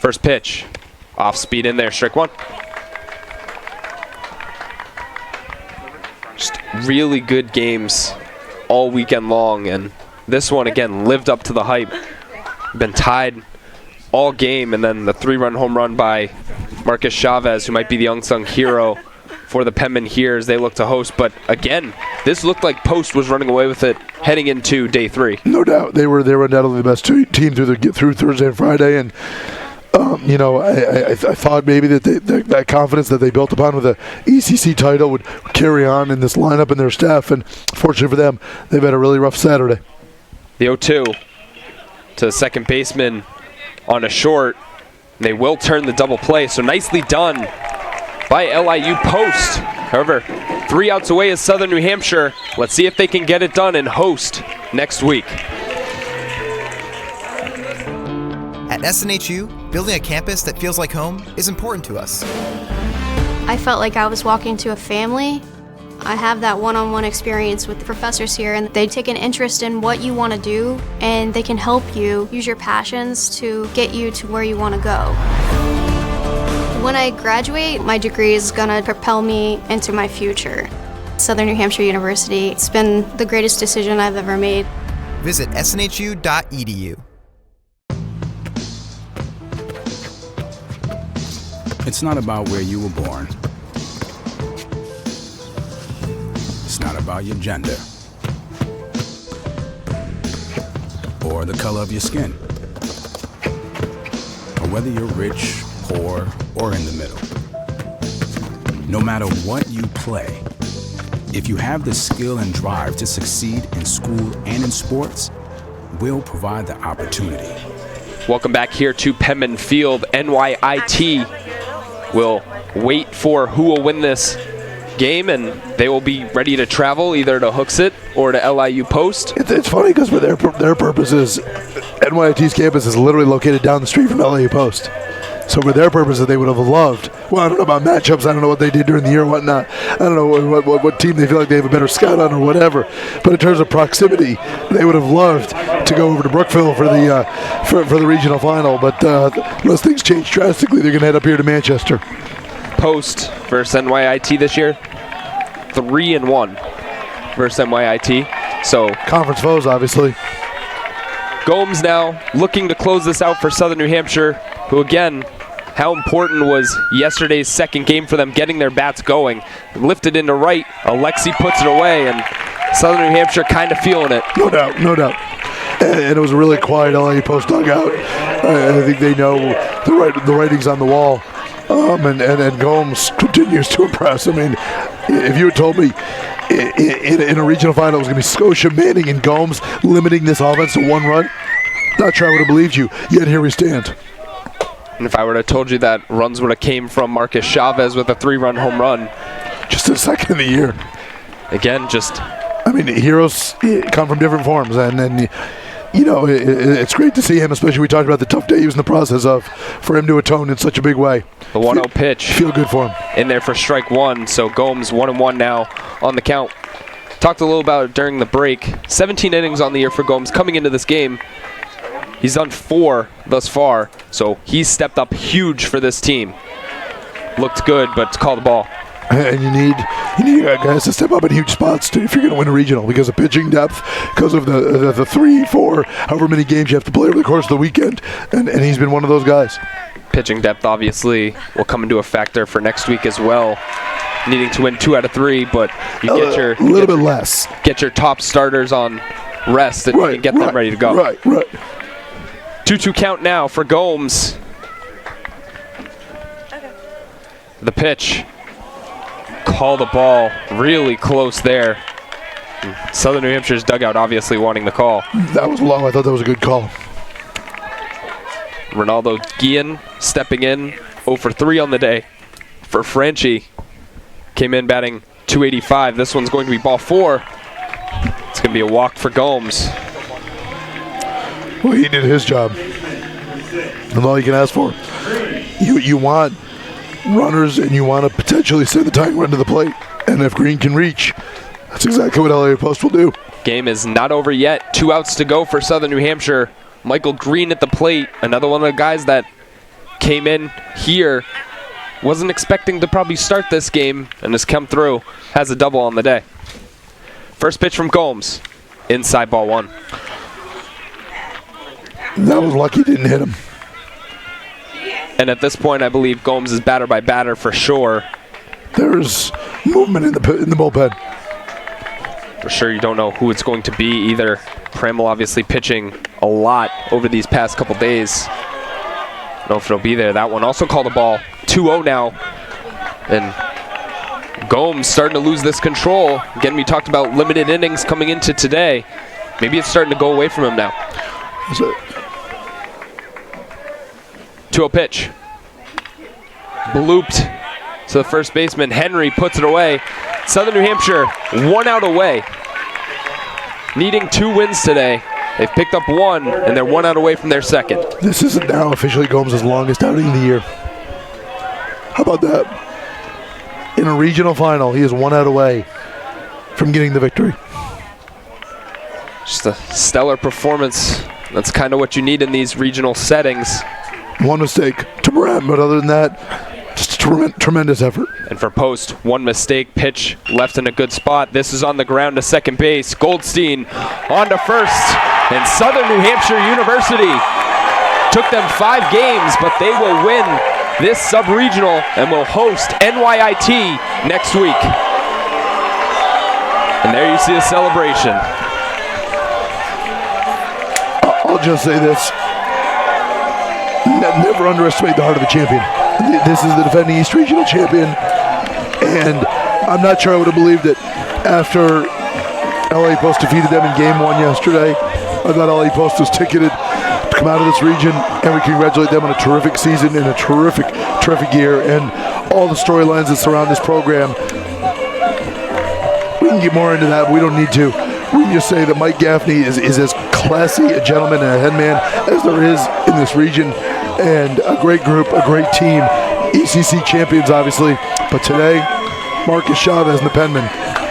First pitch, off speed in there, strike one. Just really good games all weekend long, and this one again lived up to the hype. Been tied all game, and then the 3-run home run by Marcus Chavez, who might be the unsung hero for the Penmen here as they look to host. But again, this looked like Post was running away with it heading into day 3. No doubt, they were undoubtedly the best team through Thursday and Friday, and I thought maybe that that confidence that they built upon with the ECC title would carry on in this lineup and their staff, and fortunately for them, they've had a really rough Saturday. The 0-2 to the second baseman on a short. They will turn the double play, so nicely done by LIU Post. However, 3 outs away is Southern New Hampshire. Let's see if they can get it done and host next week. At SNHU, building a campus that feels like home is important to us. I felt like I was walking to a family. I have that one-on-one experience with the professors here, and they take an interest in what you want to do, and they can help you use your passions to get you to where you want to go. When I graduate, my degree is going to propel me into my future. Southern New Hampshire University, it's been the greatest decision I've ever made. Visit snhu.edu. It's not about where you were born. It's not about your gender or the color of your skin, or whether you're rich, poor, or in the middle. No matter what you play, if you have the skill and drive to succeed in school and in sports, we'll provide the opportunity. Welcome back here to Penman Field. NYIT will wait for who will win this game, and they will be ready to travel either to Hooksett or to LIU Post. It's funny because for their purposes, NYIT's campus is literally located down the street from LIU Post. So for their purposes, they would have loved. Well, I don't know about matchups. I don't know what they did during the year or whatnot. I don't know what team they feel like they have a better scout on or whatever. But in terms of proximity, they would have loved to go over to Brookville for the regional final. But unless things change drastically, they're going to head up here to Manchester. Post versus NYIT this year, 3-1 versus NYIT. So conference foes, obviously. Gomes now looking to close this out for Southern New Hampshire, who again, how important was yesterday's second game for them getting their bats going. Lifted into right, Alexi puts it away, and Southern New Hampshire kind of feeling it. No doubt. And it was a really quiet LIU Post dugout. I think they know the writing's on the wall. And Gomes continues to impress. I mean, if you had told me in a regional final it was going to be Scotia, Manning, and Gomes limiting this offense to 1 run, not sure I would have believed you. Yet here we stand. And if I would have told you that runs would have came from Marcus Chavez with a 3-run home run. Just a second of the year. Again, heroes come from different forms. And it's great to see him, especially we talked about the tough day he was in the process of, for him to atone in such a big way. The 1-0 pitch. Feel good for him. In there for strike one, so Gomes 1-1 now on the count. Talked a little about it during the break. 17 innings on the year for Gomes coming into this game. He's done 4 thus far, so he's stepped up huge for this team. Looked good, but called the ball. And you need guys to step up in huge spots if you're going to win a regional, because of pitching depth, because of the 3, 4, however many games you have to play over the course of the weekend, and he's been one of those guys. Pitching depth obviously will come into a factor for next week as well. Needing to win 2 out of 3, but you get your less. Get your top starters on rest and get them ready to go. Right. 2-2 count now for Gomes. The pitch. Call the ball really close there. Southern New Hampshire's dugout obviously wanting the call. That was low. I thought that was a good call. Ronaldo Guillen stepping in, 0 for 3 on the day for Franchi. Came in batting .285. This one's going to be ball 4. It's going to be a walk for Gomes. Well, he did his job. That's all you can ask for. You want runners, and you want to potentially send the tying run to the plate. And if Green can reach, that's exactly what LIU Post will do. Game is not over yet. 2 outs to go for Southern New Hampshire. Michael Green at the plate, another one of the guys that came in here. Wasn't expecting to probably start this game and has come through. Has a double on the day. First pitch from Gomes. Inside ball 1. That was lucky, didn't hit him. And at this point, I believe Gomes is batter by batter for sure. There's movement in the bullpen. For sure, you don't know who it's going to be either. Pramel obviously pitching a lot over these past couple days. Don't know if it'll be there. That one also called a ball. 2-0 now. And Gomes starting to lose this control. Again, we talked about limited innings coming into today. Maybe it's starting to go away from him now. 2-0 pitch. Blooped to the first baseman. Henry puts it away. Southern New Hampshire 1 out away. Needing 2 wins today. They've picked up 1, and they're 1 out away from their second. This is now officially Gomes' longest outing of the year. How about that? In a regional final, he is 1 out away from getting the victory. Just a stellar performance. That's kind of what you need in these regional settings. 1 mistake to Brad, but other than that, just a tremendous effort. And for Post, 1 mistake, pitch left in a good spot. This is on the ground to second base. Goldstein on to first. And Southern New Hampshire University took them 5 games, but they will win this sub-regional and will host NYIT next week. And there you see the celebration. I'll just say this. Never underestimate the heart of a champion. This is the defending East Regional champion, and I'm not sure I would have believed it after LA Post defeated them in Game 1 yesterday. I thought LA Post was ticketed to come out of this region, and we congratulate them on a terrific season and a terrific year, and all the storylines that surround this program. We can get more into that, but we don't need to. We can just say that Mike Gaffney is as classy a gentleman and a headman as there is in this region, and a great group, a great team. ECC champions, obviously, but today, Marcus Chavez and the penman,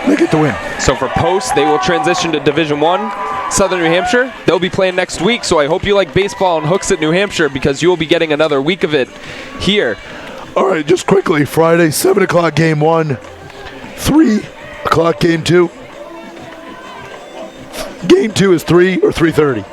they get the win. So for Post, they will transition to Division I. Southern New Hampshire, they'll be playing next week, so I hope you like baseball and hooks at New Hampshire, because you will be getting another week of it here. All right, just quickly, Friday, 7 o'clock Game 1, 3 o'clock Game 2. Game 2 is 3 or 3:30?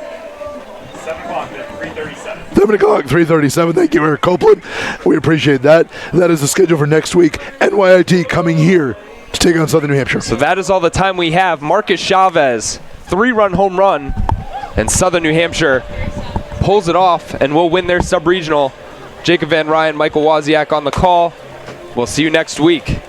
7 o'clock, 3:37. 7 o'clock, 3:37. Thank you, Eric Copeland. We appreciate that. That is the schedule for next week. NYIT coming here to take on Southern New Hampshire. So that is all the time we have. Marcus Chavez, 3-run home run, and Southern New Hampshire pulls it off and will win their sub-regional. Jacob Van Ryan, Michael Wozniak on the call. We'll see you next week.